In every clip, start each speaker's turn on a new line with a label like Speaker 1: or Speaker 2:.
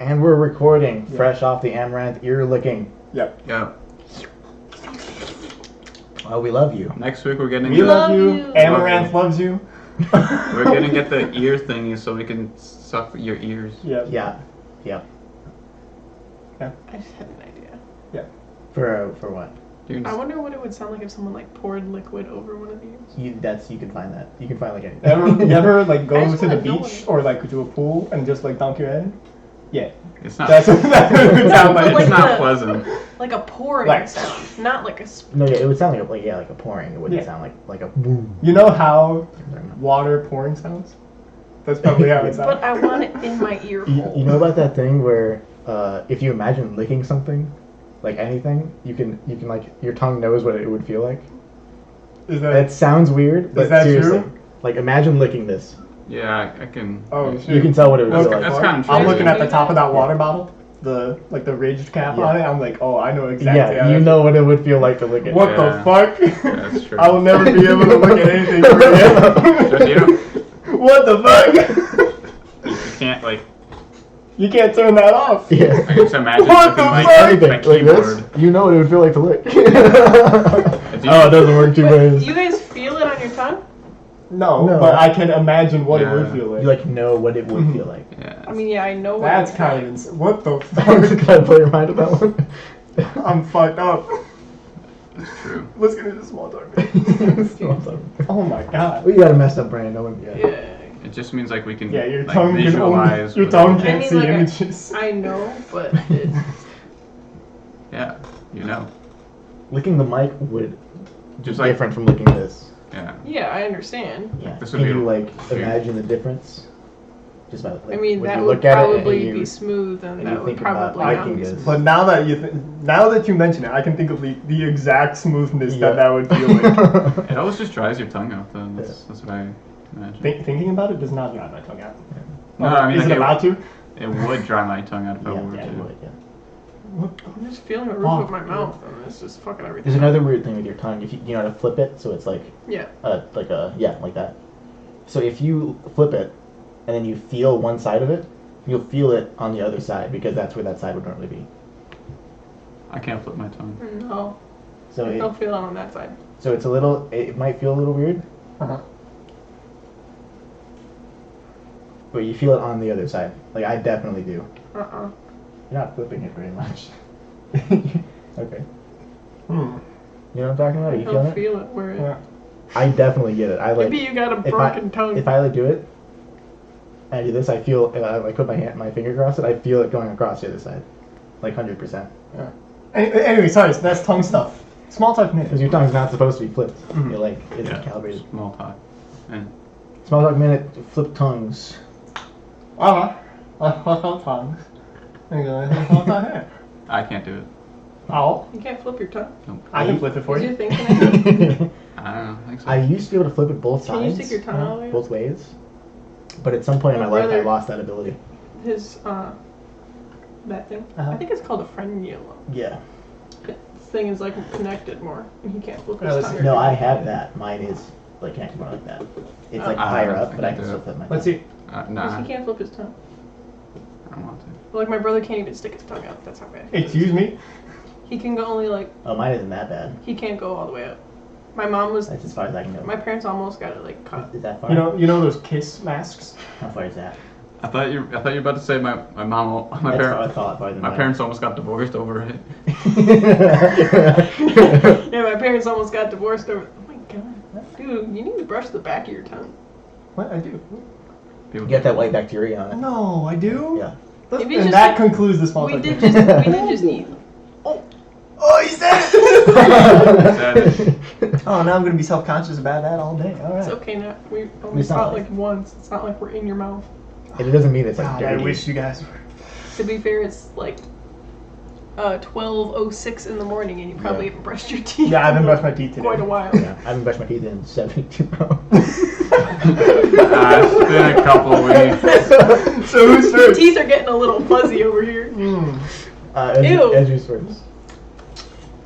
Speaker 1: And we're recording fresh off the Amaranth ear licking.
Speaker 2: Yep.
Speaker 3: Yeah.
Speaker 1: Oh, we love you.
Speaker 3: Next week we're getting.
Speaker 2: We love you. Amaranth loves you.
Speaker 3: We're gonna get the ear thingy so we can suck your ears.
Speaker 2: Yep.
Speaker 1: Yeah. Yeah.
Speaker 4: I just had an idea.
Speaker 2: Yeah.
Speaker 1: For what?
Speaker 4: I wonder what it would sound like if someone like poured liquid over one of these.
Speaker 1: You can find that. You can find like anything.
Speaker 2: You ever like
Speaker 4: I
Speaker 2: go
Speaker 4: just
Speaker 2: to the
Speaker 4: wanna know
Speaker 2: beach
Speaker 4: what-
Speaker 2: or like to a pool and just like dunk your head? Yeah.
Speaker 3: It's not.
Speaker 2: That's what it would sound
Speaker 4: But
Speaker 2: like.
Speaker 3: It's not
Speaker 4: the-
Speaker 3: pleasant.
Speaker 4: Like a pouring
Speaker 2: Like-
Speaker 4: sound, not like a.
Speaker 1: No, yeah, it would sound like a pouring. It wouldn't
Speaker 2: Yeah.
Speaker 1: sound like a boom.
Speaker 2: You know how water pouring sounds? That's probably how it sounds.
Speaker 4: But I want it in my ear hole.
Speaker 1: You know about that thing where if you imagine licking something, like anything, you can like your tongue knows what it would feel like.
Speaker 2: Is
Speaker 1: It sounds weird, but
Speaker 2: that
Speaker 1: seriously,
Speaker 2: true?
Speaker 1: like imagine licking this.
Speaker 3: Yeah, I can.
Speaker 2: Oh shit.
Speaker 1: You can tell what it would
Speaker 3: That's,
Speaker 1: feel like.
Speaker 3: that's kind of true.
Speaker 2: I'm looking at the top of that
Speaker 1: Yeah.
Speaker 2: water bottle, the ridged cap
Speaker 1: Yeah.
Speaker 2: on it. I'm like, oh, I know exactly.
Speaker 1: Yeah,
Speaker 2: how
Speaker 1: you
Speaker 2: that
Speaker 1: know what it would feel like to lick it.
Speaker 2: What
Speaker 3: Yeah.
Speaker 2: the fuck?
Speaker 3: That's true.
Speaker 2: I will never be able to look at anything ever
Speaker 3: Just,
Speaker 2: again.
Speaker 3: you know,
Speaker 2: What the fuck?
Speaker 3: you can't like.
Speaker 2: You can't turn that off.
Speaker 1: Yeah.
Speaker 3: I can just imagine
Speaker 2: What
Speaker 3: looking
Speaker 2: the
Speaker 3: like
Speaker 2: fuck?
Speaker 1: Anything
Speaker 3: my
Speaker 1: like this,
Speaker 3: keyboard.
Speaker 1: you know what it would feel like to lick.
Speaker 3: If you-
Speaker 1: Oh, it doesn't work two
Speaker 4: Wait,
Speaker 1: ways.
Speaker 4: you guys feel it on your tongue?
Speaker 2: No,
Speaker 1: No.
Speaker 2: but I can imagine what it would
Speaker 3: Yeah.
Speaker 2: feel like.
Speaker 1: You like know what it would feel like.
Speaker 3: Yeah.
Speaker 4: I mean, yeah, I know what
Speaker 2: That's
Speaker 4: it's
Speaker 2: kind
Speaker 4: like.
Speaker 2: of insane. What the
Speaker 1: Can
Speaker 2: fuck?
Speaker 1: I blow your mind with that one?
Speaker 2: I'm fucked up.
Speaker 3: That's true.
Speaker 2: Let's get into small talk. Oh my god.
Speaker 1: We got a messed up brain. No one.
Speaker 4: Yeah.
Speaker 3: It just means like we can
Speaker 2: Yeah, your
Speaker 3: like,
Speaker 2: tongue can only,
Speaker 3: visualize.
Speaker 2: your
Speaker 3: what-
Speaker 2: tongue
Speaker 4: I
Speaker 2: can't
Speaker 4: mean,
Speaker 2: see
Speaker 4: like,
Speaker 2: images.
Speaker 4: I know, but it,
Speaker 3: Yeah, you know.
Speaker 1: Licking the mic would
Speaker 3: Just
Speaker 1: be
Speaker 3: like
Speaker 1: different from licking this.
Speaker 3: yeah.
Speaker 4: yeah, I understand.
Speaker 1: Yeah.
Speaker 3: This would
Speaker 1: Can
Speaker 3: be
Speaker 1: you
Speaker 3: a-
Speaker 1: like imagine the difference? Just by like,
Speaker 4: I mean,
Speaker 1: when
Speaker 4: that
Speaker 1: you
Speaker 4: would
Speaker 1: look at it and
Speaker 4: probably
Speaker 1: you-
Speaker 4: be smooth, and
Speaker 1: and
Speaker 4: that
Speaker 1: you
Speaker 4: would
Speaker 1: think about
Speaker 4: probably
Speaker 1: liking
Speaker 4: not be
Speaker 1: this.
Speaker 4: smooth.
Speaker 2: But now that you mention it, I can think of the exact smoothness
Speaker 1: Yeah.
Speaker 2: that would feel like.
Speaker 3: It always just dries your tongue out. Then that's what I imagine.
Speaker 2: Thinking about it does not dry my tongue out.
Speaker 3: No, I mean
Speaker 2: is
Speaker 3: like
Speaker 2: it about to?
Speaker 3: it would dry my tongue out if I
Speaker 1: Yeah,
Speaker 3: were
Speaker 1: yeah,
Speaker 3: to.
Speaker 1: you would, yeah.
Speaker 4: I'm just feeling the roof
Speaker 2: Oh,
Speaker 4: of my mouth, and it's just fucking everything.
Speaker 1: There's another weird thing with your tongue. If you know how to flip it, so it's like
Speaker 4: Yeah.
Speaker 1: like that. So if you flip it, and then you feel one side of it, you'll feel it on the other side because that's where that side would normally be.
Speaker 3: I can't flip my tongue.
Speaker 4: No,
Speaker 1: So
Speaker 4: I
Speaker 1: it,
Speaker 4: don't feel it on that side.
Speaker 1: so it's a little. It might feel a little weird,
Speaker 2: Uh-huh.
Speaker 1: but you feel it on the other side. Like I definitely do.
Speaker 4: Uh-uh.
Speaker 1: You're not flipping it very much. Okay.
Speaker 2: Hmm.
Speaker 1: You know what I'm talking about? Are
Speaker 4: I
Speaker 1: you
Speaker 4: don't
Speaker 1: feeling it?
Speaker 4: feel it where it...
Speaker 2: Yeah.
Speaker 1: I definitely get it. I like.
Speaker 4: Maybe you got a
Speaker 1: if
Speaker 4: broken tongue.
Speaker 1: If I like do it, and I do this, I feel. If I like put my finger across it, I feel it going across the other side, like 100%.
Speaker 2: Yeah. Anyway, sorry, so that's tongue stuff. Small talk minute.
Speaker 1: Because your tongue's not supposed to be flipped.
Speaker 2: Mhm.
Speaker 1: It like it's
Speaker 3: Yeah.
Speaker 1: calibrated.
Speaker 3: Small talk. And
Speaker 1: Small talk minute. Flip tongues.
Speaker 2: Tongues. Small talk here.
Speaker 3: I can't do it.
Speaker 2: Oh,
Speaker 4: You can't flip your tongue.
Speaker 3: Nope.
Speaker 2: I can flip it for
Speaker 4: Is your
Speaker 2: you.
Speaker 4: thing connected?
Speaker 3: I don't know. I think so.
Speaker 1: I used to be able to flip it both
Speaker 4: Can you
Speaker 1: sides.
Speaker 4: stick your tongue all the way
Speaker 1: both ways. But at some point in my
Speaker 4: My
Speaker 1: life, I
Speaker 4: brother-
Speaker 1: lost that ability.
Speaker 4: His, that thing.
Speaker 1: Uh-huh.
Speaker 4: I think it's called a frenulum.
Speaker 1: Yeah.
Speaker 4: This thing is like connected more, and he can't flip
Speaker 2: Yeah,
Speaker 4: his
Speaker 2: let's
Speaker 4: tongue.
Speaker 2: see.
Speaker 1: No, I have that. Mine is like connected more like that. It's like
Speaker 4: Oh.
Speaker 1: higher
Speaker 3: I
Speaker 1: up, but I
Speaker 3: can
Speaker 1: can
Speaker 3: do
Speaker 1: still
Speaker 3: it.
Speaker 1: flip my.
Speaker 2: Let's
Speaker 1: tongue.
Speaker 2: see.
Speaker 3: Nah,
Speaker 4: Because he can't flip his tongue.
Speaker 3: I don't want to.
Speaker 4: Like my brother can't even stick his tongue out. That's how bad. he is.
Speaker 2: Excuse me?
Speaker 4: He can go only like
Speaker 1: Oh, mine isn't that bad.
Speaker 4: he can't go all the way up. My mom was.
Speaker 1: That's as far as I can go.
Speaker 4: My parents almost got it like cut.
Speaker 1: Is that far?
Speaker 2: You know those kiss masks?
Speaker 1: How far is that?
Speaker 3: I thought you were about to say my mom, my
Speaker 1: That's
Speaker 3: parents.
Speaker 1: farther than
Speaker 3: My
Speaker 1: mine.
Speaker 3: parents almost got divorced over it.
Speaker 4: Yeah, my parents almost got divorced over. Oh my god, dude, you need to brush the back of your tongue.
Speaker 2: What? I do.
Speaker 3: People
Speaker 1: Get that white bacteria on it.
Speaker 2: No, I do?
Speaker 1: Yeah.
Speaker 4: Maybe
Speaker 2: And
Speaker 4: just
Speaker 2: that
Speaker 4: like-
Speaker 2: concludes the small
Speaker 4: We
Speaker 2: talk
Speaker 4: did
Speaker 2: minute.
Speaker 4: just eat.
Speaker 2: Oh, he said
Speaker 3: Said
Speaker 2: it! Oh, now I'm going to be self-conscious about that all day. All
Speaker 4: It's
Speaker 2: right.
Speaker 4: okay now. We only
Speaker 1: It's not
Speaker 4: saw it
Speaker 1: like-
Speaker 4: like once. It's not like we're in your mouth.
Speaker 1: And it doesn't mean it's like
Speaker 2: God, I
Speaker 1: dirty.
Speaker 2: wish you guys were.
Speaker 4: To be fair, it's like 12:06 in the morning, and you probably
Speaker 1: Yeah.
Speaker 4: haven't brushed your teeth.
Speaker 2: Yeah, I haven't
Speaker 4: in
Speaker 2: brushed my teeth today.
Speaker 4: quite a while.
Speaker 1: Yeah, I haven't brushed my teeth in 72 hours.
Speaker 3: it's been a couple of weeks.
Speaker 2: So who's
Speaker 4: Your
Speaker 2: first?
Speaker 4: teeth are getting a little fuzzy over here.
Speaker 2: Mm.
Speaker 4: Ew.
Speaker 1: Endri's first.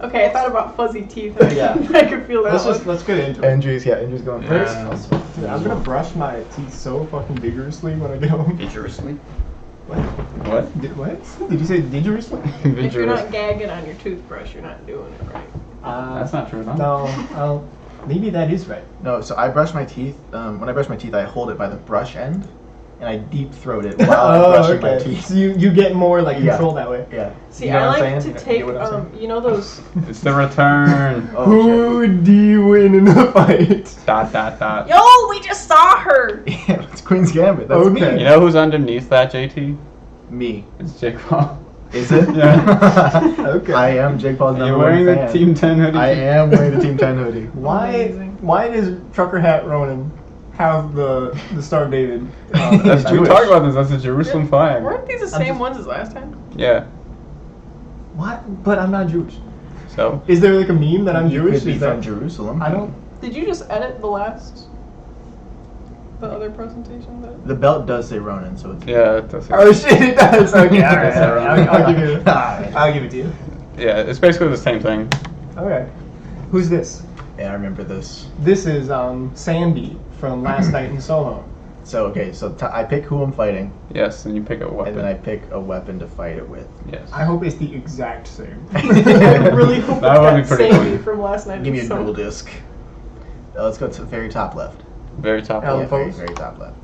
Speaker 4: Okay, I thought about fuzzy teeth.
Speaker 1: Yeah.
Speaker 4: I could feel that one.
Speaker 2: Let's get into it.
Speaker 1: Endri's going first.
Speaker 3: Yeah.
Speaker 2: Dude, I'm gonna brush my teeth so fucking vigorously when I get home.
Speaker 3: Dangerously. What?
Speaker 2: What? Did you say dangerously?
Speaker 4: If you're not gagging on your toothbrush, you're not doing it right.
Speaker 3: That's not true, no?
Speaker 2: No. Maybe that is right.
Speaker 1: No, so I brush my teeth. When I brush my teeth, I hold it by the brush end, and I deep throat it while I'm brushing my teeth.
Speaker 2: So you get more like control that way.
Speaker 1: Yeah.
Speaker 4: See,
Speaker 1: You know
Speaker 4: I
Speaker 1: what I'm
Speaker 4: like
Speaker 1: saying?
Speaker 4: to take,
Speaker 1: You know what I'm saying?
Speaker 4: you know those.
Speaker 3: It's the return.
Speaker 1: Oh,
Speaker 2: Who do you win in a fight?
Speaker 3: Dot.
Speaker 4: Yo, we just saw her.
Speaker 1: Yeah, it's Queen's Gambit. That's
Speaker 2: Okay.
Speaker 3: You know who's underneath that, JT?
Speaker 1: me.
Speaker 3: It's Jake Paul.
Speaker 1: Is it?
Speaker 3: Yeah.
Speaker 2: Okay.
Speaker 1: I am Jake Paul's
Speaker 3: You're
Speaker 1: number
Speaker 3: wearing
Speaker 1: one
Speaker 3: the
Speaker 1: fan.
Speaker 3: Team 10 hoodie.
Speaker 1: I am wearing the Team 10 hoodie.
Speaker 2: Why does Trucker Hat Ronan have the Star of David?
Speaker 3: That's we
Speaker 1: Jewish.
Speaker 3: talked about this. That's the Jerusalem flag.
Speaker 4: Weren't these the
Speaker 2: I'm
Speaker 4: same
Speaker 2: just-
Speaker 4: ones as last time?
Speaker 3: Yeah.
Speaker 2: What? But I'm not Jewish.
Speaker 3: So
Speaker 2: Is there like a meme that I'm
Speaker 1: You
Speaker 2: Jewish?
Speaker 1: could be
Speaker 2: Is that
Speaker 1: from Jerusalem.
Speaker 2: I don't.
Speaker 4: Did you just edit the other presentation?
Speaker 1: The belt does say Ronin, so it's.
Speaker 3: yeah, that's
Speaker 2: Oh shit! It does. Okay. All right.
Speaker 1: Yeah.
Speaker 2: All right. I'll give it.
Speaker 1: Alright.
Speaker 2: I'll give it to you.
Speaker 3: yeah. It's basically the same thing.
Speaker 2: Okay. Who's this?
Speaker 1: Yeah, I remember this.
Speaker 2: This is Sandy from Last Night in Soho.
Speaker 1: So okay, so I pick who I'm fighting,
Speaker 3: Yes, and you pick a weapon.
Speaker 1: and then I pick a weapon to fight it with.
Speaker 3: Yes.
Speaker 2: I hope it's the exact same.
Speaker 4: I really hope
Speaker 3: That would be
Speaker 4: it's
Speaker 3: pretty
Speaker 4: Sandy
Speaker 3: funny.
Speaker 4: from last night.
Speaker 1: Give me a
Speaker 4: so-
Speaker 1: dual disc. Let's go to the very top left.
Speaker 3: Very top
Speaker 2: Oh,
Speaker 3: left.
Speaker 1: Very,
Speaker 2: foes?
Speaker 1: very top left.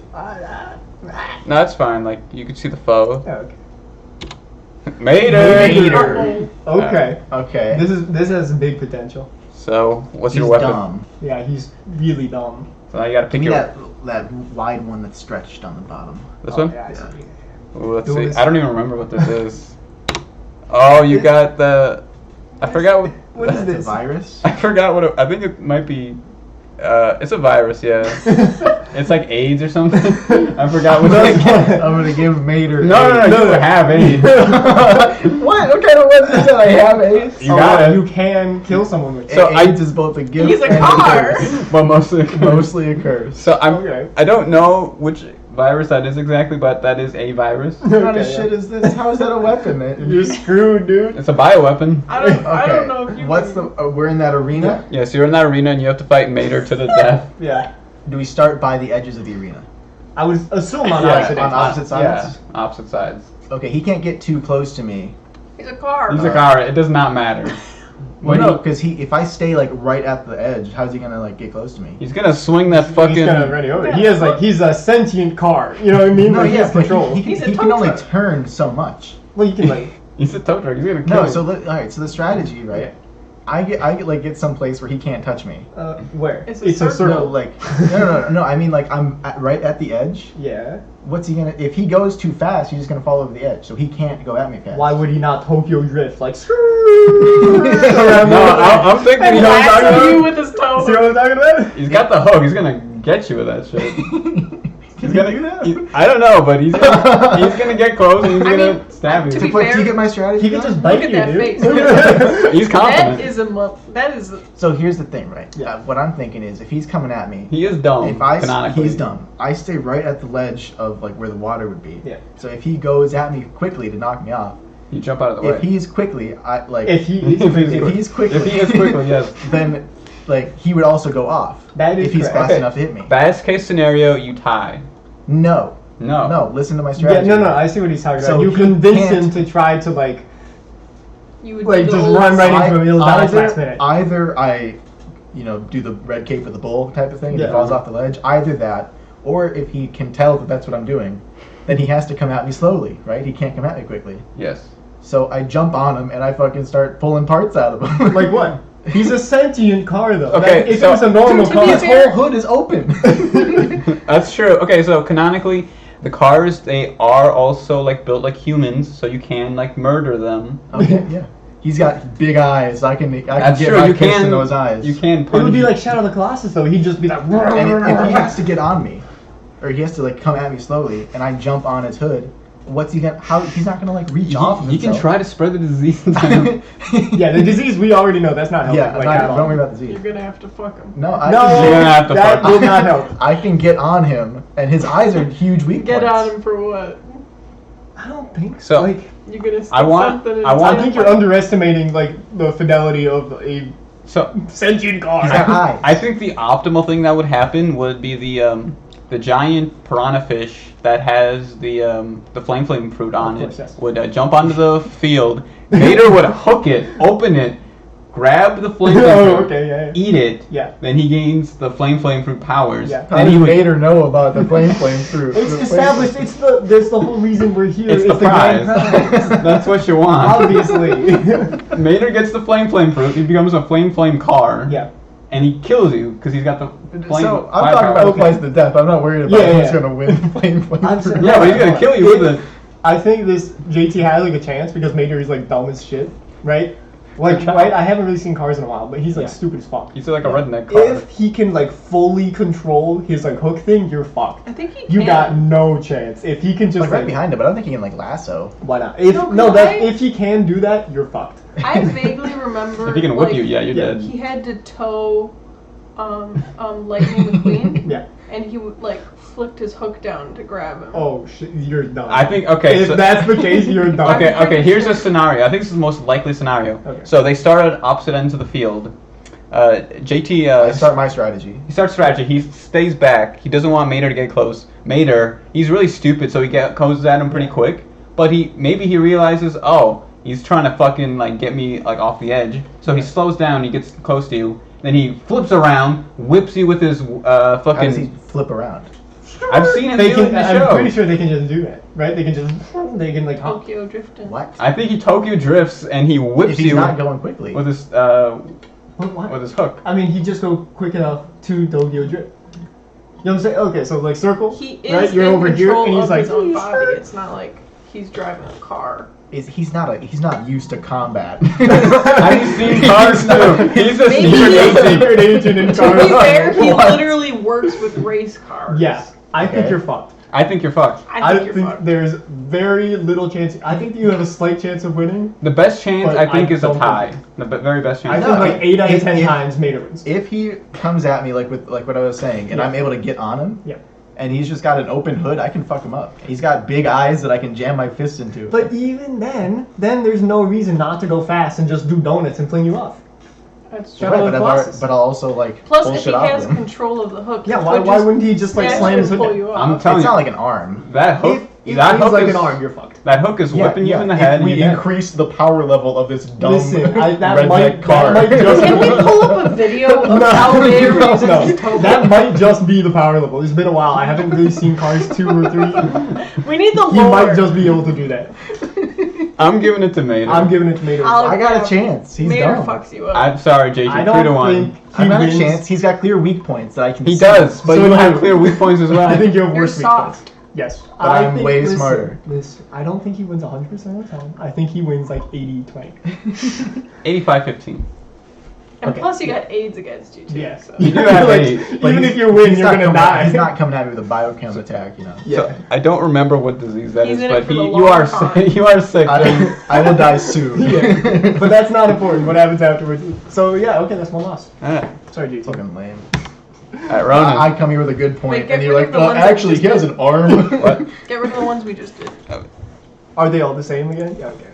Speaker 3: No, that's fine. Like you can see the foe.
Speaker 2: Okay.
Speaker 3: Mater.
Speaker 1: Mater.
Speaker 2: Okay.
Speaker 1: Okay.
Speaker 2: This has big potential.
Speaker 3: So what's
Speaker 1: He's
Speaker 3: your weapon?
Speaker 1: dumb.
Speaker 2: Yeah, he's really dumb.
Speaker 3: So now you gotta
Speaker 1: Give
Speaker 3: pick
Speaker 1: me
Speaker 3: your.
Speaker 1: that wide one that's stretched on the bottom.
Speaker 3: This
Speaker 2: Oh,
Speaker 3: one.
Speaker 2: Yeah, I see.
Speaker 3: Ooh, let's
Speaker 2: Do
Speaker 3: see.
Speaker 2: this.
Speaker 3: I don't even remember what this is. Oh, you got the. I forgot what.
Speaker 2: What is
Speaker 1: That's a
Speaker 2: this?
Speaker 1: virus.
Speaker 3: I forgot what. I think it might be. It's a virus. Yeah. It's like AIDS or something. I forgot what.
Speaker 2: That's
Speaker 3: it
Speaker 2: fine.
Speaker 1: I'm gonna give Mater.
Speaker 3: No, you have AIDS.
Speaker 1: What kind of weapon is that? I have AIDS.
Speaker 3: You got it.
Speaker 2: You can kill someone with.
Speaker 3: So
Speaker 1: AIDS is both a gift
Speaker 4: He's a
Speaker 1: and
Speaker 4: car.
Speaker 1: curse.
Speaker 3: But mostly.
Speaker 1: Mostly a curse.
Speaker 3: So I'm.
Speaker 2: Okay.
Speaker 3: I don't know which virus that is exactly, but that is a virus.
Speaker 1: What kind of
Speaker 2: Okay,
Speaker 1: shit is this? How is that a weapon, man?
Speaker 2: You're screwed, dude.
Speaker 3: It's a bioweapon.
Speaker 4: I don't know if you.
Speaker 1: What's
Speaker 4: can-
Speaker 1: the? We're in that arena.
Speaker 3: Yes, you're in that arena and you have to fight Mater to the death.
Speaker 2: Yeah.
Speaker 1: Do we start by the edges of the arena?
Speaker 2: I would assume on
Speaker 3: Yeah,
Speaker 2: opposite
Speaker 1: on
Speaker 2: ends.
Speaker 1: opposite sides.
Speaker 3: Yeah, opposite sides.
Speaker 1: Okay, he can't get too close to me.
Speaker 4: He's a car.
Speaker 3: He's a car. It does not matter.
Speaker 1: Well,
Speaker 3: When
Speaker 1: no,
Speaker 3: he-
Speaker 1: because if I stay like right at the edge, how's he gonna like get close to me?
Speaker 3: He's gonna swing that
Speaker 2: He's
Speaker 3: fucking.
Speaker 2: gonna run you over. He has like he's a sentient car. You know what I mean? Like, he has
Speaker 1: but
Speaker 2: control.
Speaker 1: he
Speaker 4: He's a
Speaker 1: can
Speaker 4: tow
Speaker 1: only
Speaker 4: truck.
Speaker 1: turn so much.
Speaker 2: Well, you can like.
Speaker 3: He's a tow truck. He's gonna kill
Speaker 1: No,
Speaker 3: you.
Speaker 1: so all right. So the strategy, right? I get some place where he can't touch me.
Speaker 2: Where?
Speaker 4: It's a circle.
Speaker 1: No, like no. I mean like I'm right at the edge.
Speaker 2: Yeah.
Speaker 1: What's he gonna? If he goes too fast, he's just gonna fall over the edge. So he can't go at me fast.
Speaker 2: Why would he not Tokyo drift like?
Speaker 3: No, I'm thinking
Speaker 4: And
Speaker 3: he's
Speaker 4: lasso
Speaker 3: gonna.
Speaker 4: you with his toe.
Speaker 2: See what I'm talking about?
Speaker 3: He's got the hook. He's gonna get you with that shit.
Speaker 1: He's gonna do that.
Speaker 3: I don't know, but he's gonna get close and he's
Speaker 4: I
Speaker 3: gonna
Speaker 4: mean,
Speaker 3: stab
Speaker 4: to
Speaker 3: you.
Speaker 4: be
Speaker 1: But do
Speaker 4: fair,
Speaker 1: you get my strategy?
Speaker 2: He could
Speaker 1: though?
Speaker 2: just bite
Speaker 4: at
Speaker 2: you,
Speaker 4: that
Speaker 2: dude.
Speaker 4: face.
Speaker 2: Look at that.
Speaker 3: He's confident.
Speaker 4: That is a month. That is.
Speaker 1: So here's the thing, right?
Speaker 2: Yeah.
Speaker 1: What I'm thinking is, if he's coming at me,
Speaker 3: He is dumb.
Speaker 1: if I
Speaker 3: canonically.
Speaker 1: he's dumb. I stay right at the ledge of like where the water would be.
Speaker 2: Yeah.
Speaker 1: So if he goes at me quickly to knock me off,
Speaker 3: You jump out of the way.
Speaker 1: if he's quickly, I like
Speaker 2: If he is
Speaker 3: If he's
Speaker 1: if
Speaker 3: quick.
Speaker 1: he's quickly,
Speaker 3: If he is quickly, yes.
Speaker 1: then like he would also go off.
Speaker 2: That is
Speaker 1: if he's
Speaker 2: correct.
Speaker 1: fast
Speaker 3: Okay.
Speaker 1: enough to hit me.
Speaker 3: Best case scenario, you tie.
Speaker 1: No,
Speaker 3: No.
Speaker 1: no. Listen to my
Speaker 2: Yeah,
Speaker 1: strategy.
Speaker 2: no, I see what he's talking
Speaker 1: So
Speaker 2: about. You
Speaker 1: he
Speaker 2: convince him
Speaker 1: can't-
Speaker 2: to try to like
Speaker 4: You would
Speaker 2: Like,
Speaker 4: do
Speaker 2: just
Speaker 4: the
Speaker 2: run
Speaker 4: old-
Speaker 2: right into him. He'll die last
Speaker 1: either,
Speaker 2: minute.
Speaker 1: either I, do the red cape with the bull type of thing, and
Speaker 2: Yeah.
Speaker 1: he falls off the ledge. Either that, or if he can tell that that's what I'm doing, then he has to come at me slowly, right? He can't come at me quickly.
Speaker 3: Yes.
Speaker 1: So I jump on him and I fucking start pulling parts out of him.
Speaker 2: like what? He's a sentient car though.
Speaker 3: Okay,
Speaker 2: If
Speaker 3: so-
Speaker 2: it was a normal
Speaker 4: To
Speaker 2: car,
Speaker 4: be
Speaker 1: His
Speaker 4: fair-
Speaker 1: whole hood is open.
Speaker 3: That's true. Okay, so canonically, the cars, they are also like built like humans, so you can like murder them.
Speaker 1: Okay, yeah. He's got big eyes. I can
Speaker 3: That's
Speaker 1: get
Speaker 3: true.
Speaker 1: my
Speaker 3: You
Speaker 1: fist
Speaker 3: can.
Speaker 1: in those eyes.
Speaker 3: You can.
Speaker 2: it would
Speaker 3: punch-
Speaker 2: be like Shadow of the Colossus though. He'd just be like.
Speaker 1: And if he has to get on me, or he has to like come at me slowly, and I jump on his hood, what's he gonna? How he's not gonna like reach off of
Speaker 3: He can
Speaker 1: himself.
Speaker 3: try to spread the disease. into him.
Speaker 2: Yeah, the disease we already know that's not helping.
Speaker 1: Yeah,
Speaker 2: like,
Speaker 1: not-
Speaker 2: at all.
Speaker 1: don't worry about the
Speaker 4: You're
Speaker 1: disease.
Speaker 4: gonna have to fuck him.
Speaker 1: No, I
Speaker 2: No,
Speaker 1: can,
Speaker 3: You're gonna have to
Speaker 2: that
Speaker 3: fuck.
Speaker 2: will not help.
Speaker 1: I can get on him, and his eyes are huge weak
Speaker 4: Get
Speaker 1: points.
Speaker 4: on him for what?
Speaker 2: I don't think
Speaker 3: So-
Speaker 2: Like,
Speaker 4: You're gonna stick
Speaker 3: I want-
Speaker 4: something
Speaker 3: I want-
Speaker 2: I think you're underestimating like the fidelity of a
Speaker 3: So
Speaker 2: sentient car.
Speaker 1: He's got eyes.
Speaker 3: I think the optimal thing that would happen would be the the giant piranha fish that has the flame fruit on
Speaker 2: Of course,
Speaker 3: it
Speaker 2: yes.
Speaker 3: would jump onto the field. Vader would hook it, open it, grab the flame fruit,
Speaker 2: okay, yeah.
Speaker 3: eat it.
Speaker 2: Yeah.
Speaker 3: Then he gains the flame fruit powers.
Speaker 2: Yeah.
Speaker 1: How
Speaker 3: Then
Speaker 1: does
Speaker 3: he would.
Speaker 1: Vader know about the flame fruit?
Speaker 2: It's established. That's the whole reason we're here.
Speaker 3: It's the
Speaker 2: grand
Speaker 3: prize. That's what you want.
Speaker 2: Obviously.
Speaker 3: Vader gets the flame fruit. He becomes a flame car.
Speaker 2: yeah.
Speaker 3: And he kills you because he's got the flame.
Speaker 1: So I'm talking about who fights the death. I'm not worried about who's gonna win the flame
Speaker 2: I'm
Speaker 1: fruit.
Speaker 2: saying-
Speaker 3: Yeah, but he's gonna kill you with it.
Speaker 2: I think this JT has like a chance because Mater is like dumb as shit, right? Like,
Speaker 3: Okay.
Speaker 2: right? I haven't really seen Cars in a while, but he's like
Speaker 1: Yeah.
Speaker 2: stupid as fuck.
Speaker 3: He's like a redneck car.
Speaker 2: If he can like fully control his like hook thing, you're fucked.
Speaker 4: I think he
Speaker 2: You
Speaker 4: can.
Speaker 2: got no chance. If he can just
Speaker 1: Like right behind him, but I don't think he can like lasso.
Speaker 2: why not? If
Speaker 4: No,
Speaker 2: if he can do that, you're fucked.
Speaker 4: I vaguely remember.
Speaker 3: If he can whip
Speaker 4: like,
Speaker 3: you, yeah, you're dead.
Speaker 4: He had to tow Lightning McQueen,
Speaker 2: Yeah.
Speaker 4: and he would like flicked his hook down to grab him.
Speaker 2: Oh shit, you're dumb.
Speaker 3: I think okay.
Speaker 2: If
Speaker 3: So,
Speaker 2: that's the case, you're dumb.
Speaker 3: okay,
Speaker 4: I'm
Speaker 3: okay. Here's a
Speaker 4: sure.
Speaker 3: scenario. I think this is the most likely scenario.
Speaker 2: Okay.
Speaker 3: So they start at opposite ends of the field. JT.
Speaker 1: I start my strategy.
Speaker 3: He starts strategy. He stays back. He doesn't want Mater to get close. Mater, he's really stupid, so he goes at him pretty quick. But maybe he realizes, oh, he's trying to fucking like get me like off the edge. So he slows down. He gets close to you. Then he flips around, whips you with his
Speaker 1: How does he
Speaker 3: fucking.
Speaker 1: flip around?
Speaker 3: I've seen him
Speaker 2: They
Speaker 3: do it
Speaker 2: can.
Speaker 3: in the
Speaker 2: I'm
Speaker 3: show.
Speaker 2: pretty sure they can just do that, right? They can like hop.
Speaker 4: Tokyo drifting.
Speaker 1: What?
Speaker 3: I think he Tokyo drifts and he whips
Speaker 1: If he's
Speaker 3: you
Speaker 1: not going quickly.
Speaker 3: with his
Speaker 2: What?
Speaker 3: with his hook.
Speaker 2: I mean, he just go quick enough to Tokyo drift. You know what I'm saying? Okay, so like circle,
Speaker 4: He is
Speaker 2: right? You're
Speaker 4: in
Speaker 2: over here,
Speaker 4: control
Speaker 2: and he's
Speaker 4: of
Speaker 2: like,
Speaker 4: his own body. It's not like he's driving a car.
Speaker 1: He's not used to combat.
Speaker 3: I've seen cars too. He's a
Speaker 4: Maybe
Speaker 3: secret
Speaker 4: he is.
Speaker 3: agent.
Speaker 2: secret agent in
Speaker 4: To
Speaker 2: cars.
Speaker 4: be fair, he
Speaker 1: What?
Speaker 4: literally works with race cars.
Speaker 2: Yeah, I think
Speaker 1: Okay.
Speaker 2: you're fucked.
Speaker 3: I think you're fucked.
Speaker 4: I think you're fucked.
Speaker 2: there's very little chance. I think you have a slight chance of winning.
Speaker 3: The best chance
Speaker 2: But
Speaker 3: I think
Speaker 2: I
Speaker 3: is a
Speaker 2: don't
Speaker 3: tie.
Speaker 2: think-
Speaker 3: The very best chance.
Speaker 2: I
Speaker 3: is
Speaker 2: think
Speaker 3: a
Speaker 2: like
Speaker 3: tie.
Speaker 2: 8 out of
Speaker 1: If-
Speaker 2: 10
Speaker 1: if-
Speaker 2: times Mater wins.
Speaker 1: If he comes at me like what I was saying, and
Speaker 2: Yeah.
Speaker 1: I'm able to get on him,
Speaker 2: Yeah.
Speaker 1: and he's just got an open hood, I can fuck him up. He's got big eyes that I can jam my fist into.
Speaker 2: But even then there's no reason not to go fast and just do donuts and fling you off.
Speaker 4: That's
Speaker 2: Right,
Speaker 4: true.
Speaker 2: but
Speaker 1: I'll also like
Speaker 4: Plus,
Speaker 1: pull
Speaker 4: if
Speaker 1: shit
Speaker 4: he
Speaker 1: off
Speaker 4: has
Speaker 1: him.
Speaker 4: control of the hook,
Speaker 2: Yeah,
Speaker 4: he
Speaker 2: why
Speaker 4: could
Speaker 2: wouldn't he just like
Speaker 4: snatch
Speaker 2: slam
Speaker 4: it
Speaker 2: his
Speaker 4: and
Speaker 2: hook?
Speaker 4: pull you off?
Speaker 3: I'm telling
Speaker 1: It's
Speaker 3: you,
Speaker 1: not like an arm.
Speaker 3: that hook.
Speaker 2: If
Speaker 3: That
Speaker 2: he's
Speaker 3: hook
Speaker 2: like
Speaker 3: is
Speaker 2: an arm, you're fucked.
Speaker 3: that hook is whipping you in the
Speaker 1: if
Speaker 3: head. and
Speaker 1: we
Speaker 3: you're dead.
Speaker 1: increase the power level of this dumb
Speaker 2: Listen, that
Speaker 1: redneck car.
Speaker 2: might just
Speaker 4: Can we pull up a video of how Vader uses his toe?
Speaker 2: that might just be the power level. It's been a while. I haven't really seen Cars 2 or 3.
Speaker 4: We need the
Speaker 2: He
Speaker 4: lore.
Speaker 2: might just be able to do that.
Speaker 3: I'm giving it to Mater.
Speaker 2: I'm giving it to Mater.
Speaker 1: I got a chance. He's
Speaker 4: Mater
Speaker 1: dumb.
Speaker 4: fucks you up.
Speaker 3: I'm sorry, JJ.
Speaker 2: I
Speaker 3: 3 to
Speaker 2: don't
Speaker 3: 1.
Speaker 2: think he
Speaker 1: I've got
Speaker 2: wins.
Speaker 1: a chance. He's got clear weak points that I can
Speaker 3: He
Speaker 1: see.
Speaker 3: does, but
Speaker 2: So
Speaker 3: you
Speaker 2: do
Speaker 3: have
Speaker 2: you.
Speaker 3: clear weak points as well.
Speaker 2: I think you have
Speaker 4: You're
Speaker 2: worse weak points.
Speaker 4: soft.
Speaker 2: Yes.
Speaker 1: But I'm way smarter.
Speaker 2: Listen, I don't think he wins 100% of the time. I think he wins like 80-20.
Speaker 3: 85-15.
Speaker 4: And
Speaker 2: Okay.
Speaker 4: plus, you got AIDS against you too.
Speaker 2: Yeah.
Speaker 4: So.
Speaker 3: You do have
Speaker 2: Like,
Speaker 3: AIDS,
Speaker 1: But
Speaker 2: even
Speaker 1: he's-
Speaker 2: if you win,
Speaker 1: he's
Speaker 2: you're
Speaker 1: not
Speaker 2: gonna
Speaker 1: coming-
Speaker 2: die.
Speaker 1: He's not coming at me with a biochem attack, you know.
Speaker 2: Yeah.
Speaker 3: So I don't remember what disease that
Speaker 4: He's
Speaker 3: is,
Speaker 4: in it
Speaker 3: but
Speaker 4: for the
Speaker 3: you
Speaker 4: long
Speaker 3: are
Speaker 4: con.
Speaker 3: sick. You are sick.
Speaker 1: I will die soon.
Speaker 2: Yeah. But that's not important. What happens afterwards? So yeah, okay, that's my loss.
Speaker 3: Alright,
Speaker 2: Sorry, JT.
Speaker 1: Fucking lame.
Speaker 3: Ronan.
Speaker 1: I come here with a good point,
Speaker 4: Wait, get
Speaker 1: and you're
Speaker 4: rid
Speaker 1: like,
Speaker 4: of the
Speaker 1: oh,
Speaker 4: ones that
Speaker 1: actually, he
Speaker 4: just
Speaker 1: has
Speaker 4: did.
Speaker 1: an arm.
Speaker 3: What?
Speaker 4: Get rid of the ones we just did.
Speaker 2: Are they all the same again? Yeah, okay.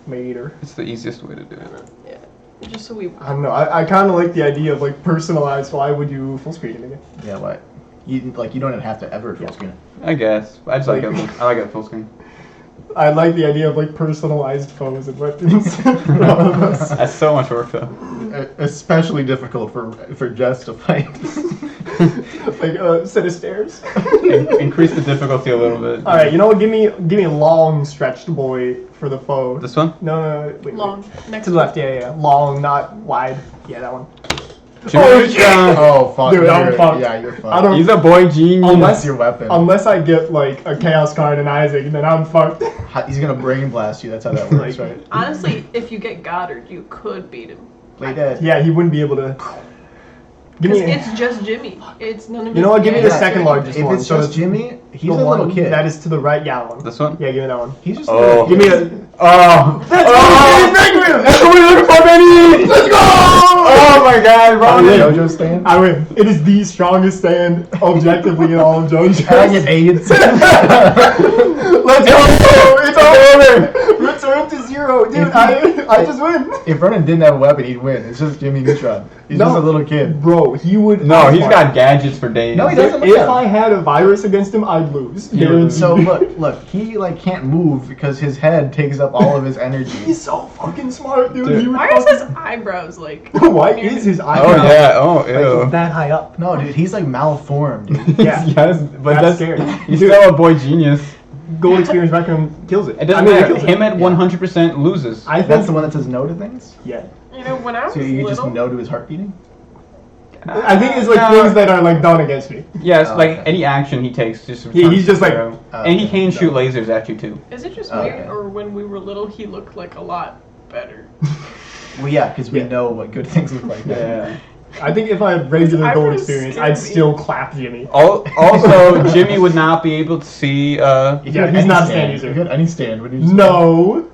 Speaker 2: Mater.
Speaker 3: It's the easiest way to do it.
Speaker 4: Yeah. Just so we.
Speaker 2: I don't know. I kind of like the idea of like personalized. So I would do full screen again.
Speaker 1: Yeah, what? You don't even have to ever full screen it.
Speaker 3: I guess. I just like it. I like it full screen.
Speaker 2: I like the idea of like personalized foes and weapons for all of us.
Speaker 3: That's so much work though.
Speaker 1: Especially difficult for Jess to fight.
Speaker 2: Like a set of stairs.
Speaker 3: Increase the difficulty a little bit.
Speaker 2: All right, you know what? Give me a long stretched boy for the foe.
Speaker 3: This one?
Speaker 2: No, wait,
Speaker 4: Long.
Speaker 2: wait.
Speaker 4: Next
Speaker 2: To the left, yeah. Long, not wide. Yeah, that one.
Speaker 3: Jimmy
Speaker 2: shit!
Speaker 1: Oh fuck,
Speaker 2: Dude, I'm
Speaker 1: you're-
Speaker 2: fucked.
Speaker 1: Yeah, you're fucked.
Speaker 2: I don't-
Speaker 3: He's a boy genius.
Speaker 2: Unless-
Speaker 1: That's your weapon.
Speaker 2: Unless I get like a chaos card and Isaac, then I'm fucked.
Speaker 1: He's gonna brain blast you. That's how that works,
Speaker 2: Like-
Speaker 1: right?
Speaker 4: Honestly, if you get Goddard, you could beat him.
Speaker 1: Play dead.
Speaker 2: Yeah, he wouldn't be able to. Give
Speaker 4: Because
Speaker 2: me.
Speaker 4: it's just Jimmy. It's none of
Speaker 2: You know what? Give me the
Speaker 4: Yeah.
Speaker 2: second largest
Speaker 1: If
Speaker 2: one.
Speaker 1: it's
Speaker 2: so
Speaker 1: just Jimmy, he's
Speaker 2: the
Speaker 1: a little
Speaker 2: one
Speaker 1: kid.
Speaker 2: that is to the right. Yeah, that one.
Speaker 3: This one?
Speaker 2: Yeah, give me that one.
Speaker 1: He's just a
Speaker 3: Oh.
Speaker 1: little
Speaker 2: Give
Speaker 1: kid.
Speaker 2: me a.
Speaker 3: Oh!
Speaker 2: That's
Speaker 3: That's what we're looking for, baby!
Speaker 2: Let's go!
Speaker 3: Oh my god,
Speaker 1: On the
Speaker 3: Ronan!
Speaker 1: JoJo stand.
Speaker 2: I win. It is the strongest stand objectively in all of JoJo.
Speaker 1: And I get AIDS.
Speaker 2: Let's go! It's over! Return to zero, dude. I just win.
Speaker 1: If Vernon didn't have a weapon, he'd win. It's just Jimmy Neutron. He's just a little kid.
Speaker 2: Bro, he would.
Speaker 3: No, he's got gadgets for days.
Speaker 1: No, he doesn't.
Speaker 2: If I had a virus against him, I'd lose.
Speaker 1: So look, he like can't move because his head takes up all of his energy.
Speaker 2: He's so fucking smart, dude.
Speaker 3: Dude.
Speaker 2: He would
Speaker 4: Why is his eyebrows like?
Speaker 2: Why is his eye?
Speaker 3: Oh yeah. Oh ew.
Speaker 2: like, that high up?
Speaker 1: No, dude, he's like malformed, dude.
Speaker 2: Yeah.
Speaker 3: Yes, but
Speaker 2: That's
Speaker 3: that's
Speaker 2: scary.
Speaker 3: He's still a boy genius.
Speaker 2: Gold experience back him kills it.
Speaker 3: It doesn't
Speaker 2: I mean,
Speaker 3: matter.
Speaker 2: kills
Speaker 3: Him
Speaker 2: it.
Speaker 3: at 100% loses.
Speaker 2: I think
Speaker 1: That's the one that says no to things.
Speaker 2: Yeah.
Speaker 4: You know, when I was
Speaker 1: So you
Speaker 4: little,
Speaker 1: just no to his heart beating.
Speaker 2: I think it's like
Speaker 3: No.
Speaker 2: things that are like done against me.
Speaker 3: Yes,
Speaker 1: Oh,
Speaker 3: like
Speaker 1: okay.
Speaker 3: any action he takes just.
Speaker 2: Yeah, he's just like-
Speaker 3: zero.
Speaker 1: Oh,
Speaker 3: and he
Speaker 1: okay.
Speaker 3: can shoot lasers at you too.
Speaker 4: is it just
Speaker 1: Oh,
Speaker 4: me,
Speaker 1: okay.
Speaker 4: or when we were little, he looked like a lot better?
Speaker 1: Well, yeah, because we
Speaker 2: Yeah.
Speaker 1: know what good things look like.
Speaker 3: Yeah.
Speaker 2: I think if I had regular
Speaker 4: His
Speaker 2: gold
Speaker 4: eyebrows
Speaker 2: experience,
Speaker 4: scare
Speaker 2: I'd
Speaker 4: me.
Speaker 2: still clap Jimmy.
Speaker 3: Also, Jimmy would not be able to see.
Speaker 1: If
Speaker 2: Yeah,
Speaker 1: you had
Speaker 2: he's
Speaker 1: any
Speaker 2: not a
Speaker 1: stand
Speaker 2: stand user.
Speaker 1: If you had any stand, would you? Just
Speaker 2: No,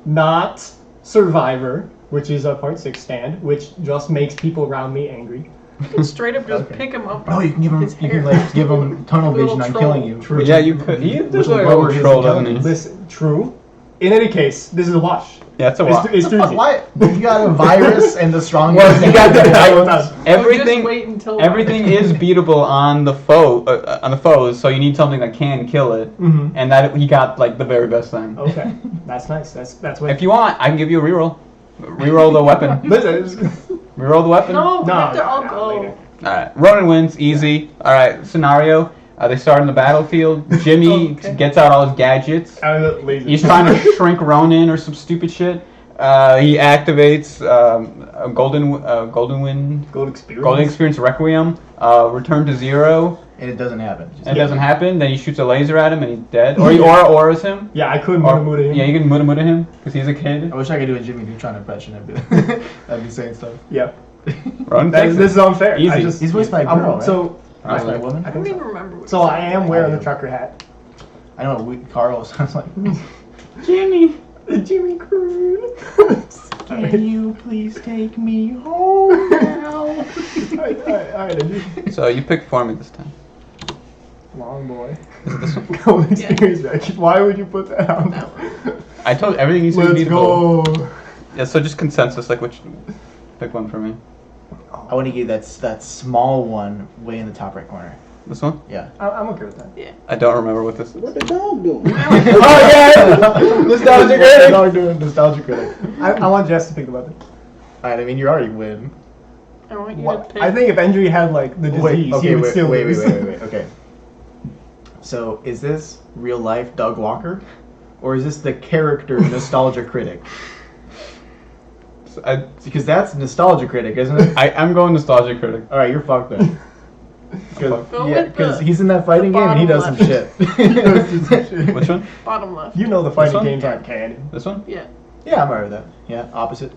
Speaker 2: not Survivor, which is a part 6 stand, which just makes people around me angry.
Speaker 4: You can straight up just
Speaker 1: Okay.
Speaker 4: pick him up.
Speaker 1: No, you can give him.
Speaker 4: his
Speaker 1: You can
Speaker 4: hair.
Speaker 1: like give him tunnel
Speaker 4: Little
Speaker 1: vision on
Speaker 4: troll.
Speaker 1: killing you.
Speaker 2: True.
Speaker 3: Yeah, you could. He
Speaker 1: Which
Speaker 3: does
Speaker 1: will
Speaker 3: a
Speaker 1: lower
Speaker 3: little
Speaker 1: his
Speaker 3: troll, doesn't he?
Speaker 1: intelligence.
Speaker 2: Listen, true. In any case, this is a wash.
Speaker 3: Yeah, it's a
Speaker 2: It's,
Speaker 3: lot.
Speaker 2: it's too easy.
Speaker 1: What? You got a virus and the strongest.
Speaker 3: Well, you got the
Speaker 2: Everyone
Speaker 3: dice.
Speaker 2: does.
Speaker 3: Everything.
Speaker 4: Just wait until
Speaker 3: Everything is beatable on the foes, so you need something that can kill it,
Speaker 2: Mhm.
Speaker 3: and that he got like the very best thing.
Speaker 2: Okay, that's nice. That's what.
Speaker 3: If you want, I can give you a reroll. Reroll the weapon.
Speaker 2: Listen,
Speaker 3: Reroll the weapon.
Speaker 4: No, we
Speaker 2: No,
Speaker 4: have to all
Speaker 2: no,
Speaker 4: go.
Speaker 2: later.
Speaker 3: All right. Ronan wins. Easy. All right. Scenario. They start in the battlefield. Jimmy
Speaker 4: Okay.
Speaker 3: gets out all his gadgets.
Speaker 2: lazy.
Speaker 3: He's trying to shrink Ronan or some stupid shit. He activates a golden
Speaker 2: gold experience.
Speaker 3: golden experience requiem. Return to 0.
Speaker 1: And it doesn't happen. Just-
Speaker 3: And it doesn't hapen. Then he shoots a laser at him and he's dead. Or he auras him.
Speaker 2: Yeah, I couldn't
Speaker 3: Or,
Speaker 2: move him.
Speaker 3: yeah, you can muta him because he's a kid.
Speaker 1: I wish I could do a Jimmy Neutron impression. I'd be saying stuff.
Speaker 2: Yeah.
Speaker 3: Ronan
Speaker 2: That,
Speaker 3: takes
Speaker 2: this
Speaker 3: it.
Speaker 2: is unfair.
Speaker 3: Easy.
Speaker 2: I just,
Speaker 1: He's voiced by a
Speaker 2: I'm-
Speaker 1: girl, right?
Speaker 2: So,
Speaker 1: Voiced by a
Speaker 3: Really?
Speaker 1: woman.
Speaker 4: I don't even remember what
Speaker 2: so
Speaker 4: it
Speaker 2: I
Speaker 4: said.
Speaker 2: am wearing the trucker hat.
Speaker 1: I know what Carl sounds like.
Speaker 3: Jimmy.
Speaker 2: Jimmy Croon.
Speaker 1: Can you please take me home now?
Speaker 2: Alright,
Speaker 3: So you pick for me this time.
Speaker 2: long boy.
Speaker 3: Is it this one?
Speaker 2: Gold experience back. Why would you put that on?
Speaker 3: I told everything needs to be
Speaker 2: Let's
Speaker 3: beautiful.
Speaker 2: go.
Speaker 3: Yeah, so just consensus, like which. Pick one for me.
Speaker 1: I want to give that small one way in the top right corner.
Speaker 3: This one?
Speaker 1: Yeah.
Speaker 2: I'm okay with that.
Speaker 4: Yeah.
Speaker 3: I don't remember what this is.
Speaker 5: What the dog doing?
Speaker 3: Oh yeah! Nostalgia critic!
Speaker 1: Dog doing nostalgia critic.
Speaker 2: I want Jess to pick the weapon.
Speaker 1: Alright, I mean you already win.
Speaker 4: I want you
Speaker 2: What?
Speaker 4: to pick.
Speaker 2: I think if Endri had like the disease, he would still lose.
Speaker 1: Wait. Okay. So is this real life Doug Walker, or is this the character nostalgia critic?
Speaker 3: So
Speaker 1: Because that's nostalgia critic, isn't it?
Speaker 3: I'm going nostalgia critic.
Speaker 1: All right, you're fucked then.
Speaker 4: Go
Speaker 1: Yeah,
Speaker 4: with
Speaker 1: because
Speaker 4: the
Speaker 1: he's in that fighting game and he does some
Speaker 4: bottom
Speaker 1: shit.
Speaker 3: Which one?
Speaker 4: bottom left.
Speaker 2: You know the fighting
Speaker 3: one?
Speaker 2: games aren't canon.
Speaker 3: This one?
Speaker 4: Yeah.
Speaker 1: Yeah, I'm alright with that. Yeah, opposite.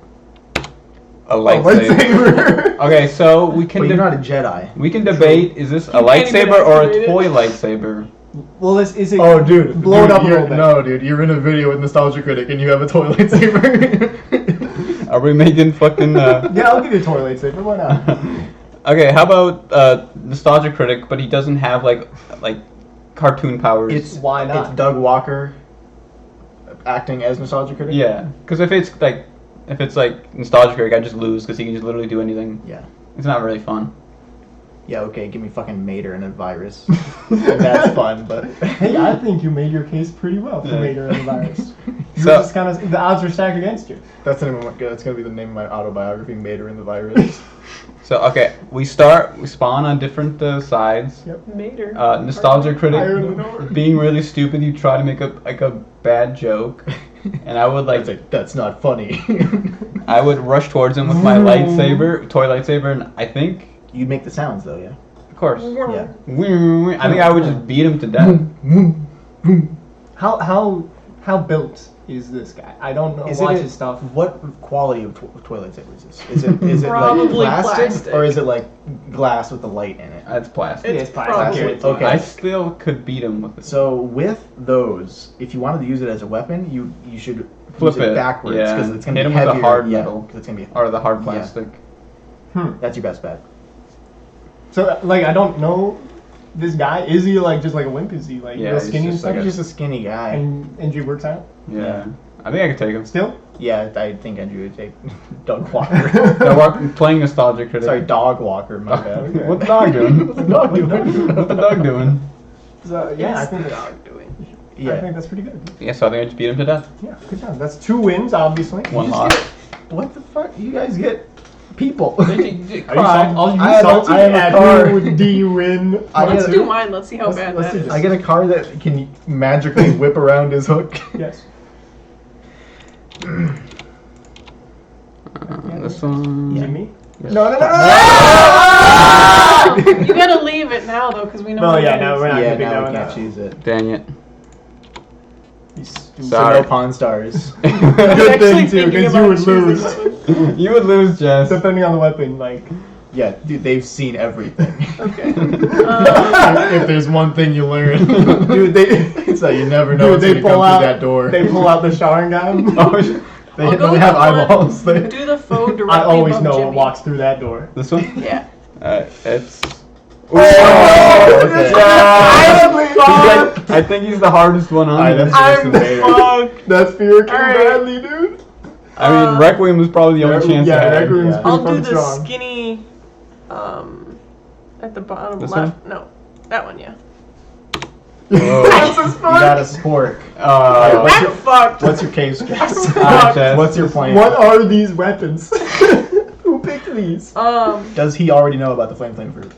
Speaker 3: A
Speaker 2: Lightsaber.
Speaker 3: lightsaber. Okay, so we can
Speaker 1: But you're not a Jedi.
Speaker 3: we can debate: is this a
Speaker 4: You can't even
Speaker 3: lightsaber or a
Speaker 4: activate it.
Speaker 3: toy lightsaber?
Speaker 2: Well, is it?
Speaker 1: Oh, dude,
Speaker 2: blown up a
Speaker 1: you're-
Speaker 2: little bit.
Speaker 1: No, dude, you're in a video with nostalgia critic and you have a toy lightsaber.
Speaker 3: Are we making fucking?
Speaker 2: Yeah, I'll give you a toy lightsaber. Why not?
Speaker 3: Okay, how about nostalgia critic, but he doesn't have like cartoon powers.
Speaker 1: It's
Speaker 2: Why not?
Speaker 1: It's Doug Walker acting as nostalgia critic.
Speaker 3: Yeah, because if it's like nostalgia critic, I just lose because he can just literally do anything.
Speaker 1: Yeah.
Speaker 3: It's not really fun.
Speaker 1: Yeah. Okay. Give me fucking Mater and a virus. That's fun, but
Speaker 2: Hey, I think you made your case pretty well for
Speaker 3: Yeah.
Speaker 2: Mater and the virus. You're
Speaker 3: So-
Speaker 2: just kind of the odds are stacked against you.
Speaker 1: that's gonna be the name of my autobiography, Mater and the virus.
Speaker 3: So okay, we spawn on different sides.
Speaker 4: Mater.
Speaker 3: Nostalgia critic,
Speaker 2: I already know her.
Speaker 3: being really stupid, you try to make a bad joke, and I would
Speaker 1: That's not funny.
Speaker 3: I would rush towards him with my toy lightsaber, and I think,
Speaker 1: You make the sounds though, yeah.
Speaker 3: of course,
Speaker 1: Yeah.
Speaker 3: I think I would just beat him to death.
Speaker 2: How built is this guy? I don't know.
Speaker 1: Is
Speaker 2: Watch
Speaker 1: it
Speaker 2: his stuff.
Speaker 1: What quality of toy lightsaber is this? Is it like
Speaker 4: Probably
Speaker 1: plastic,
Speaker 4: plastic.
Speaker 1: or is it like glass with the light in it?
Speaker 3: That's plastic.
Speaker 2: It's plastic.
Speaker 4: probably
Speaker 1: Okay.
Speaker 3: I still could beat him with it.
Speaker 1: So with those, if you wanted to use it as a weapon, you should
Speaker 3: Flip
Speaker 1: use
Speaker 3: it,
Speaker 1: backwards
Speaker 3: yeah,
Speaker 1: because it's gonna
Speaker 3: hit
Speaker 1: be
Speaker 3: him with a
Speaker 1: heavier.
Speaker 3: hard
Speaker 1: yeah,
Speaker 3: metal.
Speaker 1: 'cause it's gonna be.
Speaker 3: Or the hard
Speaker 1: Yeah.
Speaker 3: plastic.
Speaker 2: Hmm.
Speaker 1: That's your best bet.
Speaker 2: So like I don't know. this guy, is he like just like a wimp? Is he like
Speaker 3: Yeah,
Speaker 2: real
Speaker 3: he's
Speaker 2: skinny and
Speaker 3: just
Speaker 2: stuff?
Speaker 1: He's just a skinny guy.
Speaker 2: And Endri works out?
Speaker 3: Yeah. I think I could take him.
Speaker 2: Still?
Speaker 1: Yeah, I think Andrew would take Doug Walker.
Speaker 3: Playing nostalgic critic.
Speaker 1: Sorry, Dog Walker, my bad.
Speaker 2: Okay.
Speaker 3: What's the dog doing?
Speaker 1: What's the dog doing?
Speaker 3: What's the dog doing?
Speaker 2: So, yeah, I think,
Speaker 4: dog doing.
Speaker 2: I think that's pretty good.
Speaker 3: Yeah, so I think I just beat him to death.
Speaker 2: Yeah, good job. That's 2 wins, obviously.
Speaker 3: One
Speaker 1: just
Speaker 3: loss.
Speaker 1: What the fuck? You guys get people.
Speaker 2: Are you
Speaker 1: I have a-
Speaker 2: salty
Speaker 1: I have a
Speaker 2: at
Speaker 1: car.
Speaker 2: who do you win?
Speaker 1: I
Speaker 4: Let's
Speaker 1: get-
Speaker 4: do mine. Let's see how
Speaker 2: Let's-
Speaker 4: bad
Speaker 2: let's
Speaker 4: that
Speaker 2: do
Speaker 4: is.
Speaker 2: this.
Speaker 1: I get a car that can magically whip around his hook.
Speaker 2: Yes.
Speaker 3: This one.
Speaker 2: Jimmy?
Speaker 3: Yeah.
Speaker 2: No.
Speaker 4: You gotta leave it now though, because we know.
Speaker 2: No,
Speaker 4: what
Speaker 2: yeah,
Speaker 4: it
Speaker 2: no,
Speaker 4: is.
Speaker 2: we're not
Speaker 1: Yeah,
Speaker 2: gonna pick
Speaker 1: now
Speaker 2: that
Speaker 1: we
Speaker 2: one
Speaker 1: can't
Speaker 2: out.
Speaker 1: choose it.
Speaker 3: Dang it.
Speaker 1: So
Speaker 3: Sorry.
Speaker 1: no Pawn Stars.
Speaker 2: Good
Speaker 4: Actually
Speaker 2: thing too,
Speaker 4: thinking
Speaker 2: because you
Speaker 4: about
Speaker 2: would
Speaker 4: choosing
Speaker 2: lose.
Speaker 4: that one.
Speaker 3: You would lose, Jess.
Speaker 2: Depending on the weapon, like.
Speaker 1: Yeah, dude, they've seen everything.
Speaker 4: Okay.
Speaker 1: If there's one thing you learn,
Speaker 2: Dude, they
Speaker 1: it's that you never know
Speaker 2: Dude,
Speaker 1: what's gonna come through that door.
Speaker 2: They pull out the showering gun.
Speaker 3: Oh, shit.
Speaker 1: They
Speaker 4: I'll go
Speaker 1: don't
Speaker 4: with
Speaker 1: have
Speaker 4: the one-
Speaker 1: eyeballs. They,
Speaker 4: Do the foe directly
Speaker 2: I always
Speaker 4: above
Speaker 2: know
Speaker 4: Jimmy.
Speaker 2: what walks through that door.
Speaker 3: This one?
Speaker 4: Yeah.
Speaker 3: Alright, it's.
Speaker 1: Oh, okay.
Speaker 3: I think he's the hardest one on
Speaker 1: Alright,
Speaker 3: here.
Speaker 1: that's worse than Vader.
Speaker 4: fucked.
Speaker 2: That's Fear King
Speaker 4: Alright.
Speaker 2: Bradley, dude.
Speaker 3: I mean, Requiem was probably the only chance I
Speaker 2: Yeah,
Speaker 3: had.
Speaker 2: Requiem's
Speaker 1: Yeah.
Speaker 2: pretty
Speaker 4: I'll do
Speaker 2: fucking
Speaker 4: the
Speaker 2: strong.
Speaker 4: skinny, at the bottom
Speaker 3: This
Speaker 4: left. No, that one. Yeah.
Speaker 3: Whoa.
Speaker 2: That's a
Speaker 1: You
Speaker 2: sport.
Speaker 1: got a spork.
Speaker 3: What's
Speaker 4: I'm fucked.
Speaker 1: What's your case, Jess?
Speaker 3: Jess.
Speaker 1: What's your plan?
Speaker 2: What are these weapons? Who picked these?
Speaker 1: Does he already know about the flame fruit?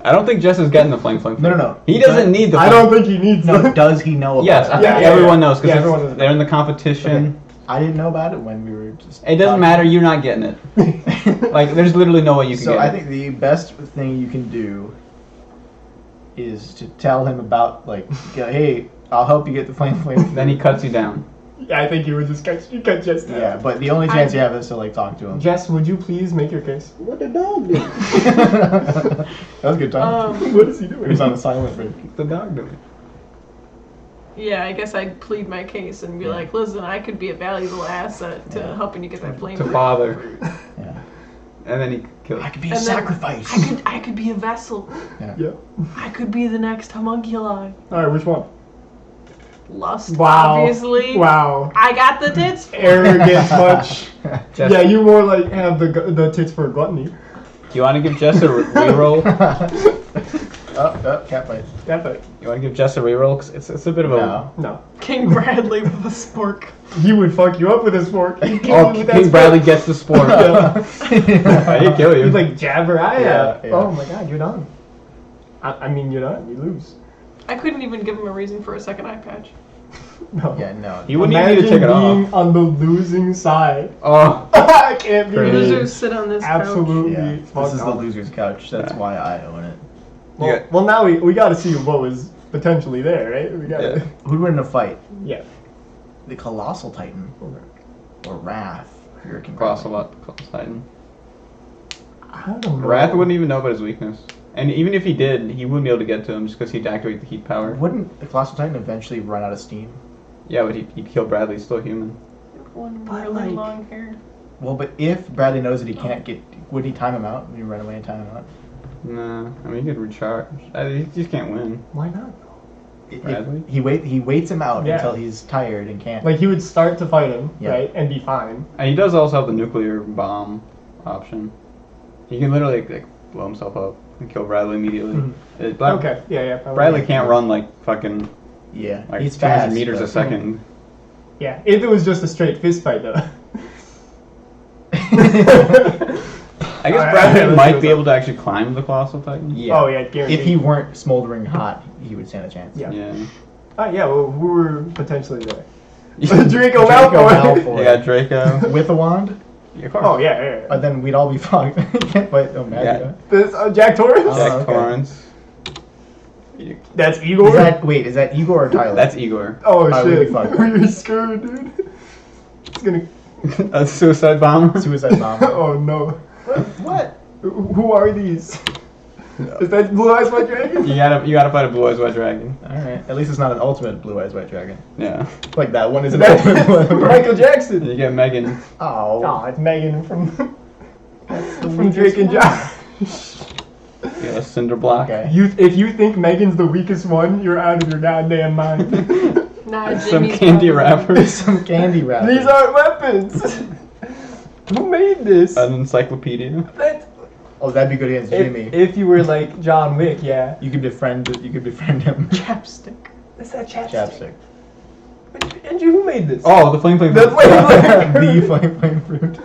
Speaker 3: I don't think Jess is getting the flame.
Speaker 1: No.
Speaker 3: He doesn't need the
Speaker 2: I
Speaker 3: flame.
Speaker 2: don't think he needs
Speaker 1: No,
Speaker 2: them.
Speaker 1: does he know about
Speaker 3: Yes,
Speaker 1: it?
Speaker 3: I think
Speaker 2: Yeah,
Speaker 3: everyone
Speaker 2: yeah.
Speaker 3: knows
Speaker 2: Yeah, everyone
Speaker 3: because
Speaker 2: knows.
Speaker 3: they're in the competition.
Speaker 1: I didn't know about it when we were just.
Speaker 3: It doesn't
Speaker 1: talking.
Speaker 3: matter. You're not getting it. Like, there's literally no way you can
Speaker 1: So
Speaker 3: get
Speaker 1: I
Speaker 3: it.
Speaker 1: think the best thing you can do is to tell him about, like, hey, I'll help you get the flame fruit.
Speaker 3: Then he cuts you down.
Speaker 2: Yeah, I think you would just cut Jess down.
Speaker 1: Yeah, but the only chance you have is to, like, talk to him.
Speaker 2: Jess, would you please make your case?
Speaker 1: What the dog do? That was a good time.
Speaker 2: What is he
Speaker 1: He
Speaker 2: doing?
Speaker 1: was on a silent break.
Speaker 3: What's the dog doing?
Speaker 4: Yeah, I guess I'd plead my case and be like, listen, I could be a valuable asset to helping you get that flame.
Speaker 3: To
Speaker 4: fruit.
Speaker 3: father.
Speaker 1: Yeah.
Speaker 3: And then he kills.
Speaker 1: I could be a
Speaker 4: And then
Speaker 1: sacrifice.
Speaker 4: I could be a vessel.
Speaker 2: Yeah.
Speaker 4: I could be the next homunculi.
Speaker 2: Alright, which one?
Speaker 4: Lust,
Speaker 2: Wow.
Speaker 4: obviously.
Speaker 2: Wow.
Speaker 4: I got the tits. for it.
Speaker 2: Arrogance much.
Speaker 3: Jess,
Speaker 2: Yeah, you more like have the tits for gluttony.
Speaker 3: Do you want to give Jess a reroll?
Speaker 1: Cat fight.
Speaker 2: Definitely.
Speaker 3: You want to give Jess a reroll? 'Cause it's a bit of a.
Speaker 1: No.
Speaker 2: No.
Speaker 4: King Bradley with a spork.
Speaker 2: He would fuck you up with his fork. He'd kill
Speaker 3: Oh,
Speaker 2: you with that
Speaker 3: King
Speaker 2: sport.
Speaker 3: Bradley gets the sport. He'd kill you.
Speaker 2: He'd like jab her eye
Speaker 1: Yeah,
Speaker 2: out.
Speaker 1: yeah.
Speaker 2: Oh my god, you're done. I mean, you're done. You lose.
Speaker 4: I couldn't even give him a reason for a second eye patch.
Speaker 2: No.
Speaker 1: Yeah, no.
Speaker 3: You wouldn't even need to
Speaker 2: Imagine
Speaker 3: take it
Speaker 2: being
Speaker 3: off.
Speaker 2: on the losing side.
Speaker 3: Oh,
Speaker 2: I can't be.
Speaker 3: Crazy.
Speaker 4: Losers sit on this couch.
Speaker 2: Absolutely.
Speaker 1: Yeah,
Speaker 2: fuck
Speaker 1: this is the
Speaker 2: off.
Speaker 1: loser's couch. That's
Speaker 3: Yeah.
Speaker 1: why I own it.
Speaker 2: Well,
Speaker 3: Yeah.
Speaker 2: well, now we got to see what was potentially there, right? We got to.
Speaker 1: Who'd win in a fight?
Speaker 2: Yeah.
Speaker 1: The Colossal Titan or Wrath? Hurricane
Speaker 3: cross a lot. Titan.
Speaker 2: I don't know.
Speaker 3: Wrath wouldn't even know about his weakness. And even if he did, he wouldn't be able to get to him just because he'd activate the heat power.
Speaker 1: Wouldn't the Colossal Titan eventually run out of steam?
Speaker 3: Yeah, but he'd kill Bradley. He's still human.
Speaker 4: One
Speaker 2: But,
Speaker 4: really
Speaker 2: like-
Speaker 4: long hair.
Speaker 1: Well, but if Bradley knows that he can't get, would he time him out? Would he run away and time him out?
Speaker 3: Nah, I mean, he could recharge. He just can't win.
Speaker 2: Why not?
Speaker 3: Bradley?
Speaker 1: He waits him out
Speaker 2: Yeah.
Speaker 1: until he's tired and can't.
Speaker 2: Like he would start to fight him,
Speaker 1: Yeah.
Speaker 2: right, and be fine.
Speaker 3: And he does also have the nuclear bomb option. He can literally like blow himself up and kill Bradley immediately.
Speaker 2: Mhm. Okay. Yeah. Probably.
Speaker 3: Bradley can't run like fucking
Speaker 1: yeah,
Speaker 3: like
Speaker 1: he's
Speaker 3: 200
Speaker 1: fast.
Speaker 3: meters a
Speaker 1: but-
Speaker 3: second.
Speaker 2: Yeah. If it was just a straight fist fight, though.
Speaker 3: I guess
Speaker 2: Alright,
Speaker 3: Bradley
Speaker 2: let's
Speaker 3: might
Speaker 2: go
Speaker 3: be
Speaker 2: with
Speaker 3: able to actually climb the Colossal Titan.
Speaker 1: Yeah.
Speaker 2: Oh yeah, guaranteed.
Speaker 1: If he weren't smoldering hot, he would stand a chance.
Speaker 2: Yeah.
Speaker 3: Yeah.
Speaker 2: Yeah. Well, who were potentially there? Draco
Speaker 1: Draco
Speaker 2: Malfoy.
Speaker 1: Malfoy.
Speaker 3: You got Draco.
Speaker 1: With a wand?
Speaker 3: Yeah, of course.
Speaker 2: Oh yeah.
Speaker 1: But then we'd all be fucked. You can't fight no magic.
Speaker 3: Yeah.
Speaker 2: This Jack Torrance.
Speaker 1: Oh,
Speaker 3: Jack
Speaker 1: okay.
Speaker 3: Torrance.
Speaker 2: That's Igor.
Speaker 1: Is that Igor or Tyler?
Speaker 3: That's Igor.
Speaker 2: Oh
Speaker 1: I would be
Speaker 2: shit.
Speaker 1: fucked.
Speaker 2: You're screwed, dude. It's gonna.
Speaker 3: A suicide bomber.
Speaker 1: Suicide Bomb.
Speaker 2: Oh no.
Speaker 1: What?
Speaker 2: Who are these? Is that Blue Eyes White Dragon?
Speaker 3: You gotta fight a blue eyes white dragon.
Speaker 1: Alright. At least it's not an ultimate Blue Eyes White Dragon.
Speaker 3: Yeah.
Speaker 1: Like that one is an
Speaker 2: That's
Speaker 1: ultimate Blue
Speaker 2: Michael Jackson.
Speaker 3: And you get Megan.
Speaker 1: Oh.
Speaker 2: Oh, it's Megan from
Speaker 1: That's the
Speaker 2: from Drake and
Speaker 1: weakest
Speaker 2: Josh.
Speaker 3: Yeah, cinder block.
Speaker 1: Okay.
Speaker 2: If you think Megan's the weakest one, you're out of your goddamn mind.
Speaker 4: Nah,
Speaker 3: Some
Speaker 4: Jimmy's
Speaker 3: candy
Speaker 4: probably-
Speaker 3: wrappers.
Speaker 1: Some candy wrappers.
Speaker 2: These aren't weapons. Who made this?
Speaker 3: An encyclopedia.
Speaker 2: That-
Speaker 1: Oh, that'd be good against Jimmy.
Speaker 2: if you were like John Wick, yeah.
Speaker 1: You could befriend him.
Speaker 4: Chapstick.
Speaker 2: That's that chapstick.
Speaker 1: Chapstick.
Speaker 2: Andrew, who made this?
Speaker 3: Oh, the flame.
Speaker 2: The flame.
Speaker 1: The flame fruit.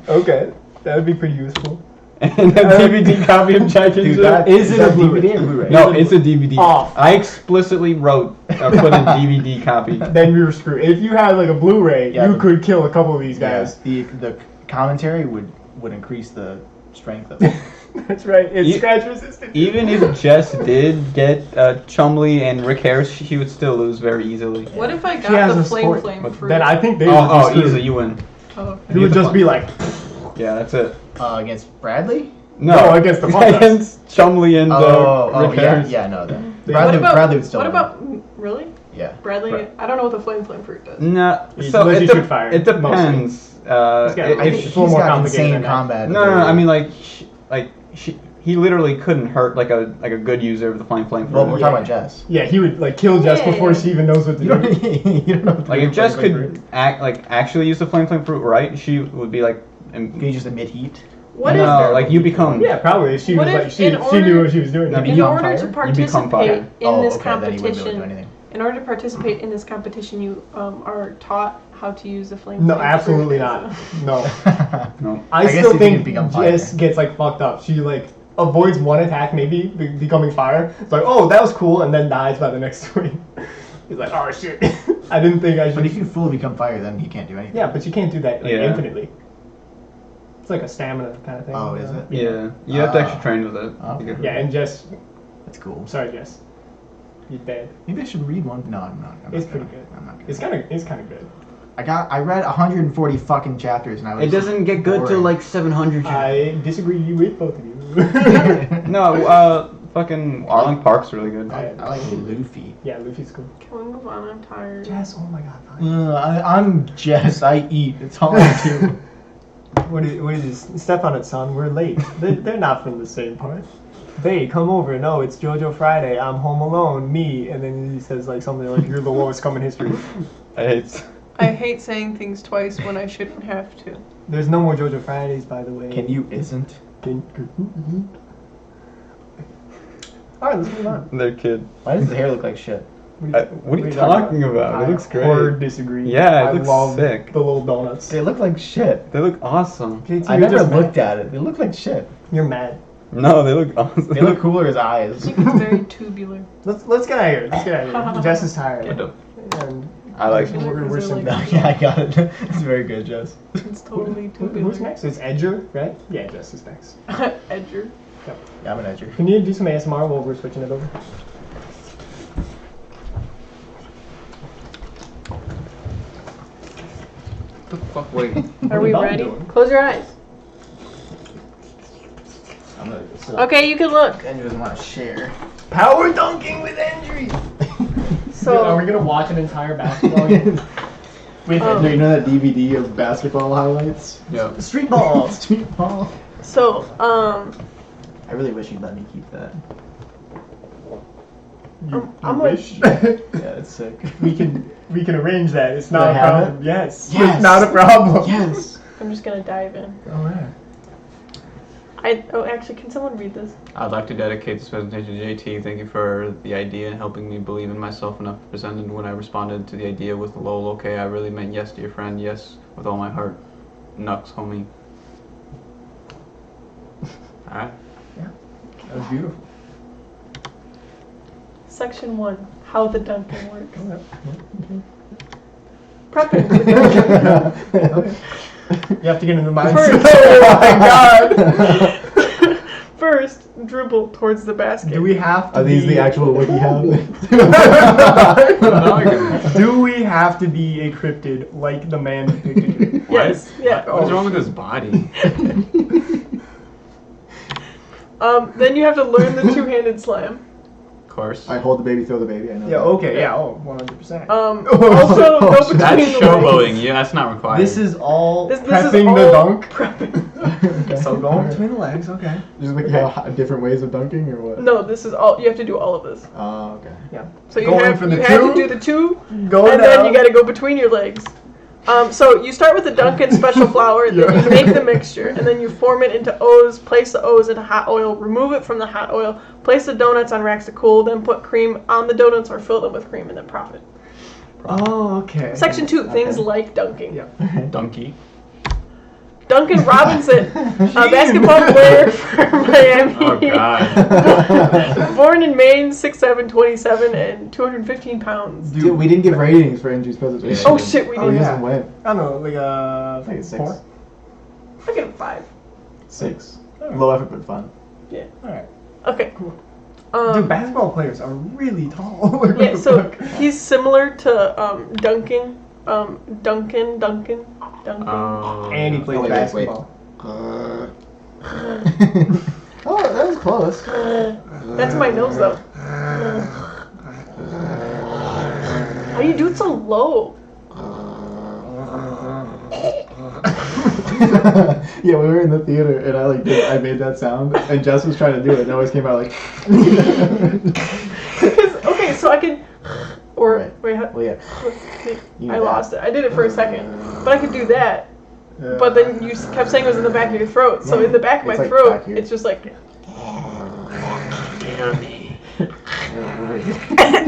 Speaker 2: Okay, that would be pretty useful.
Speaker 3: And a DVD copy of Jack and
Speaker 1: Dude,
Speaker 3: Jill.
Speaker 1: that
Speaker 2: Is it a
Speaker 1: DVD
Speaker 2: Blu-ray?
Speaker 1: or Blu-ray?
Speaker 3: No, it's a DVD.
Speaker 2: Off.
Speaker 3: I explicitly wrote put a DVD copy.
Speaker 2: Then we were screwed. If you had like a Blu-ray,
Speaker 1: Yeah,
Speaker 2: you
Speaker 1: but-
Speaker 2: could kill a couple of these guys.
Speaker 1: Yeah, the commentary would increase the strength of it.
Speaker 2: That's right. It's
Speaker 3: E-
Speaker 2: scratch resistant.
Speaker 3: Even if Jess did get Chumley and Rick Harris, she would still lose very easily.
Speaker 4: What if I
Speaker 2: She has
Speaker 4: got
Speaker 2: a
Speaker 4: the
Speaker 2: sport,
Speaker 4: flame
Speaker 2: but
Speaker 4: fruit?
Speaker 2: then I think they
Speaker 3: Oh,
Speaker 2: would be screwed.
Speaker 3: easily, you win.
Speaker 4: Oh, okay.
Speaker 2: He would just be like,
Speaker 3: Yeah, that's it.
Speaker 1: Against Bradley?
Speaker 3: No,
Speaker 2: against the fuck-ups.
Speaker 3: against Chumley and
Speaker 1: Oh,
Speaker 3: Rick
Speaker 1: yeah,
Speaker 3: Harris.
Speaker 1: yeah, no, then.
Speaker 2: Yeah.
Speaker 1: Bradley,
Speaker 4: What about,
Speaker 1: Bradley would still
Speaker 4: what
Speaker 1: win.
Speaker 4: about, really?
Speaker 1: Yeah.
Speaker 4: Bradley,
Speaker 1: Bra-
Speaker 4: I don't know what the flame fruit does.
Speaker 3: No,
Speaker 2: You
Speaker 3: so
Speaker 2: let
Speaker 3: it,
Speaker 2: you shoot fire,
Speaker 3: it depends.
Speaker 2: got-
Speaker 3: If,
Speaker 1: I think
Speaker 2: It's a
Speaker 1: he's
Speaker 2: little more
Speaker 1: got
Speaker 2: complicated
Speaker 1: insane
Speaker 2: than that.
Speaker 1: combat.
Speaker 3: no, I
Speaker 1: ability.
Speaker 3: mean he literally couldn't hurt like a good user of the flame
Speaker 1: Well,
Speaker 3: fruit.
Speaker 1: we're talking about Jess.
Speaker 2: yeah, he would like kill Jess
Speaker 4: Yeah.
Speaker 2: before she even knows what to
Speaker 1: You don't,
Speaker 2: do.
Speaker 1: you don't know what to
Speaker 3: Like
Speaker 1: do
Speaker 3: if
Speaker 1: with
Speaker 3: Jess
Speaker 1: flame
Speaker 3: could
Speaker 1: fruit.
Speaker 3: actually use the flame fruit right, she would be like.
Speaker 1: Can you just emit heat?
Speaker 4: What
Speaker 3: no,
Speaker 4: if,
Speaker 3: like you become.
Speaker 2: Yeah, probably. She
Speaker 4: What
Speaker 2: was
Speaker 4: if
Speaker 2: like she
Speaker 4: in
Speaker 2: knew
Speaker 4: order-
Speaker 2: what she was doing.
Speaker 3: No, but
Speaker 4: in
Speaker 3: you on
Speaker 4: order to
Speaker 3: fire? You become fire.
Speaker 4: participate in
Speaker 1: Oh,
Speaker 4: this
Speaker 1: okay, then he wouldn't be able to do
Speaker 4: competition,
Speaker 1: anything.
Speaker 4: in order to participate in this competition, you are taught how to use the flame.
Speaker 2: No,
Speaker 4: fruit
Speaker 2: absolutely
Speaker 4: as
Speaker 2: not.
Speaker 4: a-
Speaker 2: No.
Speaker 3: No.
Speaker 2: I
Speaker 1: guess
Speaker 2: still
Speaker 1: if you
Speaker 2: think
Speaker 1: could become fire.
Speaker 2: Jess gets like fucked up. She like avoids one attack, maybe becoming fire. It's like, oh, that was cool, and then dies by the next swing. He's like, oh shit, I didn't think I should.
Speaker 1: But if you fully become fire, then he can't do anything.
Speaker 2: Yeah, but you can't do that like,
Speaker 3: Yeah.
Speaker 2: infinitely. It's like a stamina kind of thing.
Speaker 1: Oh, is it?
Speaker 3: Yeah, you have to actually train with it.
Speaker 1: Oh,
Speaker 3: to get
Speaker 2: Yeah, and Jess,
Speaker 1: That's cool.
Speaker 2: sorry, Jess, you're dead.
Speaker 1: Maybe I should read one. No, I'm not. I'm
Speaker 2: It's
Speaker 1: not
Speaker 2: pretty
Speaker 1: gonna.
Speaker 2: good.
Speaker 1: I'm not gonna.
Speaker 2: It's kind of good.
Speaker 1: I read 140 fucking chapters and I was.
Speaker 3: It doesn't get good till
Speaker 1: boring.
Speaker 3: like 700.
Speaker 2: I disagree with both of you.
Speaker 3: No, fucking Arlen Park's really good.
Speaker 1: I like Luffy.
Speaker 2: Yeah, Luffy's cool.
Speaker 4: Can we move on? I'm tired.
Speaker 2: Jess, oh my god, fine.
Speaker 1: I'm Jess. I eat. It's all I do.
Speaker 2: What is this? Step on it, son. We're late. They're not from the same part. They come over. No, it's JoJo Friday. I'm home alone. Me. And then he says like something like, "You're the lowest scum in history."
Speaker 4: I hate saying things twice when I shouldn't have to.
Speaker 2: There's no more JoJo Fridays, by the way.
Speaker 1: Can you isn't?
Speaker 2: All right, let's move on.
Speaker 3: Their kid.
Speaker 1: Why does his hair look like shit?
Speaker 3: What are you talking about? It looks great.
Speaker 2: I disagree.
Speaker 3: Yeah, it
Speaker 2: I
Speaker 3: looks
Speaker 2: love
Speaker 3: sick.
Speaker 2: the little donuts.
Speaker 1: They look like shit.
Speaker 3: They look awesome.
Speaker 2: JT,
Speaker 1: I
Speaker 2: you're
Speaker 1: never
Speaker 2: just
Speaker 1: looked
Speaker 2: mad.
Speaker 1: at it. They look like shit.
Speaker 2: You're mad.
Speaker 3: No, they look awesome.
Speaker 1: They look cooler as eyes.
Speaker 4: I think it's very tubular.
Speaker 2: Let's get out of here. Let's get out of here. Jess is tired.
Speaker 3: I don't-
Speaker 2: And
Speaker 3: I like.
Speaker 2: we're
Speaker 4: They're like-
Speaker 1: No, yeah, I got it. It's very good, Jess.
Speaker 4: It's totally tubular.
Speaker 2: who's next? It's Edger, right? Yeah, Jess is next.
Speaker 4: Edger.
Speaker 1: Yeah, I'm an edger.
Speaker 2: Can you do some ASMR while we're switching it over?
Speaker 3: What the fuck? Wait.
Speaker 4: Are we
Speaker 2: Bob
Speaker 4: ready?
Speaker 2: doing?
Speaker 4: Close your eyes.
Speaker 1: I'm gonna so
Speaker 4: Okay, you can look.
Speaker 1: Andrew doesn't want to share.
Speaker 2: Power dunking with Endri!
Speaker 4: So,
Speaker 2: Are we gonna watch an entire basketball game? With
Speaker 4: Oh.
Speaker 2: Endri?
Speaker 5: You know that DVD of basketball highlights?
Speaker 3: Yeah.
Speaker 1: Street ball. Street ball.
Speaker 4: so,
Speaker 1: I really wish you'd let me keep that.
Speaker 4: I'm
Speaker 2: wish?
Speaker 1: Yeah, it's sick.
Speaker 2: we can arrange that. It's not
Speaker 1: Do I
Speaker 2: a
Speaker 1: have
Speaker 2: problem. Yes.
Speaker 1: Yes.
Speaker 2: It's not a problem.
Speaker 1: Yes.
Speaker 4: I'm just gonna dive in.
Speaker 2: Alright.
Speaker 4: Actually, can someone read this?
Speaker 3: I'd like to dedicate this presentation to JT. Thank you for the idea and helping me believe in myself enough to present it. When I responded to the idea with lol, okay, I really meant yes, dear friend, yes, with all my heart. Nux, homie. Alright.
Speaker 2: That was beautiful.
Speaker 4: Section 1. How the dunking works. Prepping for dunking.
Speaker 2: You have to get in the mindset.
Speaker 4: First.
Speaker 2: Oh my god!
Speaker 4: First, dribble towards the basket.
Speaker 2: Do we have to
Speaker 5: Are these
Speaker 2: be...
Speaker 5: the actual WikiHow?
Speaker 2: Do we have to be a cryptid like the man depicted here?
Speaker 4: Yes. Yeah.
Speaker 3: What's wrong with his body?
Speaker 4: Then you have to learn the two-handed slam.
Speaker 3: course.
Speaker 5: I hold the baby, throw the baby. I know.
Speaker 2: Yeah.
Speaker 5: that.
Speaker 2: Okay. Yeah. Oh, 100%.
Speaker 4: Also, go between
Speaker 3: That's
Speaker 4: the
Speaker 3: showboating.
Speaker 4: legs.
Speaker 3: Yeah, that's not required.
Speaker 2: This is all
Speaker 4: This is
Speaker 2: prepping
Speaker 4: all
Speaker 2: the dunk.
Speaker 4: prepping.
Speaker 5: Okay.
Speaker 2: So going between the legs. Okay.
Speaker 5: Just like how different ways of dunking or what?
Speaker 4: No, this is all. You have to do all of this.
Speaker 5: Oh, okay.
Speaker 2: Yeah.
Speaker 4: So you
Speaker 2: Going
Speaker 4: have
Speaker 2: for the
Speaker 4: you have
Speaker 2: two,
Speaker 4: to do the two,
Speaker 2: Go
Speaker 4: and
Speaker 2: down.
Speaker 4: then you got to go between your legs. So you start with the Dunkin' special flour, then
Speaker 5: Yeah.
Speaker 4: you make the mixture, and then you form it into O's, place the O's into hot oil, remove it from the hot oil, place the donuts on racks to cool, then put cream on the donuts or fill them with cream and then prop it.
Speaker 2: Oh, okay.
Speaker 4: Section 2, things
Speaker 5: Okay.
Speaker 4: like dunking.
Speaker 2: Yeah.
Speaker 3: Donkey.
Speaker 4: Duncan Robinson, a basketball player for Miami.
Speaker 3: Oh God.
Speaker 4: Born in Maine, 6'7", 27, and 215 pounds.
Speaker 5: Dude, we didn't give ratings for Endri's presentation.
Speaker 4: Oh shit, we
Speaker 2: Oh,
Speaker 4: did.
Speaker 5: He
Speaker 2: yeah.
Speaker 5: doesn't win.
Speaker 2: I don't know, like
Speaker 5: I think it's 6.
Speaker 2: 4.
Speaker 4: I give it 5.
Speaker 5: 6.
Speaker 2: Alright.
Speaker 5: Low effort but fun.
Speaker 4: Yeah.
Speaker 2: All right.
Speaker 4: Okay.
Speaker 2: Cool.
Speaker 4: Um,
Speaker 2: Dude, basketball players are really tall. Like, what
Speaker 4: yeah,
Speaker 2: the
Speaker 4: so
Speaker 2: fuck?
Speaker 4: he's similar to Duncan. Duncan.
Speaker 2: And he plays
Speaker 5: Oh, wait,
Speaker 2: basketball.
Speaker 5: oh, that was close.
Speaker 4: That's my nose though. How do you do it so low?
Speaker 5: Yeah, we were in the theater and I made that sound and Jess was trying to do it and it always came out like.
Speaker 4: 'Cause- okay, so I can. Or
Speaker 5: Right.
Speaker 4: wait,
Speaker 5: Well, yeah.
Speaker 4: let's see.
Speaker 5: You
Speaker 4: I
Speaker 5: know
Speaker 4: lost
Speaker 5: that.
Speaker 4: it. I did it for a second, but I could do that. But then you kept saying it was in the back of your throat. So
Speaker 5: Yeah,
Speaker 4: in the back of my
Speaker 5: it's like
Speaker 4: throat,
Speaker 5: back here.
Speaker 4: it's just like.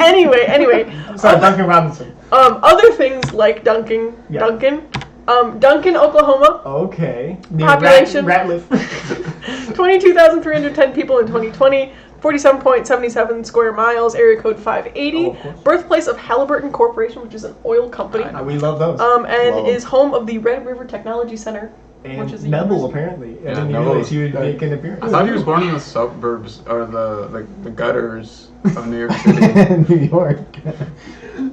Speaker 4: anyway.
Speaker 2: Sorry, Duncan Robinson.
Speaker 4: Other things like dunking,
Speaker 2: Yeah.
Speaker 4: Duncan, Oklahoma,
Speaker 2: Okay. The
Speaker 4: Population.
Speaker 2: Ratliff.
Speaker 4: 22,310 people in 2020, 47.77 square miles, area code 580,
Speaker 2: Oh, of course.
Speaker 4: birthplace of Halliburton Corporation, which is an oil company,
Speaker 2: We love those.
Speaker 4: and
Speaker 5: Love 'em.
Speaker 4: is home of the Red River Technology Center,
Speaker 2: and
Speaker 4: which is a
Speaker 2: Neville,
Speaker 4: university.
Speaker 2: apparently. I
Speaker 3: Yeah,
Speaker 2: didn't
Speaker 3: Neville
Speaker 2: realize
Speaker 3: was-
Speaker 2: he would make an appearance.
Speaker 3: I thought he was born in the suburbs or the gutters of New York City.
Speaker 5: New York.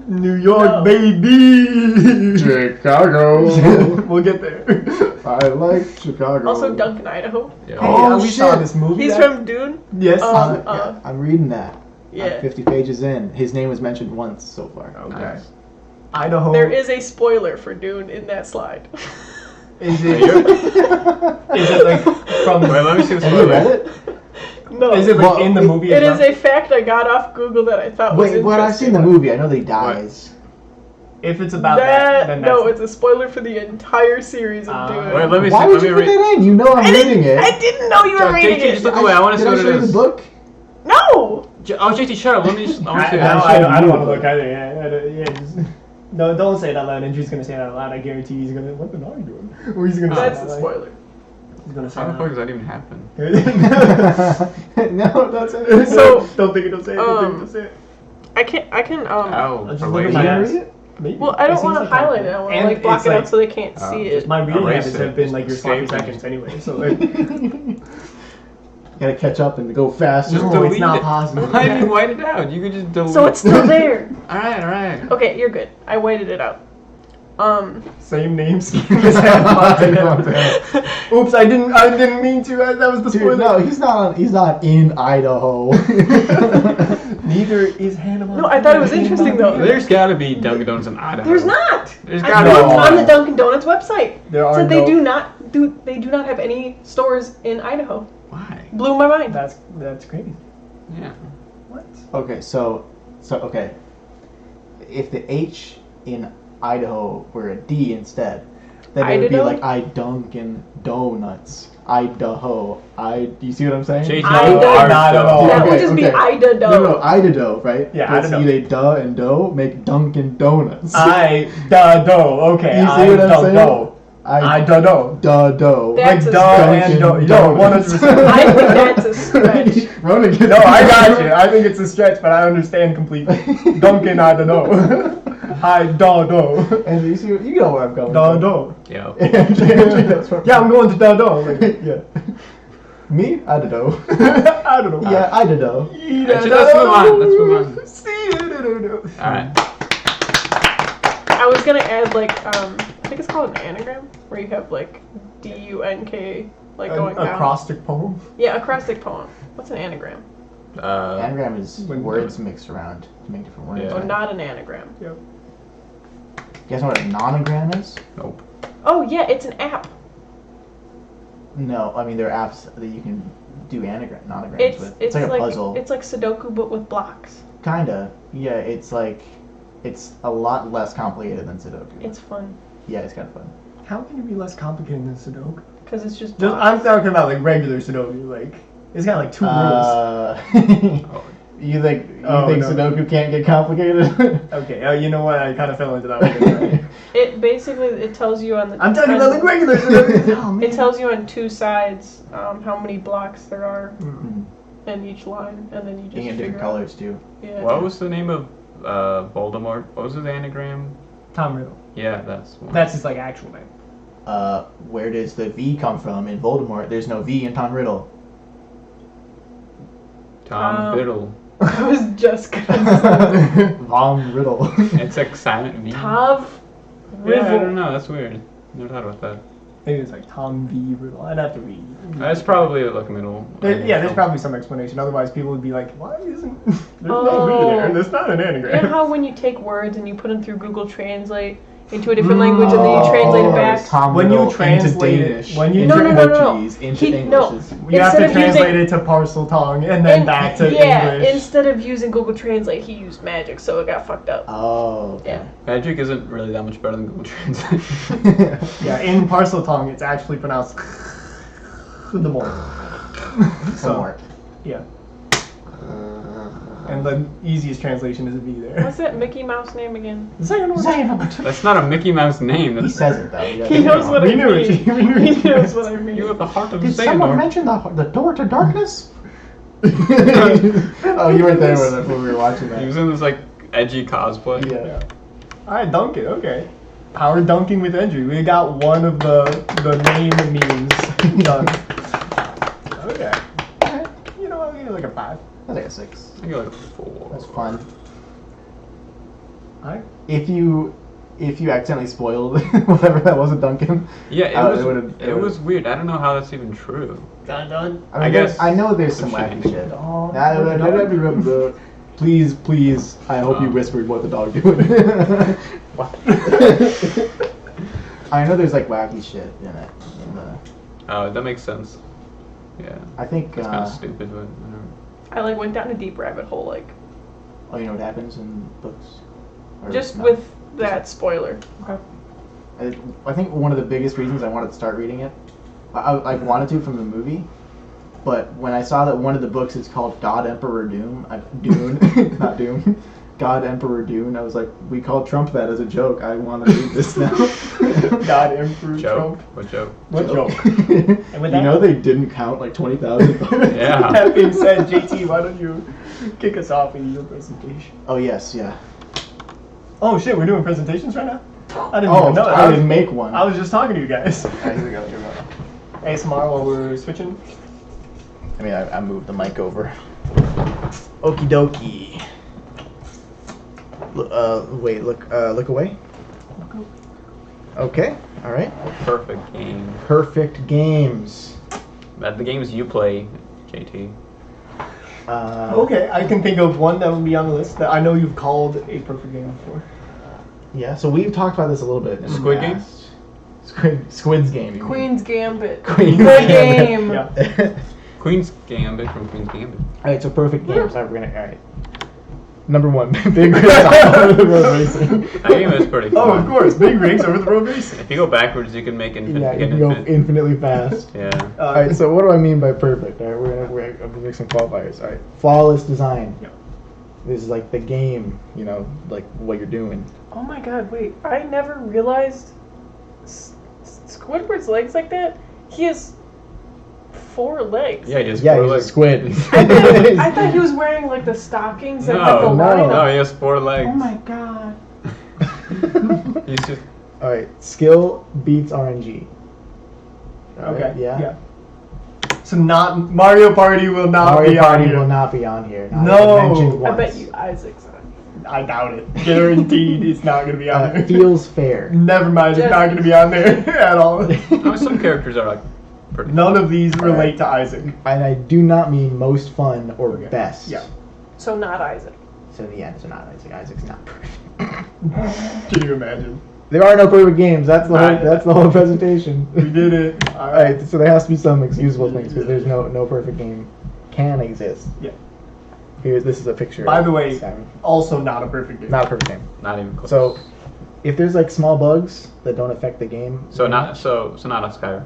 Speaker 2: New York,
Speaker 4: No.
Speaker 2: baby!
Speaker 5: Chicago.
Speaker 2: We'll get there.
Speaker 5: I like Chicago.
Speaker 4: Also Duncan, Idaho.
Speaker 3: Yeah.
Speaker 2: Hey,
Speaker 5: Oh,
Speaker 2: we saw
Speaker 5: shit.
Speaker 2: this movie.
Speaker 4: He's
Speaker 2: that-
Speaker 4: from Dune.
Speaker 2: Yes.
Speaker 5: Yeah, I'm reading that.
Speaker 4: Yeah.
Speaker 5: I'm 50 pages in. His name was mentioned once so far.
Speaker 2: Okay.
Speaker 3: Nice.
Speaker 2: Idaho.
Speaker 4: There is a spoiler for Dune in that slide.
Speaker 2: Is
Speaker 3: Hey,
Speaker 2: it?
Speaker 3: you're-
Speaker 2: Is it like from?
Speaker 3: Wait, let me see the
Speaker 5: Have you read
Speaker 3: spoiler.
Speaker 5: it?
Speaker 4: No.
Speaker 2: Is it like
Speaker 5: Well,
Speaker 2: in the movie?
Speaker 4: It
Speaker 2: as
Speaker 4: is
Speaker 2: well?
Speaker 4: a fact I got off Google that I thought was
Speaker 5: Wait, what? I've seen
Speaker 4: interesting.
Speaker 5: the movie. I know they dies.
Speaker 2: If it's about that, then that's
Speaker 4: No, it's a spoiler for the entire series of Dune.
Speaker 3: Wait, let me
Speaker 5: Why
Speaker 3: see.
Speaker 5: would
Speaker 3: Let me
Speaker 5: you put
Speaker 3: read.
Speaker 5: that in? You know I'm reading it.
Speaker 4: I didn't know you were reading
Speaker 3: JT,
Speaker 4: it.
Speaker 3: just look away. I want to see
Speaker 5: Did
Speaker 3: what
Speaker 5: I
Speaker 3: it
Speaker 5: show you the
Speaker 3: is.
Speaker 5: book?
Speaker 4: No.
Speaker 3: Oh, JT, shut up. Let me. I want to see
Speaker 2: I
Speaker 3: that.
Speaker 2: don't want to look either. Yeah, just, no, don't say it out loud. Andrew's gonna say it out loud. I guarantee he's gonna. What the hell are you doing? Or he's gonna.
Speaker 4: That's
Speaker 2: say
Speaker 4: the
Speaker 2: it out
Speaker 4: spoiler.
Speaker 2: loud. He's gonna say
Speaker 3: How
Speaker 2: it
Speaker 3: the fuck
Speaker 2: out
Speaker 3: does that even happen?
Speaker 2: loud.
Speaker 5: No, don't say it.
Speaker 4: So-
Speaker 2: don't think it. Don't say it. Don't think it. Don't say it.
Speaker 4: I can
Speaker 3: Ow.
Speaker 2: just
Speaker 3: for
Speaker 2: look at
Speaker 3: lazy.
Speaker 2: my
Speaker 5: You
Speaker 2: ass.
Speaker 5: read it?
Speaker 2: Maybe.
Speaker 4: Well, I don't
Speaker 2: It
Speaker 4: want to
Speaker 2: seems like
Speaker 4: highlight
Speaker 2: that.
Speaker 4: it. I want to
Speaker 2: And
Speaker 4: like block
Speaker 2: it's
Speaker 4: it out
Speaker 2: like-
Speaker 4: so they can't see
Speaker 2: Just
Speaker 4: it.
Speaker 2: my reading
Speaker 3: Erase
Speaker 2: habits
Speaker 3: it.
Speaker 2: have been like your sloppy
Speaker 3: Escape.
Speaker 2: seconds anyway. So like,
Speaker 5: Gotta catch up and go faster.
Speaker 3: Just
Speaker 2: No,
Speaker 3: delete
Speaker 2: it's not
Speaker 3: it.
Speaker 2: possible.
Speaker 3: Why did you white it out? You could just delete.
Speaker 4: So it's still there.
Speaker 3: All right.
Speaker 4: Okay, you're good. I waited it out.
Speaker 2: same name scheme as Hannah. Oops, I didn't mean to. That was the
Speaker 5: Dude,
Speaker 2: spoiler.
Speaker 5: no, he's not in Idaho.
Speaker 2: Neither is Hannah.
Speaker 4: No, I thought it was interesting though.
Speaker 3: There's got to be Dunkin' Donuts in Idaho.
Speaker 4: There's not.
Speaker 3: There's
Speaker 4: I
Speaker 3: gotta
Speaker 4: looked
Speaker 3: be
Speaker 4: on
Speaker 3: one.
Speaker 4: the Dunkin' Donuts website.
Speaker 2: There are
Speaker 4: Said
Speaker 2: no.
Speaker 4: they do not have any stores in Idaho.
Speaker 3: Why?
Speaker 4: Blew my mind.
Speaker 2: That's crazy.
Speaker 3: Yeah.
Speaker 2: What?
Speaker 5: Okay, so okay. If the H in Idaho were a D instead, then it would be
Speaker 4: Idaho?
Speaker 5: like I Dunkin' Donuts. Idaho. You see what I'm saying?
Speaker 3: JT,
Speaker 4: Idaho.
Speaker 2: Not at all.
Speaker 4: That
Speaker 5: Okay,
Speaker 4: would just be
Speaker 5: okay.
Speaker 4: Idaho.
Speaker 5: No, Idaho, right?
Speaker 2: Yeah,
Speaker 5: Let's
Speaker 2: Idaho.
Speaker 5: eat a duh and dough, make Dunkin' Donuts.
Speaker 2: Do. Okay.
Speaker 5: You see what I'm
Speaker 2: don't
Speaker 5: saying?
Speaker 2: know. I don't know.
Speaker 5: Dough.
Speaker 4: That's
Speaker 2: Like
Speaker 4: a
Speaker 2: duh
Speaker 5: Dunkin'
Speaker 2: and dough. Yo,
Speaker 5: Donuts.
Speaker 2: 100%.
Speaker 4: I think that's a stretch.
Speaker 5: Ronan gets
Speaker 2: No, I got you. I think it's a stretch, but I understand completely. Dunkin', I don't know. I don't know.
Speaker 5: And you know where I'm going.
Speaker 2: Don't
Speaker 5: from.
Speaker 2: know.
Speaker 3: Yo.
Speaker 5: That's where-
Speaker 2: Yeah, I'm going to don't know. Like,
Speaker 5: yeah. Me? I don't know.
Speaker 2: I don't know.
Speaker 5: Yeah, I don't know.
Speaker 3: Let's move on. Let's move on. All right.
Speaker 4: I was gonna add like I think it's called an anagram where you have like DUNK like going
Speaker 2: An
Speaker 4: down.
Speaker 2: acrostic poem.
Speaker 4: Yeah, acrostic poem. What's an anagram?
Speaker 5: Anagram is
Speaker 2: When-
Speaker 5: words mixed around to make different words.
Speaker 3: Yeah.
Speaker 4: Oh, not an anagram.
Speaker 2: Yep.
Speaker 5: You guys know what a nonogram is?
Speaker 3: Nope.
Speaker 4: Oh yeah, it's an app.
Speaker 5: No, I mean there are apps that you can do nonograms
Speaker 4: It's
Speaker 5: with.
Speaker 4: it's
Speaker 5: like a
Speaker 4: like
Speaker 5: puzzle.
Speaker 4: it's like Sudoku but with blocks.
Speaker 5: Kinda. Yeah, it's a lot less complicated than Sudoku.
Speaker 4: It's fun
Speaker 5: Yeah, it's kind of fun.
Speaker 2: How can it be less complicated than Sudoku?
Speaker 4: because it's just.
Speaker 2: Just, I'm
Speaker 4: blocks.
Speaker 2: talking about like regular Sudoku. Like it's got like 2 rules.
Speaker 5: You think
Speaker 2: Oh, no.
Speaker 5: Sudoku can't get complicated?
Speaker 2: Okay. You know what? I kind of fell into that one.
Speaker 4: It basically it tells you on the.
Speaker 2: I'm talking about like regular Sudoku. Oh, man.
Speaker 4: It tells you on 2 sides how many blocks there are
Speaker 2: Mm.
Speaker 4: in each line, and then you just
Speaker 5: You get
Speaker 4: figure
Speaker 5: different
Speaker 4: out.
Speaker 5: colors too.
Speaker 4: Yeah.
Speaker 3: What was the name of Voldemort? What was his anagram?
Speaker 2: Tom Riddle.
Speaker 3: Yeah, that's one.
Speaker 2: That's his like actual name.
Speaker 5: Where does the V come from in Voldemort? There's no V in Tom Riddle.
Speaker 3: Tom Riddle.
Speaker 4: I was just gonna say
Speaker 5: Vom Riddle.
Speaker 3: It's like silent V.
Speaker 4: Tav
Speaker 3: Yeah, I don't
Speaker 4: Riddle.
Speaker 3: know. That's weird. Never thought about that.
Speaker 2: Maybe it's like Tom V Riddle. I'd have to read.
Speaker 3: That's probably like a middle.
Speaker 2: There's probably some explanation. Otherwise, people would be like, "Why isn't there's no V there? There's not an
Speaker 4: You
Speaker 2: anagram."
Speaker 4: know how when you take words and you put them through Google Translate into a different language and then you translate it back?
Speaker 5: Tom
Speaker 2: When you
Speaker 5: Riddle
Speaker 2: translate it-
Speaker 5: into Danish.
Speaker 2: when you
Speaker 5: into
Speaker 4: No, no, no, no, no.
Speaker 5: Portuguese, into
Speaker 4: He-
Speaker 5: English.
Speaker 4: no.
Speaker 5: is-
Speaker 2: You have
Speaker 4: Instead
Speaker 2: to
Speaker 4: of using-
Speaker 2: translate it to parcel tongue and then back to English.
Speaker 4: Instead of using Google Translate, he used Magic, so it got fucked up.
Speaker 5: Oh.
Speaker 4: Yeah.
Speaker 3: Magic isn't really that much better than Google Translate.
Speaker 2: Yeah, in parcel tongue, it's actually pronounced the more.
Speaker 5: Somewhat.
Speaker 2: Yeah. And the easiest translation is a V there.
Speaker 4: What's that Mickey Mouse name again?
Speaker 2: Xehanort.
Speaker 3: That's not a Mickey Mouse name.
Speaker 5: He
Speaker 3: That's
Speaker 5: says it though.
Speaker 4: He knows what
Speaker 2: We
Speaker 4: I
Speaker 2: knew
Speaker 4: mean.
Speaker 2: it. We knew
Speaker 4: He
Speaker 2: it.
Speaker 4: knows what I mean.
Speaker 3: you at the heart of
Speaker 5: Did someone
Speaker 3: Saber.
Speaker 5: mention the door to darkness? Oh, you weren't there when we were watching that.
Speaker 3: He was in this like edgy cosplay.
Speaker 5: Yeah.
Speaker 2: Alright, dunk it. Okay. Power dunking with Endri. We got one of the name memes done. Okay. Alright. You know, I'll give it like a 5.
Speaker 5: I think a 6.
Speaker 3: I go like 4.
Speaker 5: That's fun.
Speaker 2: Alright.
Speaker 5: If you accidentally spoiled whatever that was a Duncan.
Speaker 3: Yeah,
Speaker 5: it
Speaker 3: it was weird. I don't know how that's even true.
Speaker 2: Done, done.
Speaker 5: I mean,
Speaker 3: I guess
Speaker 5: I know there's some
Speaker 3: the
Speaker 5: wacky
Speaker 3: shit.
Speaker 5: shit.
Speaker 2: Oh,
Speaker 5: Please, I hope you whispered what the dog doing. What? I know there's like wacky shit in it.
Speaker 3: Oh, that makes sense. Yeah.
Speaker 5: I think.
Speaker 3: It's kind of stupid, but whatever.
Speaker 4: I like went down a deep rabbit hole, like
Speaker 5: Oh, you know what happens in books? Or
Speaker 4: just
Speaker 5: no?
Speaker 4: with that spoiler.
Speaker 5: I think one of the biggest reasons I wanted to start reading it, I wanted to from the movie, but when I saw that one of the books is called God Emperor Doom, Dune, not Doom, God Emperor Dune, I was like, we called Trump that as a joke. I want to read this now.
Speaker 2: God Emperor
Speaker 3: Joke.
Speaker 2: Trump.
Speaker 3: What joke?
Speaker 2: What joke?
Speaker 5: And
Speaker 2: with
Speaker 5: you
Speaker 2: that-
Speaker 5: know they didn't count like 20,000 votes.
Speaker 3: Yeah.
Speaker 2: That being said, JT, why don't you kick us off with your presentation?
Speaker 5: Oh yes, yeah.
Speaker 2: Oh shit, we're doing presentations right now? I didn't
Speaker 5: Oh,
Speaker 2: even know that.
Speaker 5: I didn't make one.
Speaker 2: I was just talking to you guys.
Speaker 5: Alright, here we go. Here we go.
Speaker 2: ASMR while we're switching.
Speaker 5: I mean, I moved the mic over. Okie dokie. Wait, look away. Okay, all right.
Speaker 3: Perfect game.
Speaker 5: Perfect games.
Speaker 3: The games you play, JT.
Speaker 2: Okay, I can think of one that would be on the list that I know you've called a perfect game before.
Speaker 5: Yeah, so we've talked about this a little bit. in the
Speaker 3: Squid Game?
Speaker 5: past. Squid's Game. you mean.
Speaker 4: Queen's Gambit.
Speaker 5: Queen's
Speaker 4: The
Speaker 5: Gambit.
Speaker 4: game.
Speaker 2: Yeah.
Speaker 3: Queen's Gambit from Queen's Gambit.
Speaker 5: Alright, so perfect games. All right. Number 1, Big Rigs Over the Road Racing.
Speaker 3: That game is pretty fun.
Speaker 2: Oh, of course, big rigs over the road racing.
Speaker 3: If you go backwards, you can make infinite.
Speaker 5: Yeah, you can go infinitely fast.
Speaker 3: Yeah.
Speaker 5: Alright, so what do I mean by perfect? Alright, we're gonna make some qualifiers. Alright, flawless design.
Speaker 2: Yeah.
Speaker 5: This is like the game, you know, like what you're doing.
Speaker 4: Oh my god, wait. I never realized Squidward's legs like that? He has 4 legs.
Speaker 3: Yeah, he has
Speaker 5: Yeah,
Speaker 3: 4
Speaker 5: he's
Speaker 3: legs.
Speaker 5: a squid.
Speaker 4: I thought he was wearing like the stockings and like the
Speaker 3: No,
Speaker 4: line.
Speaker 3: no, he has 4 legs.
Speaker 4: Oh my god.
Speaker 3: He's just.
Speaker 5: Alright, skill beats RNG. Alright,
Speaker 2: Okay.
Speaker 5: Yeah.
Speaker 2: So not Mario Party will not
Speaker 5: Mario
Speaker 2: be
Speaker 5: Party
Speaker 2: on here.
Speaker 5: will not be on here. Not
Speaker 2: No.
Speaker 5: even mentioned
Speaker 4: I
Speaker 5: once.
Speaker 4: bet you Isaac's on.
Speaker 2: I doubt it. Guaranteed, it's not going to be on there.
Speaker 5: Feels fair.
Speaker 2: Never mind, it's not going to be on there at all.
Speaker 3: Oh, some characters are like Pretty
Speaker 2: None of these relate
Speaker 1: Alright.
Speaker 2: to Isaac.
Speaker 1: And I do not mean most fun or
Speaker 2: Okay.
Speaker 1: best.
Speaker 2: Yeah.
Speaker 4: So not Isaac.
Speaker 1: So yeah, so not Isaac. Isaac's not perfect.
Speaker 2: Can you imagine?
Speaker 1: There are no perfect games. That's the whole.
Speaker 2: Right.
Speaker 1: That's the whole presentation.
Speaker 2: We did it.
Speaker 1: All right. So there has to be some excusable things because there's no perfect game can exist.
Speaker 2: Yeah.
Speaker 1: This is a picture.
Speaker 2: By
Speaker 1: of
Speaker 2: the way,
Speaker 1: Skyrim.
Speaker 2: also not a perfect game.
Speaker 1: Not a perfect game.
Speaker 3: Not even close.
Speaker 1: So if there's like small bugs that don't affect the game.
Speaker 3: So not so not a Skyrim.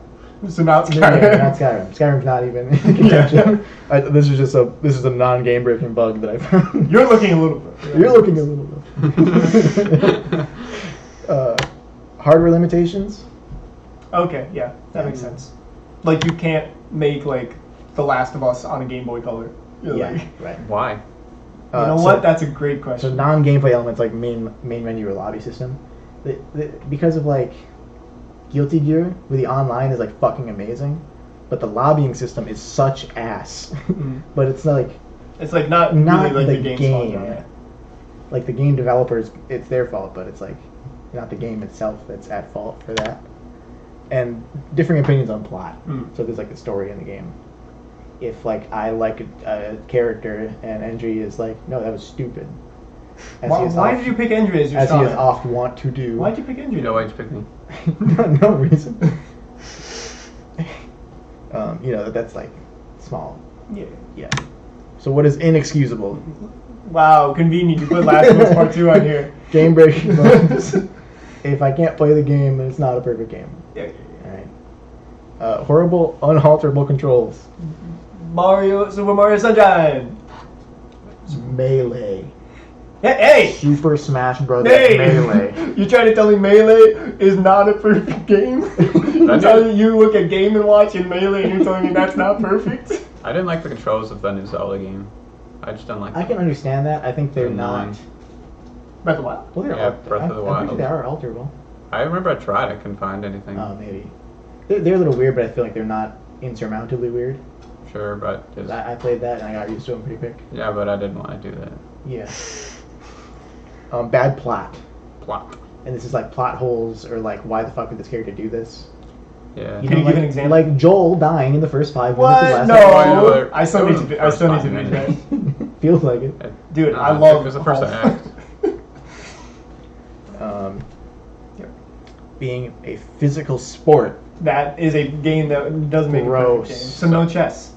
Speaker 2: So not
Speaker 1: Yeah, not Skyrim. Skyrim's not even in contention. This is a non-game breaking bug that I found.
Speaker 2: You're looking a little bit.
Speaker 1: You're looking a little bit. Hardware limitations.
Speaker 2: Okay, yeah, that makes sense. Like you can't make like The Last of Us on a Game Boy Color. You're
Speaker 1: Yeah,
Speaker 2: like,
Speaker 1: right.
Speaker 3: Why?
Speaker 2: you know
Speaker 1: So-
Speaker 2: what? That's a great
Speaker 1: So
Speaker 2: question.
Speaker 1: non-gameplay elements like main menu or lobby system, because of like Guilty Gear, where the online is like fucking amazing, but the lobbying system is such ass.
Speaker 2: Mm.
Speaker 1: But it's like
Speaker 2: It's like not
Speaker 1: Not
Speaker 2: really like
Speaker 1: the
Speaker 2: the game's
Speaker 1: game.
Speaker 2: fault, yeah.
Speaker 1: like the game developers, it's their fault, but it's like not the game itself that's at fault for that. And differing opinions on plot.
Speaker 2: Mm.
Speaker 1: So there's like a story in the game. If like I like a character and Endri is like, no, that was stupid. As he is
Speaker 2: Why
Speaker 1: oft-
Speaker 2: did you pick Endri as your
Speaker 1: as he is
Speaker 2: star?
Speaker 1: oft want to do.
Speaker 2: Why'd you pick Endri?
Speaker 3: You know why'd you pick me?
Speaker 1: no reason. That's like small.
Speaker 2: Yeah.
Speaker 1: Yeah. So what is inexcusable?
Speaker 2: Wow, convenient. You put Last of Us Part 2 on here.
Speaker 1: Game breaking bugs. If I can't play the game, then it's not a perfect game.
Speaker 2: Yeah.
Speaker 1: All right. Horrible, unalterable controls.
Speaker 2: Super Mario Sunshine.
Speaker 1: Melee.
Speaker 2: Hey!
Speaker 1: Super Smash Brothers
Speaker 2: Hey!
Speaker 1: Melee.
Speaker 2: You trying to tell me Melee is not a perfect game?
Speaker 3: That's
Speaker 2: You look at Game & Watch and Melee and you're telling me that's not perfect?
Speaker 3: I didn't like the controls of the new Zelda game. I just didn't like
Speaker 1: I
Speaker 3: them.
Speaker 1: can understand that. I think they're
Speaker 3: Annoying.
Speaker 1: not.
Speaker 2: Breath of the Wild.
Speaker 1: Well, they're
Speaker 3: Yeah, Breath of the
Speaker 1: I'm pretty sure
Speaker 3: Wild.
Speaker 1: they are alterable.
Speaker 3: I remember I tried. I couldn't find anything.
Speaker 1: Oh, maybe. They're a little weird, but I feel like they're not insurmountably weird.
Speaker 3: Sure, but just,
Speaker 1: I played that and I got used to them pretty quick.
Speaker 3: yeah, but I didn't want to do that.
Speaker 1: Yeah. Bad plot.
Speaker 3: Plot.
Speaker 1: And this is like plot holes or like why the fuck did this character do this?
Speaker 3: Yeah.
Speaker 2: Can you give an example?
Speaker 1: Like Joel dying in the first 5 minutes
Speaker 2: What?
Speaker 1: of last
Speaker 2: No!
Speaker 3: episode.
Speaker 2: I still need to. I still need to read that.
Speaker 1: episode. Feels like it.
Speaker 2: Dude,
Speaker 3: No,
Speaker 2: I
Speaker 3: it
Speaker 2: love.
Speaker 3: was the first act.
Speaker 2: Yep.
Speaker 1: Being a physical sport.
Speaker 2: That is a game that does make a
Speaker 1: Gross.
Speaker 2: perfect game. So no chess.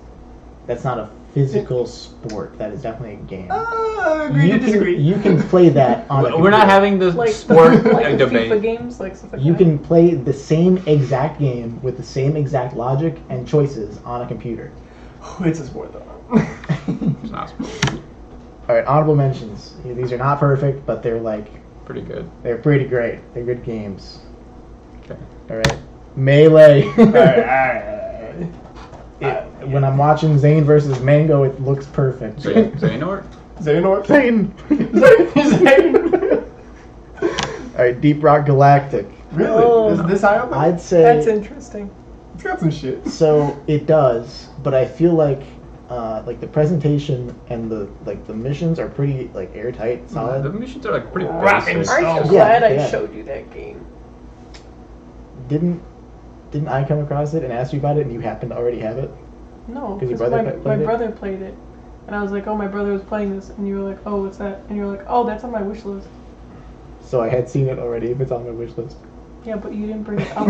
Speaker 1: That's not a physical sport. That is definitely a game.
Speaker 2: Agree to disagree.
Speaker 1: You can play that on a
Speaker 3: We're not
Speaker 1: computer.
Speaker 3: having this
Speaker 4: Like
Speaker 3: sport
Speaker 4: like
Speaker 3: debate.
Speaker 4: FIFA games, like stuff like
Speaker 1: You
Speaker 4: that.
Speaker 1: can play the same exact game with the same exact logic and choices on a computer.
Speaker 2: It's a sport though.
Speaker 3: It's not a sport.
Speaker 1: All right, honorable mentions. These are not perfect, but they're like
Speaker 3: Pretty good.
Speaker 1: they're pretty great. They're good games.
Speaker 3: Okay.
Speaker 1: All right, Melee.
Speaker 2: Alright.
Speaker 1: When I'm watching Zane versus Mango, it looks perfect.
Speaker 3: Xehanort?
Speaker 2: Xehanort?
Speaker 1: Zane.
Speaker 2: Zane.
Speaker 1: All right, Deep Rock Galactic.
Speaker 2: Really?
Speaker 4: Oh.
Speaker 2: Is this high up there?
Speaker 1: I'd say
Speaker 4: That's interesting.
Speaker 2: It's got some shit.
Speaker 1: so. It does, but I feel like the presentation and the missions are pretty like airtight, solid.
Speaker 3: The missions are like pretty
Speaker 2: Rockin'
Speaker 3: basic.
Speaker 2: stone.
Speaker 4: Aren't you
Speaker 1: Yeah,
Speaker 4: glad I
Speaker 1: yeah.
Speaker 4: showed you that game?
Speaker 1: Didn't I come across it and ask you about it, and you happened to already have it?
Speaker 4: No,
Speaker 1: 'Cause your
Speaker 4: because
Speaker 1: brother
Speaker 4: my
Speaker 1: played it?
Speaker 4: brother played it. And I was like, oh, my brother was playing this. And you were like, oh, what's that? And you were like, oh, that's on my wish list.
Speaker 1: So I had seen it already. If it's on my wish list.
Speaker 4: Yeah, but you didn't bring it up.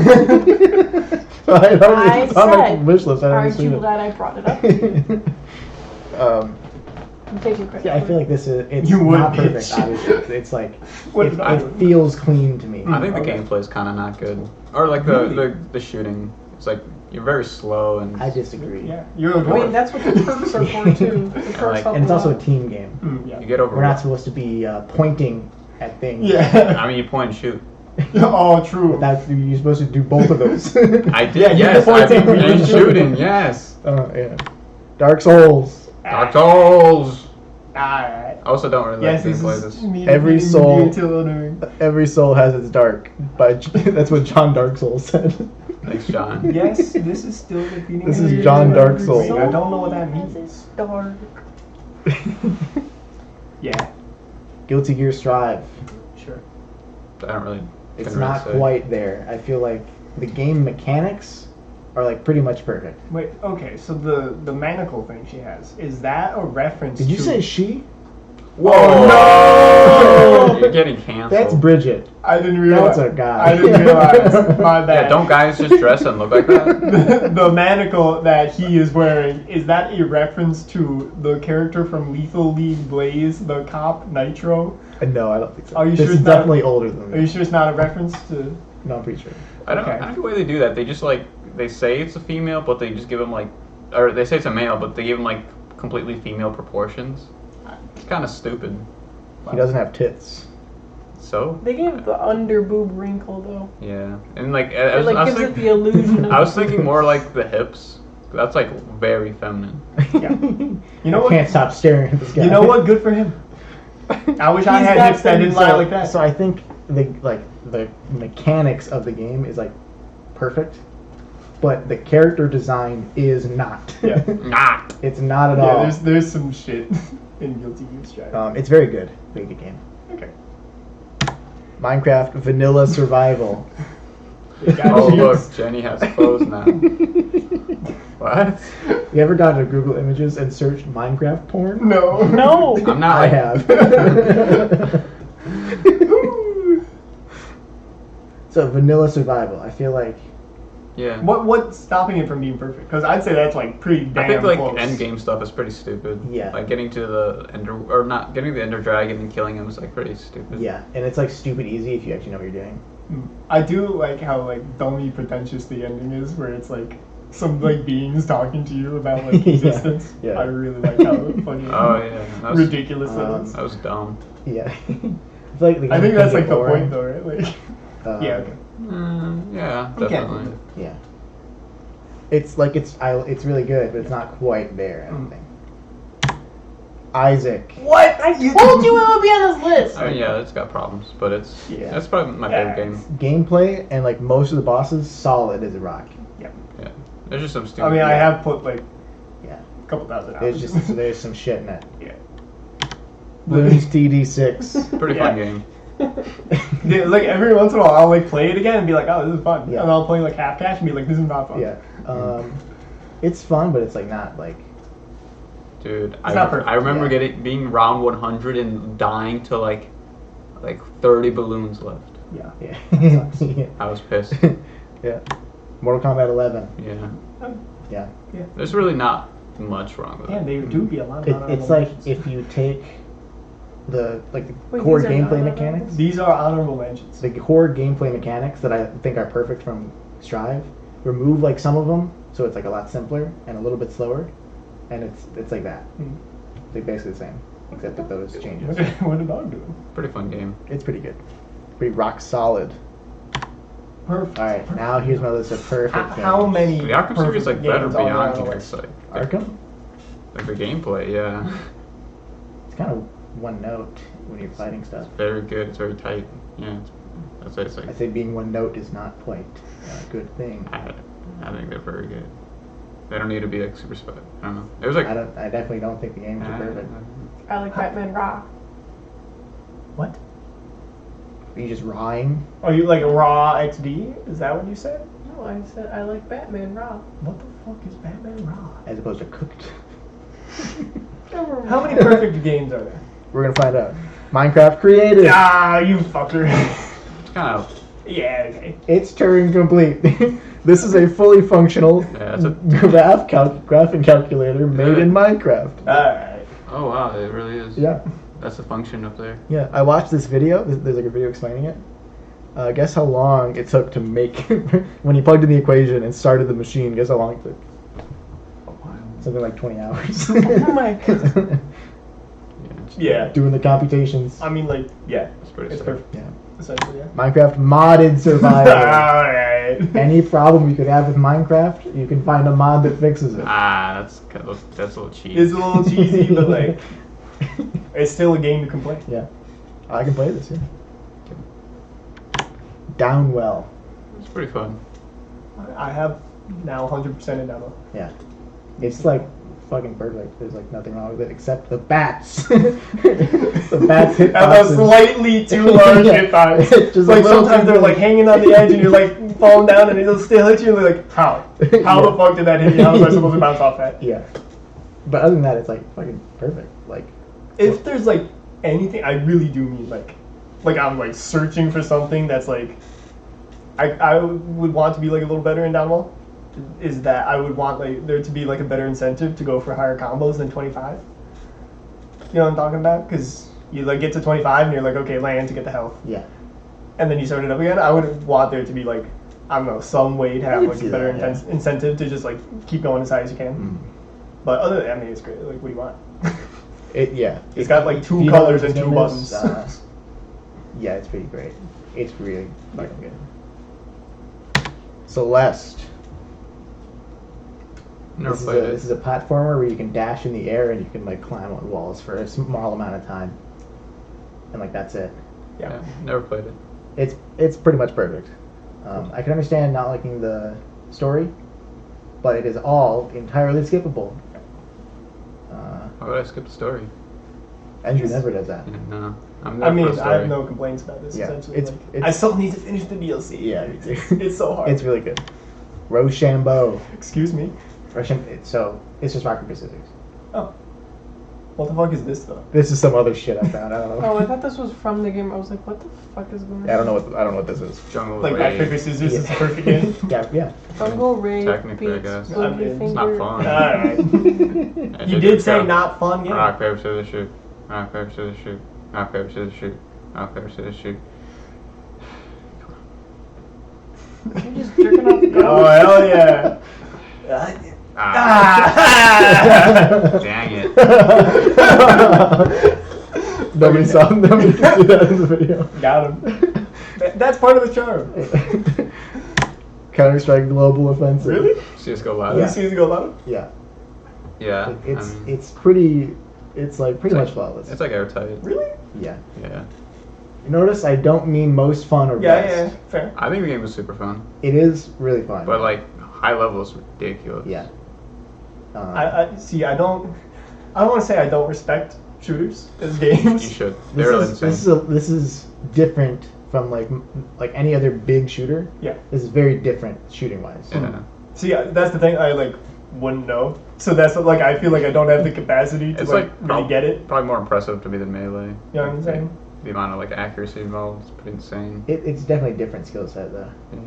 Speaker 1: So I had already,
Speaker 4: I
Speaker 1: it's on my
Speaker 4: said,
Speaker 1: wish list. I haven't
Speaker 4: aren't
Speaker 1: seen
Speaker 4: you
Speaker 1: it.
Speaker 4: glad I brought it up to you?
Speaker 1: Um,
Speaker 4: I'm taking credit.
Speaker 1: yeah, I
Speaker 4: for
Speaker 1: feel
Speaker 4: it.
Speaker 1: like this is it's
Speaker 2: You would
Speaker 1: not
Speaker 2: be.
Speaker 1: perfect. Obviously, it's like
Speaker 2: What
Speaker 1: it,
Speaker 2: is that?
Speaker 1: it feels clean to me.
Speaker 3: I think the
Speaker 2: Okay.
Speaker 3: gameplay is kind of not good. Or like the shooting. It's like you're very slow and
Speaker 1: I disagree.
Speaker 2: Yeah. You're a
Speaker 4: I
Speaker 2: dwarf.
Speaker 4: mean, that's what the perks are for, too. The perks
Speaker 3: like-
Speaker 4: help
Speaker 1: And it's
Speaker 4: a
Speaker 1: also a
Speaker 4: lot.
Speaker 1: team game.
Speaker 2: Mm, yeah.
Speaker 3: you get over.
Speaker 1: We're not supposed to be pointing at things.
Speaker 2: Yeah.
Speaker 3: I mean, you point and shoot.
Speaker 2: Oh, true.
Speaker 1: But that's, you're supposed to do both of those.
Speaker 3: I did.
Speaker 1: Yeah, you
Speaker 3: Yes,
Speaker 1: can
Speaker 3: I
Speaker 1: point
Speaker 3: mean,
Speaker 1: and
Speaker 3: and shooting. Yes.
Speaker 1: Yeah. Dark Souls.
Speaker 3: Dark Souls.
Speaker 2: Alright.
Speaker 3: I also don't really
Speaker 2: Yes,
Speaker 3: like
Speaker 2: this
Speaker 3: gameplay.
Speaker 2: is
Speaker 3: This.
Speaker 2: me
Speaker 1: Every
Speaker 2: being
Speaker 1: soul-
Speaker 2: utilitarian.
Speaker 1: Every soul has its dark. That's what John Dark Souls said.
Speaker 3: Thanks, John.
Speaker 2: Yes, this is still defeating.
Speaker 1: This is
Speaker 2: every
Speaker 1: John
Speaker 2: game
Speaker 1: Dark
Speaker 2: I've
Speaker 1: Soul.
Speaker 2: played. I don't know what that
Speaker 4: Has
Speaker 2: means.
Speaker 4: its dark.
Speaker 2: Yeah,
Speaker 1: Guilty Gear Strive.
Speaker 2: sure.
Speaker 3: I don't really.
Speaker 1: It's
Speaker 3: couldn't really
Speaker 1: not
Speaker 3: say.
Speaker 1: quite there. I feel like the game mechanics are like pretty much perfect.
Speaker 2: Wait, okay, so the manacle thing she has, is that a reference
Speaker 1: Did you
Speaker 2: to...
Speaker 1: say she?
Speaker 3: Whoa!
Speaker 2: no!
Speaker 3: You're getting canceled.
Speaker 1: That's Bridget.
Speaker 2: I didn't realize.
Speaker 1: That's a guy.
Speaker 2: I didn't realize. My bad.
Speaker 3: Yeah, don't guys just dress and look like that?
Speaker 2: The manacle that he is wearing, is that a reference to the character from Lethal League Blaze, the cop Nitro?
Speaker 1: No, I don't think so.
Speaker 2: Are you
Speaker 1: this
Speaker 2: sure
Speaker 1: is
Speaker 2: it's not-
Speaker 1: definitely older than
Speaker 2: Are you
Speaker 1: me.
Speaker 2: sure it's not a reference to...
Speaker 1: No, I'm pretty sure.
Speaker 3: I don't know the way they do that. They just like, they say it's a female, but they just give him like, or they say it's a male, but they give him like completely female proportions. It's kind of stupid.
Speaker 1: He doesn't have tits.
Speaker 3: So?
Speaker 4: They gave the under boob wrinkle though.
Speaker 3: Yeah. And like,
Speaker 4: It like gives it the illusion. Of
Speaker 3: I was thinking more like the hips. That's like very feminine.
Speaker 2: Yeah. You know
Speaker 1: I
Speaker 2: what?
Speaker 1: can't stop staring at this guy.
Speaker 2: You know what? Good for him. I wish I
Speaker 4: He's
Speaker 2: had
Speaker 4: that
Speaker 2: hips that didn't lie
Speaker 1: So,
Speaker 2: like that.
Speaker 1: so I think the mechanics of the game is like perfect, but the character design is not.
Speaker 2: Yeah.
Speaker 3: Not.
Speaker 1: It's not at
Speaker 2: Yeah,
Speaker 1: all.
Speaker 2: there's some shit in Guilty Gear Strive.
Speaker 1: It's very good. Very good game.
Speaker 2: Okay.
Speaker 1: Minecraft Vanilla Survival.
Speaker 2: It got
Speaker 3: Oh
Speaker 2: cheats.
Speaker 3: look, Jenny has clothes now. What?
Speaker 1: You ever gone to Google Images and searched Minecraft porn?
Speaker 2: No.
Speaker 4: No.
Speaker 3: I'm not
Speaker 1: I
Speaker 3: like,
Speaker 1: have. So Vanilla Survival, I feel like
Speaker 3: yeah.
Speaker 2: What's stopping it from being perfect? Because I'd say that's like pretty damn
Speaker 3: I think like
Speaker 2: close.
Speaker 3: end game stuff is pretty stupid.
Speaker 1: Yeah.
Speaker 3: Like getting to the ender, or not getting the ender dragon and killing him is like pretty stupid.
Speaker 1: yeah, and it's like stupid easy if you actually know what you're doing.
Speaker 2: I do like how like dummy pretentious the ending is, where it's like some like beings talking to you about like
Speaker 1: Yeah,
Speaker 2: existence.
Speaker 1: yeah.
Speaker 2: I really like how funny,
Speaker 3: Oh yeah. That was,
Speaker 2: ridiculous that is.
Speaker 3: that was dumb.
Speaker 1: Yeah. I feel like the
Speaker 2: I
Speaker 1: game
Speaker 2: think
Speaker 1: can
Speaker 2: that's
Speaker 1: get
Speaker 2: like the
Speaker 1: boring.
Speaker 2: point though, right? Like, yeah, okay.
Speaker 3: Yeah,
Speaker 2: Okay.
Speaker 3: definitely.
Speaker 1: Yeah. It's like it's really good, but it's not quite there. I don't think. Isaac.
Speaker 2: What?
Speaker 4: I told you it would be on this list.
Speaker 3: I mean, yeah, it's got problems, but it's
Speaker 1: Yeah.
Speaker 3: that's probably my favorite game.
Speaker 1: Gameplay and like most of the bosses, solid as a rock.
Speaker 3: Yeah, there's just some stupid.
Speaker 2: I mean, I
Speaker 1: Yeah.
Speaker 2: have put like
Speaker 1: Yeah.
Speaker 2: a couple thousand hours.
Speaker 1: There's some shit in it.
Speaker 2: Yeah.
Speaker 1: Bloons TD6.
Speaker 3: pretty fun game.
Speaker 2: Yeah, like every once in a while, I'll like play it again and be like, "Oh, this is fun,"
Speaker 1: Yeah.
Speaker 2: and I'll play like half cash and be like, "This is not fun."
Speaker 1: Yeah. It's fun, but it's like not like.
Speaker 3: Dude,
Speaker 2: not perfect.
Speaker 3: I remember
Speaker 1: Yeah.
Speaker 3: being round 100 and dying to like 30 balloons left.
Speaker 2: Yeah.
Speaker 1: Yeah. yeah.
Speaker 3: I was pissed.
Speaker 1: Yeah. Mortal Kombat 11.
Speaker 3: Yeah.
Speaker 1: Yeah.
Speaker 3: There's really not much wrong with
Speaker 2: Yeah,
Speaker 3: it.
Speaker 2: they do be a lot of
Speaker 1: It's
Speaker 2: honorable
Speaker 1: like
Speaker 2: mentions.
Speaker 1: if you take the
Speaker 4: Wait,
Speaker 1: core
Speaker 4: these are
Speaker 1: gameplay
Speaker 4: not
Speaker 1: mechanics,
Speaker 2: These are honorable mentions.
Speaker 1: the core gameplay mechanics that I think are perfect from Strive, remove like some of them, so it's like a lot simpler and a little bit slower, and it's like that.
Speaker 2: Hmm.
Speaker 1: They're basically the same, except with those changes.
Speaker 2: What did dog do?
Speaker 3: Pretty fun game.
Speaker 1: It's pretty good, pretty rock solid.
Speaker 2: Perfect.
Speaker 1: All right, now here's my list of perfect.
Speaker 2: How
Speaker 1: games.
Speaker 2: many?
Speaker 3: The Arkham series like
Speaker 2: perfect
Speaker 3: better
Speaker 2: games are there
Speaker 3: beyond
Speaker 2: on the
Speaker 3: Gear
Speaker 2: list?
Speaker 3: Sight.
Speaker 1: Arkham?
Speaker 3: Like the gameplay, yeah.
Speaker 1: It's kind of one note when you're fighting stuff.
Speaker 3: Very good. It's very tight. Yeah. That's what it's
Speaker 1: I
Speaker 3: like.
Speaker 1: say being one note is not quite a good thing.
Speaker 3: I think they're very good. They don't need to be like super special. I don't know. It was like.
Speaker 1: I definitely don't think the games are perfect.
Speaker 4: I like Batman Raw.
Speaker 2: What?
Speaker 1: Are you just rawing?
Speaker 2: Are you like raw XD? Is that what you said?
Speaker 4: No, I said I like Batman Raw.
Speaker 2: What the fuck is Batman Raw?
Speaker 1: As opposed to cooked.
Speaker 2: How many perfect games are there?
Speaker 1: We're gonna find out. Minecraft created.
Speaker 2: Ah, you fucker.
Speaker 3: It's kind of.
Speaker 2: Yeah, okay.
Speaker 1: It's Turing complete. This is a fully functional
Speaker 3: Yeah, it's a.
Speaker 1: graphing calculator made in Minecraft.
Speaker 2: Alright.
Speaker 3: Oh wow, it really is.
Speaker 1: Yeah,
Speaker 3: That's a function up there.
Speaker 1: yeah. I watched this video. There's like a video explaining it. Guess how long it took to make when he plugged in the equation and started the machine. Guess how long it took? Something like 20 hours.
Speaker 4: Oh my god.
Speaker 2: Yeah.
Speaker 1: Doing the computations.
Speaker 2: I mean, like, yeah.
Speaker 3: It's pretty
Speaker 2: It's
Speaker 3: sick.
Speaker 2: perfect.
Speaker 1: Yeah.
Speaker 2: Essentially, yeah.
Speaker 1: Minecraft modded survival.
Speaker 2: Alright.
Speaker 1: Any problem you could have with Minecraft, you can find a mod that fixes it.
Speaker 3: That's a little cheap.
Speaker 2: It's a little cheesy, but like, it's still a game you can play.
Speaker 1: Yeah. I can play this, yeah. Downwell.
Speaker 3: It's pretty fun.
Speaker 2: I have now 100% in demo.
Speaker 1: Yeah. It's like fucking perfect. There's like nothing wrong with it except the bats. The bats hit
Speaker 2: Have a
Speaker 1: boxes.
Speaker 2: slightly too large
Speaker 1: Yeah.
Speaker 2: hitbox.
Speaker 1: Just a
Speaker 2: Like
Speaker 1: little
Speaker 2: sometimes
Speaker 1: too
Speaker 2: they're
Speaker 1: big.
Speaker 2: like hanging on the edge and you're like falling down and it'll still hit you. And you're like, how? How the fuck did that hit you? How was I supposed to bounce off that?
Speaker 1: Yeah. But other than that, it's like fucking perfect. Like,
Speaker 2: If there's like anything, I really do mean like I'm like searching for something that's like, I would want to be like a little better in downwall. Is that I would want like there to be like a better incentive to go for higher combos than 25. You know what I'm talking about? Because you like get to 25 and you're like, okay, land to get the health,
Speaker 1: yeah.
Speaker 2: and then you start it up again. I would want there to be like, I don't know, some way to have
Speaker 1: could
Speaker 2: like
Speaker 1: see
Speaker 2: a better
Speaker 1: that, yeah.
Speaker 2: incentive to just like keep going as high as you can.
Speaker 1: Mm.
Speaker 2: But other than that, I mean, it's great. Like, what do you want?
Speaker 1: Yeah.
Speaker 2: It's got like
Speaker 1: If
Speaker 2: 2
Speaker 1: you know what
Speaker 2: colors
Speaker 1: his
Speaker 2: and 2
Speaker 1: name
Speaker 2: buttons.
Speaker 1: is, yeah, it's pretty great. It's really fucking good. Celeste.
Speaker 3: Never
Speaker 1: This
Speaker 3: played
Speaker 1: is a platformer where you can dash in the air and you can like climb on walls for a small amount of time, and like that's it.
Speaker 2: Yeah.
Speaker 3: Yeah, never played it.
Speaker 1: It's pretty much perfect. I can understand not liking the story, but it is all entirely skippable.
Speaker 3: Why would I skip the story?
Speaker 1: Andrew never does that.
Speaker 3: Yeah, no, I'm
Speaker 2: I
Speaker 3: there for
Speaker 2: mean,
Speaker 3: the
Speaker 2: I
Speaker 3: story.
Speaker 2: have no complaints about this.
Speaker 1: Yeah,
Speaker 2: Essentially,
Speaker 1: it's-
Speaker 2: like,
Speaker 1: it's-
Speaker 2: I still need to finish the DLC.
Speaker 1: Yeah,
Speaker 2: it's so hard.
Speaker 1: It's really good. Rochambeau.
Speaker 2: Excuse me.
Speaker 1: So it's just rock paper scissors.
Speaker 2: Oh, what the fuck is this though?
Speaker 1: This is some other shit I found. I don't know.
Speaker 4: Oh, I thought this was from the game. I was like, what the fuck is going on?
Speaker 1: I don't know what this is.
Speaker 3: Jungle
Speaker 2: Like
Speaker 3: Raid.
Speaker 2: rock paper scissors is
Speaker 1: Yeah.
Speaker 2: a perfect game.
Speaker 1: Yeah.
Speaker 4: Jungle Raid
Speaker 3: Technically, I
Speaker 4: beats
Speaker 3: guess.
Speaker 2: I
Speaker 4: Boogie
Speaker 2: mean, it's
Speaker 4: Finger.
Speaker 3: not fun.
Speaker 2: Alright.
Speaker 3: I
Speaker 2: You
Speaker 3: did
Speaker 2: did say
Speaker 3: go.
Speaker 2: not fun game.
Speaker 3: Rock, paper, scissors, shoot. Rock, paper, scissors, shoot. Rock, paper, scissors, shoot. Rock, paper, scissors, shoot.
Speaker 4: You're just jerking off the ground.
Speaker 2: Oh hell yeah!
Speaker 3: Ah. Dang it.
Speaker 1: Nobody saw him. Nobody can see that in the video.
Speaker 2: Got him. That's part of the charm.
Speaker 1: Counter-Strike Global Offensive.
Speaker 2: Really?
Speaker 3: CSGO
Speaker 2: Yeah.
Speaker 3: Live.
Speaker 1: Yeah.
Speaker 2: Seems to go loud.
Speaker 1: Yeah.
Speaker 3: Yeah.
Speaker 1: It's pretty. It's like pretty much flawless.
Speaker 3: It's like airtight.
Speaker 2: Really?
Speaker 1: Yeah.
Speaker 3: Yeah.
Speaker 1: Notice I don't mean most fun or
Speaker 2: Yeah,
Speaker 1: best.
Speaker 2: yeah, fair.
Speaker 3: I think the game was super fun,
Speaker 1: It is really fun.
Speaker 3: but like high level is ridiculous.
Speaker 1: Yeah.
Speaker 2: I see. I don't want to say I don't respect shooters as games.
Speaker 3: You should. They're really insane.
Speaker 1: This is different from like any other big shooter.
Speaker 2: Yeah.
Speaker 1: This is very different shooting wise.
Speaker 3: Yeah.
Speaker 2: See, that's the thing. I like wouldn't know. So that's what, like I feel like I don't have the capacity to
Speaker 3: It's
Speaker 2: like
Speaker 3: like
Speaker 2: really get it.
Speaker 3: Probably more impressive to me than melee.
Speaker 2: You know what I'm saying?
Speaker 3: The amount of like accuracy involved is pretty insane.
Speaker 1: It's definitely a different skill set though.
Speaker 3: Yeah.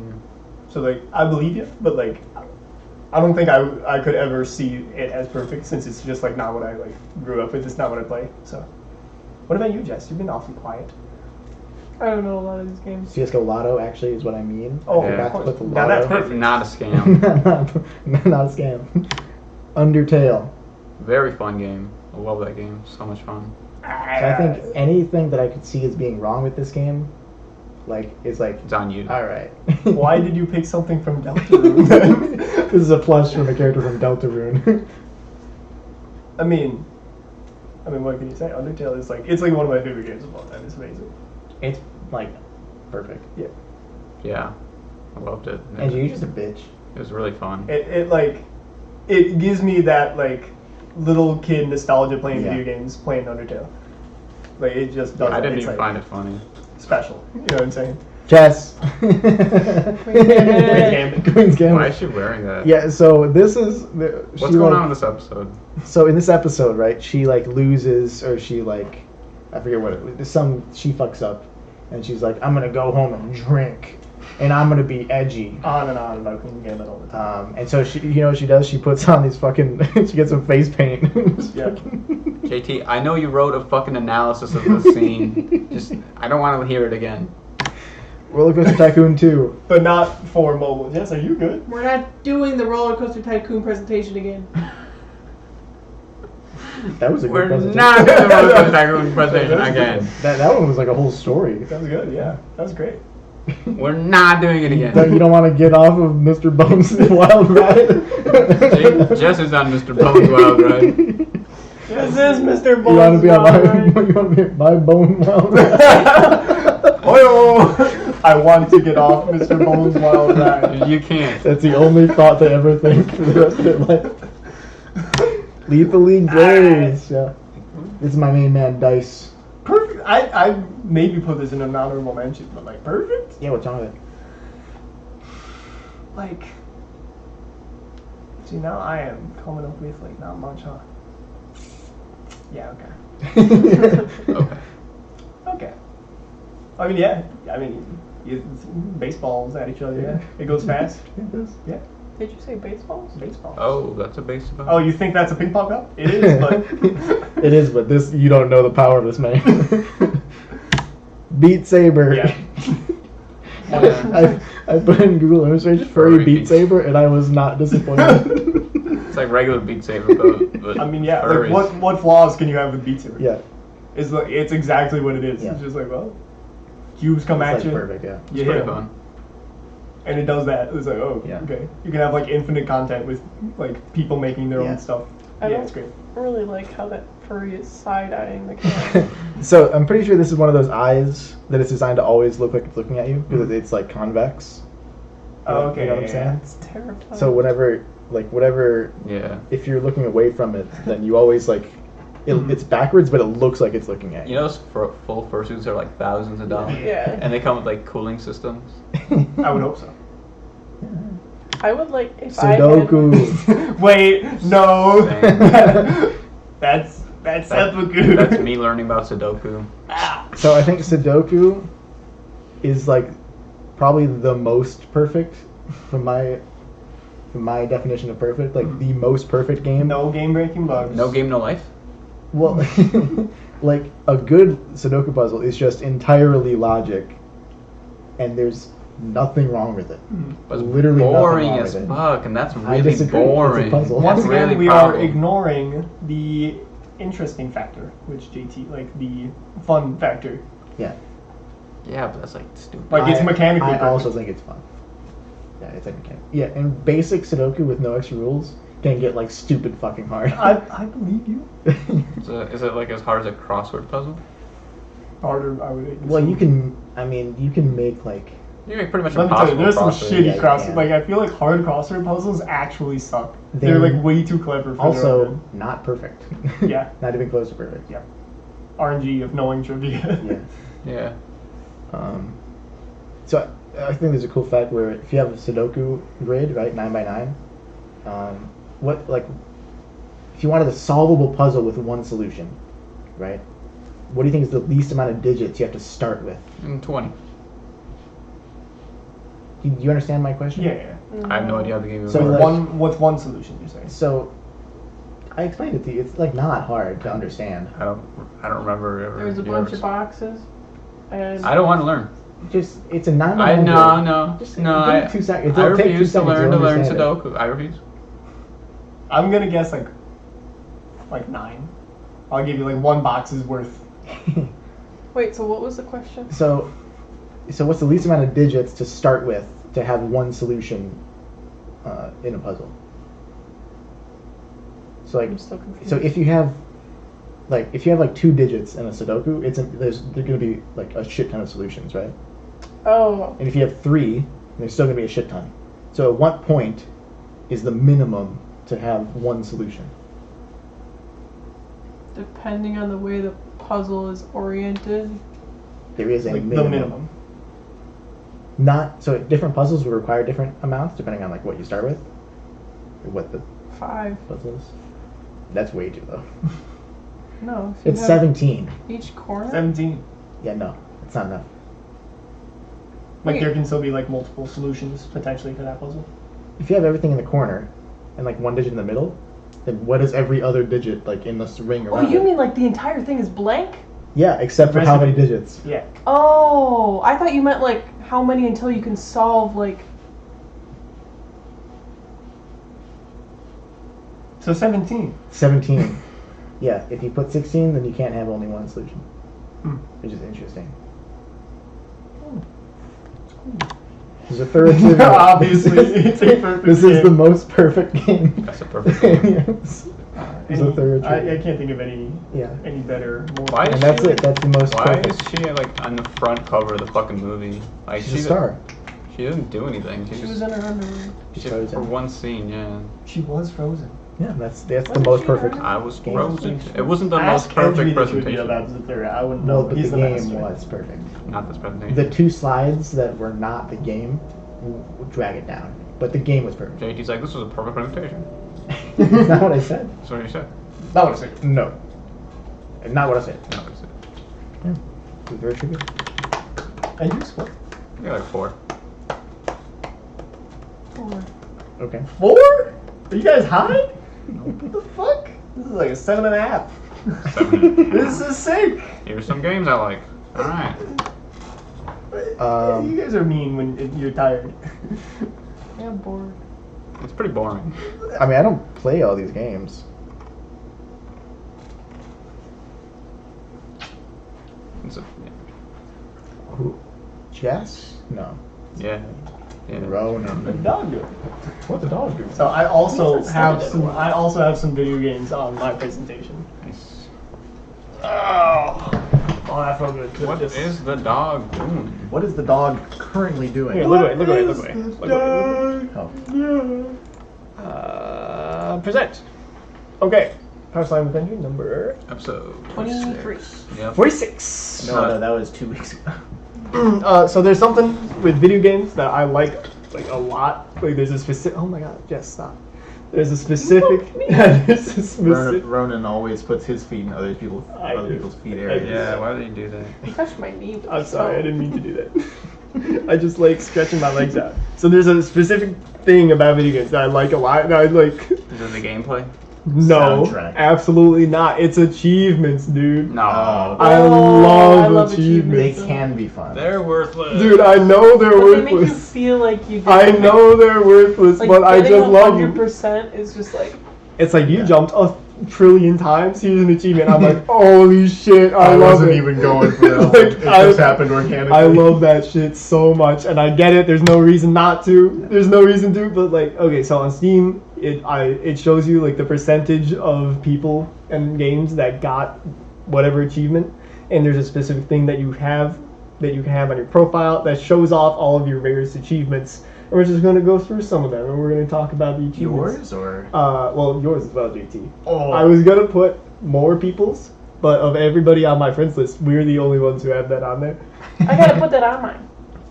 Speaker 2: So like I believe you, but like I don't think I could ever see it as perfect since it's just like not what I like grew up with. It's not what I play. So, what about you, Jess? You've been awfully quiet.
Speaker 4: I don't know a lot of these games.
Speaker 1: CS:GO Lotto actually is what I mean.
Speaker 2: Oh,
Speaker 1: I
Speaker 3: Yeah.
Speaker 1: forgot
Speaker 2: of
Speaker 1: to
Speaker 2: course.
Speaker 1: put the
Speaker 2: Now that's
Speaker 1: Lotto.
Speaker 2: perfect.
Speaker 3: Not a scam.
Speaker 1: not a scam. Undertale.
Speaker 3: Very fun game. I love that game. So much fun.
Speaker 1: So I think anything that I could see as being wrong with this game, is like,
Speaker 3: It's on you.
Speaker 1: all right.
Speaker 2: Why did you pick something from Deltarune?
Speaker 1: This is a plush from a character from Deltarune.
Speaker 2: I mean, what can you say? Undertale is like it's like one of my favorite games of all time. It's amazing.
Speaker 1: It's like perfect.
Speaker 2: Yeah.
Speaker 3: Yeah. I loved it.
Speaker 1: And you're just a bitch.
Speaker 3: It was really fun.
Speaker 2: It gives me that like little kid nostalgia playing
Speaker 1: Yeah.
Speaker 2: video games, playing Undertale. Like it just does.
Speaker 3: I didn't
Speaker 2: it's
Speaker 3: even
Speaker 2: like
Speaker 3: find it funny.
Speaker 2: special. You know what I'm saying?
Speaker 1: Chess.
Speaker 4: Queen's
Speaker 2: Gambit.
Speaker 1: Queen's Gambit.
Speaker 3: Why is she wearing that?
Speaker 1: Yeah, so this is
Speaker 3: What's going on in this episode?
Speaker 1: So in this episode, right, she like loses, or she like, I forget what she fucks up, and she's like, I'm gonna go home and drink, and I'm gonna be edgy.
Speaker 2: On and on about Queen's Gambit all the time.
Speaker 1: And so she, you know what she does? She puts on these fucking, she gets some face paint.
Speaker 2: Yeah.
Speaker 3: JT, I know you wrote a fucking analysis of this scene. Just, I don't want to hear it again.
Speaker 1: Roller Coaster Tycoon 2.
Speaker 2: But not for mobile. Jess, are you good?
Speaker 4: We're not doing the Roller Coaster Tycoon presentation again.
Speaker 1: That was a good
Speaker 3: We're
Speaker 1: presentation.
Speaker 3: not doing the Roller Coaster Tycoon presentation again.
Speaker 1: That one was like a whole story.
Speaker 2: That was good. Yeah, that was great.
Speaker 3: We're not doing it
Speaker 1: You
Speaker 3: again.
Speaker 1: don't want to get off of Mr. Bones' wild ride?
Speaker 3: Jess is on Mr. Bones' wild ride.
Speaker 2: This is Mr.
Speaker 1: You want to
Speaker 2: Bones.
Speaker 1: be on
Speaker 4: Wild
Speaker 1: my,
Speaker 4: Ride.
Speaker 1: you want to be my bone wild ride?
Speaker 2: Oh, I want to get off Mr. Bones' wild ride.
Speaker 3: You can't.
Speaker 1: That's the only thought they ever think for the rest of their life. Lethally Blaze. Yeah. This is my main man, Dice.
Speaker 2: Perfect. I maybe put this in an honorable mention, but like perfect.
Speaker 1: Yeah, what's wrong with it?
Speaker 2: Like, see, now I am coming up with like not much, huh? Yeah.
Speaker 3: Okay.
Speaker 2: Okay. I mean, yeah. I mean, baseballs at each other. Yeah. It goes fast. Yeah.
Speaker 4: Did you say baseballs?
Speaker 2: Baseballs.
Speaker 3: Oh, that's a baseball.
Speaker 2: Oh, you think that's a ping pong cup? It is, but
Speaker 1: It is, but this you don't know the power of this man. Beat Saber.
Speaker 2: yeah.
Speaker 1: I put in Google image search furry
Speaker 3: Furry
Speaker 1: Beat
Speaker 3: Beat.
Speaker 1: Saber, and I was not disappointed.
Speaker 3: It's like regular Beat Saber, but
Speaker 2: I mean, yeah.
Speaker 3: furries.
Speaker 2: Like, what flaws can you have with Beat Saber?
Speaker 1: Yeah,
Speaker 2: It's like it's exactly what it is.
Speaker 1: Yeah.
Speaker 2: It's just like, well, cubes come
Speaker 1: it's
Speaker 2: at
Speaker 1: like
Speaker 2: you.
Speaker 1: perfect. Yeah.
Speaker 3: It's
Speaker 2: You hit
Speaker 3: pretty
Speaker 2: 'em.
Speaker 3: fun.
Speaker 2: And it does that. It's like, oh,
Speaker 1: Yeah.
Speaker 2: okay. You can have like infinite content with like people making their
Speaker 1: Yeah.
Speaker 2: own stuff.
Speaker 4: I
Speaker 2: Yeah,
Speaker 4: don't
Speaker 2: it's great.
Speaker 4: really like how that furry is side-eyeing the camera.
Speaker 1: So I'm pretty sure this is one of those eyes that it's designed to always look like it's looking at you because it's like convex.
Speaker 2: Oh, okay.
Speaker 1: You know what I'm
Speaker 2: yeah,
Speaker 1: saying?
Speaker 4: It's terrifying.
Speaker 1: So whatever,
Speaker 3: Yeah.
Speaker 1: if you're looking away from it, then you always like, it's backwards, but it looks like it's looking at
Speaker 3: You
Speaker 1: you.
Speaker 3: know, those full fursuits are like thousands of dollars.
Speaker 4: Yeah.
Speaker 3: And they come with like cooling systems.
Speaker 2: I would hope so.
Speaker 4: I would like if
Speaker 1: Sudoku.
Speaker 2: Wait, no.
Speaker 3: Same.
Speaker 2: that's
Speaker 3: That-
Speaker 2: seppuku.
Speaker 3: That's me learning about Sudoku.
Speaker 1: So I think Sudoku is like probably the most perfect from my definition of perfect, like the most perfect game.
Speaker 2: No game breaking bugs.
Speaker 3: No game, no life.
Speaker 1: Well, like a good Sudoku puzzle is just entirely logic, and there's nothing wrong with it.
Speaker 3: But it's
Speaker 1: Literally nothing
Speaker 3: boring
Speaker 1: wrong
Speaker 3: as
Speaker 1: with it.
Speaker 3: fuck, and that's
Speaker 1: I
Speaker 3: really
Speaker 1: disagree. It's a
Speaker 3: boring.
Speaker 1: puzzle.
Speaker 2: Once
Speaker 3: That's
Speaker 2: again,
Speaker 3: really
Speaker 2: we are
Speaker 3: problem.
Speaker 2: ignoring the interesting factor, which JT, like the fun factor.
Speaker 1: Yeah.
Speaker 3: Yeah, but that's like stupid.
Speaker 2: Like it's mechanically
Speaker 1: I
Speaker 2: perfect.
Speaker 1: also think it's fun. Yeah, it's like mechanic. Yeah, and basic Sudoku with no extra rules can get like stupid fucking hard.
Speaker 2: I believe you.
Speaker 3: Is it like as hard as a crossword puzzle?
Speaker 2: Harder, I would.
Speaker 1: Well, you can. I mean, you can make like.
Speaker 3: You make pretty much
Speaker 2: Let me tell you,
Speaker 3: impossible
Speaker 2: there's some
Speaker 3: crossword.
Speaker 2: shitty
Speaker 1: you
Speaker 2: cross.
Speaker 1: can.
Speaker 2: Like I feel like hard crossword puzzles actually suck. They're
Speaker 1: They're
Speaker 2: like way too clever for their
Speaker 1: Also,
Speaker 2: own
Speaker 1: not perfect.
Speaker 2: Yeah.
Speaker 1: Not even close to perfect.
Speaker 2: good. RNG of knowing trivia.
Speaker 1: Yeah.
Speaker 3: Yeah.
Speaker 1: So I think there's a cool fact where if you have a Sudoku grid, right, 9x9, what like if you wanted a solvable puzzle with one solution, right? What do you think is the least amount of digits you have to start with?
Speaker 3: 20.
Speaker 1: Do you understand my question?
Speaker 2: Yeah.
Speaker 3: I have no idea how the game is.
Speaker 1: So,
Speaker 2: With
Speaker 1: like-
Speaker 2: with one solution, you're saying.
Speaker 1: So I explained it to you. It's like not hard to understand.
Speaker 3: I don't remember ever.
Speaker 4: There's a bunch of boxes, and
Speaker 3: I don't want to learn.
Speaker 1: Just it's a 9x9.
Speaker 3: I
Speaker 1: grid.
Speaker 3: no.
Speaker 1: Just
Speaker 3: No,
Speaker 1: give
Speaker 3: I,
Speaker 1: me 2 seconds.
Speaker 3: I
Speaker 1: It'll take 2
Speaker 3: refuse to
Speaker 1: seconds.
Speaker 3: learn
Speaker 1: You'll
Speaker 3: to learn
Speaker 1: understand it.
Speaker 3: Sudoku. I refuse.
Speaker 2: I'm gonna guess like 9. I'll give you like one box's worth.
Speaker 4: wait. So what was the question?
Speaker 1: So what's the least amount of digits to start with to have one solution in a puzzle? So like,
Speaker 4: I'm still confused.
Speaker 1: so if you have like 2 digits in a Sudoku, there's gonna be like a shit ton of solutions, right?
Speaker 4: Oh,
Speaker 1: And if you have 3, there's still gonna be a shit ton. So at what point is the minimum to have one solution?
Speaker 4: depending on the way the puzzle is oriented.
Speaker 1: There is a
Speaker 2: Like
Speaker 1: minimum.
Speaker 2: the minimum.
Speaker 1: Not so different puzzles will require different amounts depending on like what you start with, or what the
Speaker 4: 5.
Speaker 1: puzzle is. That's way too low.
Speaker 4: No. If you
Speaker 1: It's
Speaker 4: have
Speaker 1: 17.
Speaker 4: Each corner.
Speaker 2: 17.
Speaker 1: Yeah, no, it's not enough.
Speaker 2: Like
Speaker 4: Wait.
Speaker 2: there can still be like multiple solutions potentially to that puzzle.
Speaker 1: If you have everything in the corner and like one digit in the middle, then what is every other digit like in this ring
Speaker 4: Oh,
Speaker 1: around
Speaker 4: you
Speaker 1: it?
Speaker 4: mean like the entire thing is blank?
Speaker 1: Yeah, except for how many digits.
Speaker 2: Yeah.
Speaker 4: Oh, I thought you meant like how many until you can solve like.
Speaker 2: So 17.
Speaker 1: 17. Yeah, if you put 16, then you can't have only one solution.
Speaker 2: Hmm.
Speaker 1: Which is interesting. There's a third to
Speaker 2: Obviously, it's a perfect
Speaker 1: This is the
Speaker 2: game.
Speaker 1: most perfect game.
Speaker 3: That's a perfect game.
Speaker 1: Yes. There's a third
Speaker 2: I
Speaker 1: trivia.
Speaker 2: can't think of any
Speaker 1: Yeah.
Speaker 2: better. More
Speaker 3: Why
Speaker 1: And
Speaker 3: is
Speaker 1: that's
Speaker 3: she,
Speaker 1: it. That's the most
Speaker 3: Why
Speaker 1: perfect.
Speaker 3: is she like on the front cover of the fucking movie? Like
Speaker 1: She's a star.
Speaker 3: She doesn't do anything.
Speaker 4: She was in her underwear.
Speaker 1: She's
Speaker 3: she,
Speaker 1: frozen.
Speaker 3: for one scene, yeah.
Speaker 2: She was frozen.
Speaker 1: Yeah, that's the
Speaker 4: Wasn't
Speaker 1: most
Speaker 4: she
Speaker 1: perfect.
Speaker 4: already?
Speaker 3: I was
Speaker 1: Game.
Speaker 3: frozen. It wasn't the
Speaker 2: Ask
Speaker 3: most perfect
Speaker 2: Endri the trivia
Speaker 3: presentation.
Speaker 2: about the third. I wouldn't
Speaker 1: No,
Speaker 2: know.
Speaker 1: but
Speaker 2: He's
Speaker 1: the
Speaker 2: the
Speaker 1: game
Speaker 2: master.
Speaker 1: was perfect.
Speaker 3: Not this presentation.
Speaker 1: The 2 slides that were not the game drag it down. But the game was perfect.
Speaker 3: JT's like, this was a perfect invitation.
Speaker 1: That's not what I said.
Speaker 3: That's what you said.
Speaker 2: Not what I said.
Speaker 1: No. And not what I said.
Speaker 3: No, it's
Speaker 1: It was very true.
Speaker 2: And you score.
Speaker 3: You're like 4.
Speaker 4: 4.
Speaker 1: Okay.
Speaker 2: 4? Are you guys high? What the fuck? This is like a 7.5.
Speaker 3: 7.5.
Speaker 2: This is sick.
Speaker 3: Here's some games I like. All right.
Speaker 2: You guys are mean when you're tired.
Speaker 4: Yeah, I'm bored.
Speaker 3: It's pretty boring.
Speaker 1: I mean, I don't play all these games.
Speaker 3: It's a,
Speaker 1: Who? Chess? No.
Speaker 3: yeah. Yeah.
Speaker 2: The
Speaker 1: Ronan.
Speaker 2: dog do.
Speaker 1: What the dog do?
Speaker 2: So I also
Speaker 4: These are
Speaker 2: have
Speaker 4: started
Speaker 2: some.
Speaker 4: at
Speaker 2: I also have some video games on my presentation.
Speaker 3: Nice.
Speaker 2: Oh, that felt good.
Speaker 3: What is the dog doing?
Speaker 5: What is the dog currently doing?
Speaker 2: Here, look away. Look away. Look away.
Speaker 1: What
Speaker 2: Look away.
Speaker 5: Oh.
Speaker 2: Present. Okay. Powersliding with Endri number
Speaker 3: Episode
Speaker 4: 23.
Speaker 3: Yep.
Speaker 2: 46.
Speaker 5: No, that was 2 weeks ago.
Speaker 2: So there's something with video games that I like a lot. Like there's a specific. Oh my god, Jess, stop. There's a specific. There's a specific.
Speaker 5: Ronan always puts his feet in other people's feet areas.
Speaker 3: Yeah, why do you do that?
Speaker 4: You touched my knee. with
Speaker 2: I'm
Speaker 4: the
Speaker 2: sorry, I
Speaker 4: toe.
Speaker 2: didn't mean to do that. I just like stretching my legs out. So there's a specific thing about video games that I like a lot. And I like.
Speaker 3: Is it the gameplay?
Speaker 2: No,
Speaker 5: Soundtrack.
Speaker 2: absolutely not. It's achievements, dude.
Speaker 3: No.
Speaker 2: I
Speaker 4: Oh,
Speaker 2: love,
Speaker 4: I love
Speaker 5: They
Speaker 2: achievements.
Speaker 5: can be fun.
Speaker 3: They're worthless.
Speaker 2: Dude, I know they're
Speaker 4: But they make you
Speaker 2: worthless.
Speaker 4: feel like you did.
Speaker 2: I know they're worthless,
Speaker 4: Like,
Speaker 2: but I
Speaker 4: getting
Speaker 2: just love them.
Speaker 4: 100% is just like.
Speaker 2: It's like you
Speaker 5: Yeah.
Speaker 2: jumped a trillion times. Here's an achievement. I'm like, holy shit, I,
Speaker 5: I
Speaker 2: love
Speaker 5: wasn't
Speaker 2: it.
Speaker 5: even going for that.
Speaker 2: Like,
Speaker 5: It just happened organically.
Speaker 2: I love that shit so much, and I get it. There's no reason not to. There's no reason to. But like, okay, so on Steam, it shows you like the percentage of people and games that got whatever achievement, and there's a specific thing that you can have on your profile that shows off all of your various achievements. And we're just gonna go through some of them, and we're gonna talk about the achievements.
Speaker 5: Yours or?
Speaker 2: Well, yours as well, JT.
Speaker 5: Oh.
Speaker 2: I was gonna put more people's, but of everybody on my friends list, we're the only ones who have that on there.
Speaker 4: I gotta put that on mine.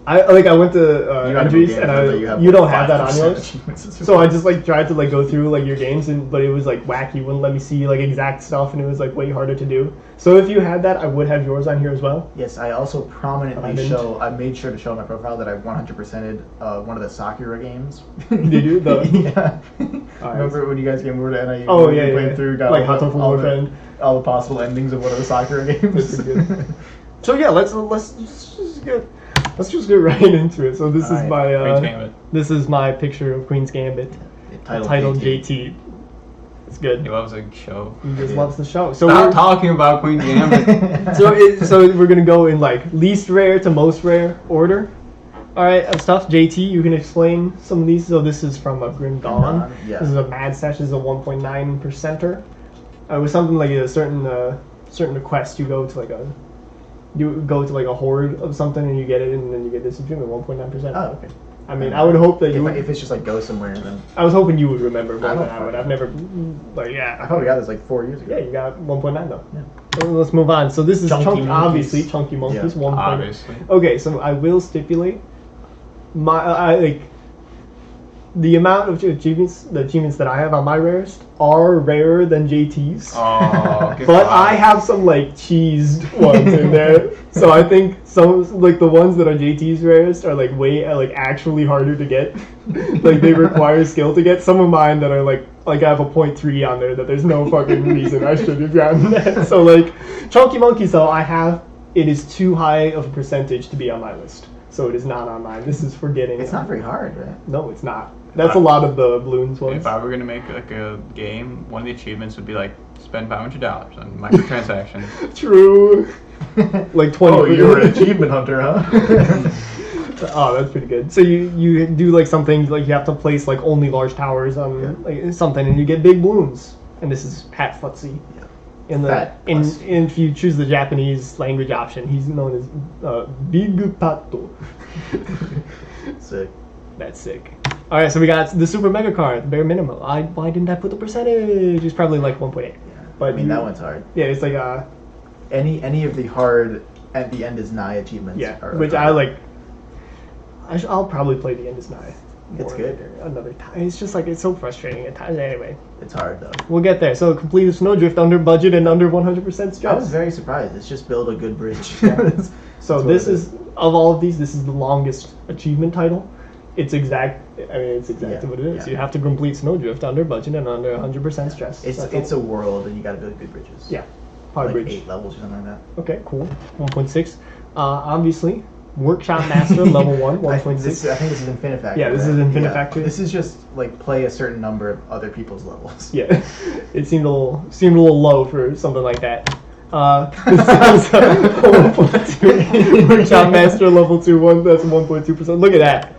Speaker 2: I went to
Speaker 5: You gotta
Speaker 2: Endri's
Speaker 5: be
Speaker 2: and
Speaker 5: damned
Speaker 2: you
Speaker 5: that
Speaker 2: don't have that on
Speaker 5: 5%
Speaker 2: yours.
Speaker 5: achievements.
Speaker 2: So I just like tried to like go through like your games, but it was like wacky. Wouldn't let me see like exact stuff, and it was like way harder to do. So if you had that, I would have yours on here as well.
Speaker 5: Yes, I also
Speaker 2: I
Speaker 5: prominently
Speaker 2: didn't.
Speaker 5: I made sure to show on my profile that I 100%ed one of the Sakura games.
Speaker 2: Did you?
Speaker 5: Yeah.
Speaker 2: Alright.
Speaker 5: Remember when you guys came over to NIU?
Speaker 2: Oh,
Speaker 5: we
Speaker 2: yeah,
Speaker 5: played
Speaker 2: yeah.
Speaker 5: through, got
Speaker 2: Like
Speaker 5: all,
Speaker 2: Hato
Speaker 5: the, all,
Speaker 2: Friend.
Speaker 5: the, all the possible endings of one of the Sakura games.
Speaker 2: That's pretty good. So yeah, let's just get right into it. So this is
Speaker 5: Alright.
Speaker 2: my
Speaker 3: Queen's Gambit.
Speaker 2: this is my picture of Queen's Gambit, titled JT. It's good.
Speaker 3: He loves a show.
Speaker 2: He just loves the show. So
Speaker 3: Stop
Speaker 2: we're,
Speaker 3: talking about Queen's Gambit.
Speaker 2: so we're gonna go in like least rare to most rare order. All right, stuff. JT, you can explain some of these. So this is from a Grim Dawn.
Speaker 5: Dawn, yeah.
Speaker 2: This is a Mad Sesh. This is a 1.9 percenter. It was something like a certain quest. You go to like a horde of something and you get it, and then you get this achievement 1.9%.
Speaker 5: Oh, okay.
Speaker 2: I mean, I would hope that you.
Speaker 5: If it's just like go somewhere, then
Speaker 2: I was hoping you would remember more
Speaker 5: I
Speaker 2: than
Speaker 5: don't
Speaker 2: I would.
Speaker 5: fucking
Speaker 2: I've never, like,
Speaker 5: I
Speaker 2: yeah.
Speaker 5: probably got this like 4 years ago.
Speaker 2: Yeah, you got 1.9 though.
Speaker 5: Yeah.
Speaker 2: So let's move on. So this is
Speaker 5: Chunky
Speaker 2: chunky,
Speaker 5: monkeys.
Speaker 2: obviously chunky monkeys.
Speaker 5: Yeah.
Speaker 2: 1.
Speaker 3: Obviously.
Speaker 2: Okay, so I will stipulate my the amount of achievements, the achievements that I have on my rarest are rarer than JT's.
Speaker 3: Oh,
Speaker 2: But I have some like cheesed ones in there, so I think some like the ones that are JT's rarest are like way like actually harder to get. Like they require skill to get. Some of mine that are like I have a 0.3 on there that there's no fucking reason I should have gotten that. So like Chunky Monkeys though it is too high of a percentage to be on my list, so it is not on mine. This is for getting.
Speaker 5: It's not very hard, right?
Speaker 2: No, it's not. That's a lot of the balloons ones.
Speaker 3: If I were gonna make like a game, one of the achievements would be like spend $500 on microtransactions.
Speaker 2: True. Like 20.
Speaker 5: Oh, you're an achievement hunter, huh?
Speaker 2: Oh, that's pretty good. So you do like something like you have to place like only large towers on like something, and you get big balloons. And this is Pat Futzy.
Speaker 5: Yeah.
Speaker 2: In
Speaker 5: Fat Plus.
Speaker 2: if you choose the Japanese language option, he's known as Big Pato.
Speaker 5: Sick.
Speaker 2: That's sick. All right, so we got the super mega card, bare minimum. Why didn't I put the percentage? It's probably like 1.8.
Speaker 5: Yeah.
Speaker 2: But
Speaker 5: I mean, that one's hard.
Speaker 2: Yeah, it's like
Speaker 5: Any of the hard at the end is nigh achievements.
Speaker 2: yeah,
Speaker 5: are
Speaker 2: which
Speaker 5: hard.
Speaker 2: I like. I'll probably play the End is Nigh.
Speaker 5: It's
Speaker 2: more
Speaker 5: good.
Speaker 2: later, another time. It's just like it's so frustrating at times. Anyway,
Speaker 5: It's hard though.
Speaker 2: we'll get there. So complete Snowdrift under budget and under 100%
Speaker 5: I was
Speaker 2: stress.
Speaker 5: very surprised. It's just build a good bridge.
Speaker 2: So
Speaker 5: what
Speaker 2: this
Speaker 5: it
Speaker 2: is of all of these, this is the longest achievement title. It's exactly
Speaker 5: Yeah,
Speaker 2: what it is.
Speaker 5: yeah.
Speaker 2: You have to complete Snowdrift under budget and under 100% stress.
Speaker 5: It's a world, and you got to build good bridges.
Speaker 2: yeah, hard
Speaker 5: like
Speaker 2: bridge.
Speaker 5: 8 levels or something like that.
Speaker 2: Okay, cool. 1.6. Obviously, Workshop Master level 1,
Speaker 5: I
Speaker 2: 1.6.
Speaker 5: think this is Infinifactory.
Speaker 2: Yeah, this is
Speaker 5: right?
Speaker 2: Infinifactory.
Speaker 5: This is just like play a certain number of other people's levels.
Speaker 2: Yeah, it seemed a little low for something like that. This is 1.2 Workshop Master level 2 one. That's 1.2%. Look at that.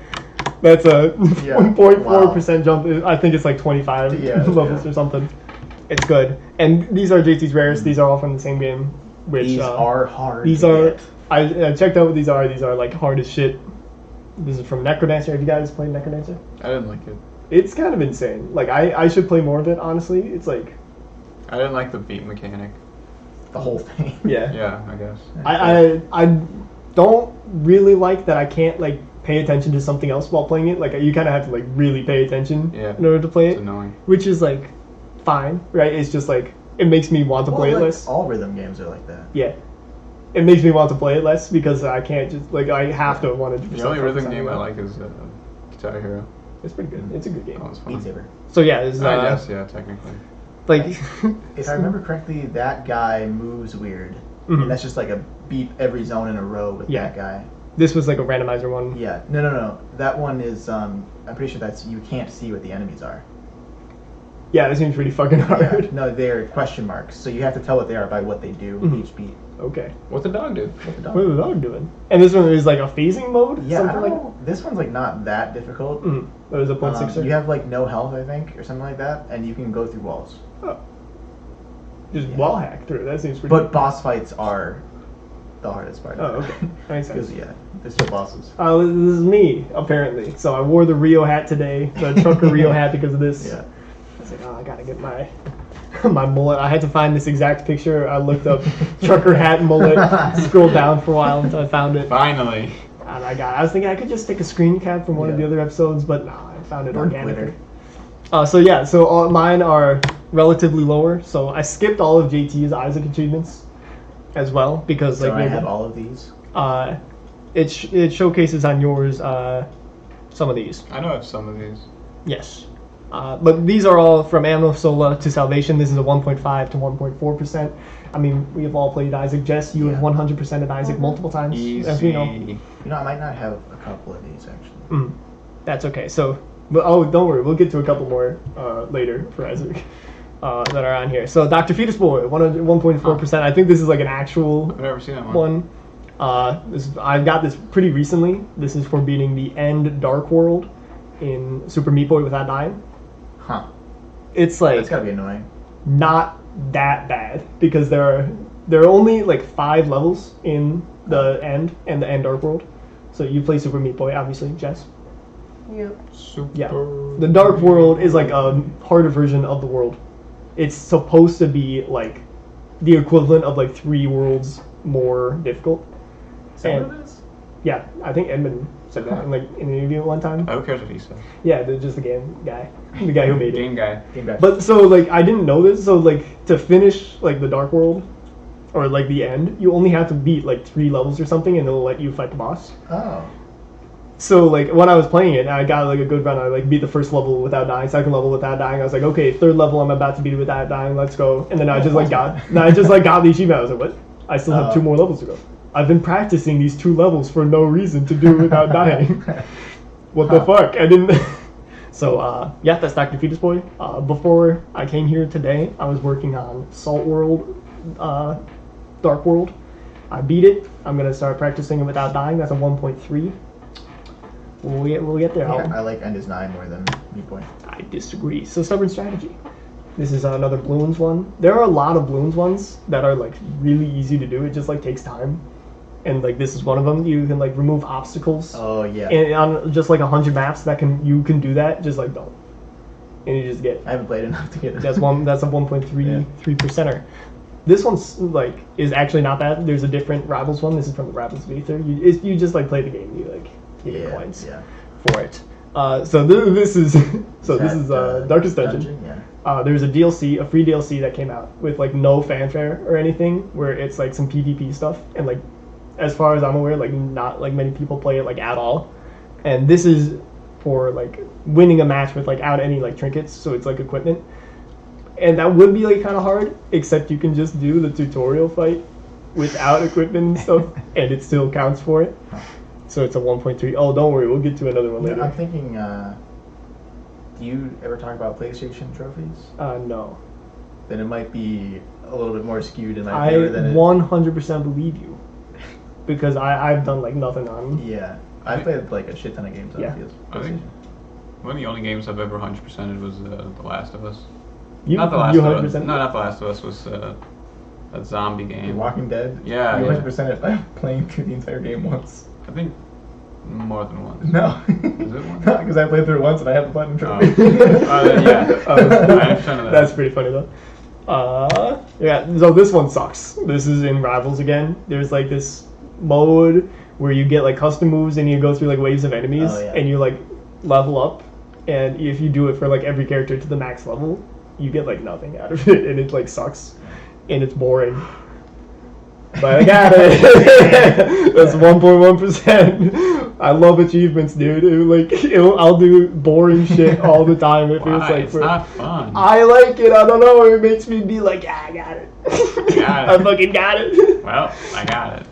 Speaker 2: That's a
Speaker 5: Yeah,
Speaker 2: 1.4% jump. I think it's like 25
Speaker 5: Yeah,
Speaker 2: levels
Speaker 5: yeah.
Speaker 2: or something. It's good. And these are JT's rarest. These are all from the same game. Which
Speaker 5: These are hard.
Speaker 2: These
Speaker 5: to
Speaker 2: are.
Speaker 5: get.
Speaker 2: I checked out what these are. These are like hard as shit. This is from Necrodancer. Have you guys played Necrodancer?
Speaker 3: I didn't like it.
Speaker 2: It's kind of insane. Like I should play more of it. Honestly, it's like
Speaker 3: I didn't like the beat mechanic.
Speaker 5: the whole thing.
Speaker 2: yeah.
Speaker 3: Yeah, I guess.
Speaker 2: I don't really like that I can't like pay attention to something else while playing it. Like you kind of have to like really pay attention
Speaker 3: Yeah.
Speaker 2: in order to play
Speaker 3: It's
Speaker 2: it,
Speaker 3: annoying.
Speaker 2: which is like fine, right? It's just like it makes me want to
Speaker 5: Well,
Speaker 2: play it
Speaker 5: like,
Speaker 2: less.
Speaker 5: all rhythm games are like that.
Speaker 2: Yeah, it makes me want to play it less because I can't just like I have to 100%.
Speaker 3: The only
Speaker 2: focus
Speaker 3: rhythm
Speaker 2: on
Speaker 3: game
Speaker 2: it.
Speaker 3: I like is Guitar Hero.
Speaker 2: It's pretty good. It's a good game.
Speaker 3: That was
Speaker 5: Beat
Speaker 3: fun.
Speaker 5: Saber.
Speaker 2: So yeah, this is
Speaker 3: I guess, yeah, technically.
Speaker 2: like
Speaker 5: If I remember correctly, that guy moves weird.
Speaker 2: Mhm.
Speaker 5: And that's just like a beep every zone in a row with
Speaker 2: Yeah.
Speaker 5: that guy.
Speaker 2: this was like a randomizer one.
Speaker 5: Yeah. No. That one is, I'm pretty sure that's, you can't see what the enemies are.
Speaker 2: Yeah, that seems pretty fucking
Speaker 5: Yeah.
Speaker 2: hard.
Speaker 5: No, they're question marks. So you have to tell what they are by what they do
Speaker 2: Mhm.
Speaker 5: each beat.
Speaker 2: Okay.
Speaker 3: What the dog do?
Speaker 5: What the dog-
Speaker 2: What is the dog doing? And this one is like a phasing mode.
Speaker 5: Yeah, I
Speaker 2: something
Speaker 5: don't
Speaker 2: like.
Speaker 5: know. This one's like not that difficult.
Speaker 2: Mm. That was a 0.6.
Speaker 5: You have like no health, I think, or something like that, and you can go through walls.
Speaker 2: Oh. Just
Speaker 5: Yeah.
Speaker 2: wall hack through. That seems pretty.
Speaker 5: But boss fights are the hardest part.
Speaker 2: Oh, okay. Makes sense.
Speaker 5: Because yeah, they're still bosses.
Speaker 2: This is me apparently. So I wore the Rio hat today, the trucker Rio hat because of this.
Speaker 5: Yeah.
Speaker 2: I was like, oh, I gotta get my my mullet. I had to find this exact picture. I looked up trucker hat mullet, scrolled down for a while until I found it.
Speaker 3: Finally.
Speaker 2: And I was thinking I could just take a screen cap from one of the
Speaker 5: Yeah.
Speaker 2: other episodes, but no, I found it
Speaker 5: Not
Speaker 2: organically.
Speaker 5: Twitter.
Speaker 2: So yeah, so all, mine are relatively lower. So I skipped all of JT's Isaac achievements as well because
Speaker 5: So
Speaker 2: like
Speaker 5: I
Speaker 2: maybe-
Speaker 5: have all of these.
Speaker 2: it showcases on yours some of these.
Speaker 3: I know I have some of these.
Speaker 2: Yes. But these are all from Amno Sola to Salvation. This is a 1.5 to 1.4%. I mean, we have all played Isaac. Jess, you have
Speaker 5: Yeah.
Speaker 2: 100%ed Isaac multiple times, as we know.
Speaker 3: Easy.
Speaker 5: You know, I might not have a couple of these actually.
Speaker 2: Mm. That's okay. So, but, oh, don't worry. We'll get to a couple more later for Isaac that are on here. So, Dr. Fetus Boy, 1.4%. I think this is like an actual
Speaker 3: I've never seen that one.
Speaker 2: one. I got this pretty recently. This is for beating the End Dark World in Super Meat Boy without dying.
Speaker 5: Huh.
Speaker 2: It's like
Speaker 5: That's gotta be annoying.
Speaker 2: not that bad because there are only like 5 levels in the End and the End Dark World. So you play Super Meat Boy, obviously, Jess.
Speaker 4: Yep.
Speaker 3: Super.
Speaker 2: Yeah. The Dark World is like a harder version of the world. It's supposed to be like the equivalent of like 3 worlds more difficult.
Speaker 5: Is that
Speaker 2: And-
Speaker 5: what it is?
Speaker 2: Yeah, I think Edmund said that in like in an interview one time.
Speaker 3: Who cares what he said?
Speaker 2: Yeah, just the game guy, the guy who made it.
Speaker 3: Game guy.
Speaker 5: Game back.
Speaker 2: But so like I didn't know this. So like to finish like the Dark World, or like the End, you only have to beat like 3 levels or something, and it'll let you fight the boss.
Speaker 5: Oh.
Speaker 2: So like when I was playing it, I got like a good run. I like beat the first level without dying, second level without dying. I was like, okay, 3rd level I'm about to beat it without dying. Let's go. And then I just like got the achievement. I was like, what? I still have 2 more levels to go. I've been practicing these 2 levels for no reason to do without dying. What the fuck? I didn't. So yeah, that's Dr. Fetus Boy. Before I came here today, I was working on Salt World, Dark World. I beat it. I'm gonna start practicing it without dying. That's a 1.3. We'll get there.
Speaker 5: Yeah, I like End is 9 more than Meat Boy.
Speaker 2: I disagree. So Stubborn Strategy. This is another Bloons one. There are a lot of Bloons ones that are like really easy to do. It just like takes time. And like this is one of them. You can like remove obstacles.
Speaker 5: Oh yeah.
Speaker 2: And on just like 100 maps you can do that. Just like don't. And you just get
Speaker 5: I haven't played enough to get it.
Speaker 2: that's a 1.3%er. This one's like is actually not bad. There's a different Rivals one. This is from the Rivals V3. You just like play the game. You like you get coins
Speaker 5: Yeah.
Speaker 2: for it. So this is Darkest Dungeon.
Speaker 5: Yeah.
Speaker 2: There's a free DLC that came out with like no fanfare or anything, where it's like some PvP stuff, and like as far as I'm aware, like not like many people play it like at all. And this is for like winning a match without any like trinkets, so it's like equipment. And that would be like kind of hard, except you can just do the tutorial fight without equipment and stuff, and it still counts for it. So it's a 1.3. Oh, don't worry, we'll get to another one later.
Speaker 5: I'm thinking, do you ever talk about PlayStation trophies?
Speaker 2: No.
Speaker 5: Then it might be a little bit more skewed in my
Speaker 2: I
Speaker 5: favor than it.
Speaker 2: 100% believe you, because I've done like nothing on.
Speaker 5: Yeah, I played like a shit ton of games on
Speaker 2: Yeah.
Speaker 5: PS.
Speaker 3: I think one of the only games I've ever 100%ed was The Last of Us.
Speaker 2: You,
Speaker 3: Not The Last
Speaker 2: you
Speaker 3: of Us.
Speaker 2: 100%?
Speaker 3: No, not The Last of Us. Was that zombie
Speaker 5: The
Speaker 3: game?
Speaker 5: Walking Dead.
Speaker 3: Yeah,
Speaker 5: You
Speaker 3: yeah.
Speaker 5: 100% it by playing through the entire game once.
Speaker 3: I think more than once.
Speaker 5: No.
Speaker 3: Is it one?
Speaker 5: Because I played through it once and I have the button trophy.
Speaker 3: Yeah. I understand that.
Speaker 2: That's pretty funny though. Yeah, so this one sucks. This is in Rivals again. There's like this mode where you get like custom moves and you go through like waves of enemies and you like level up, and if you do it for like every character to the max level, you get like nothing out of it, and it like sucks and it's boring. But I got it. That's 1.1%. I love achievements, dude. I'll do boring shit all the time. It feels
Speaker 3: Why?
Speaker 2: like
Speaker 3: It's not fun.
Speaker 2: I like it. I don't know. It makes me be like, yeah, I got it.
Speaker 3: Got it.
Speaker 2: I fucking got it.
Speaker 3: Well, I got it.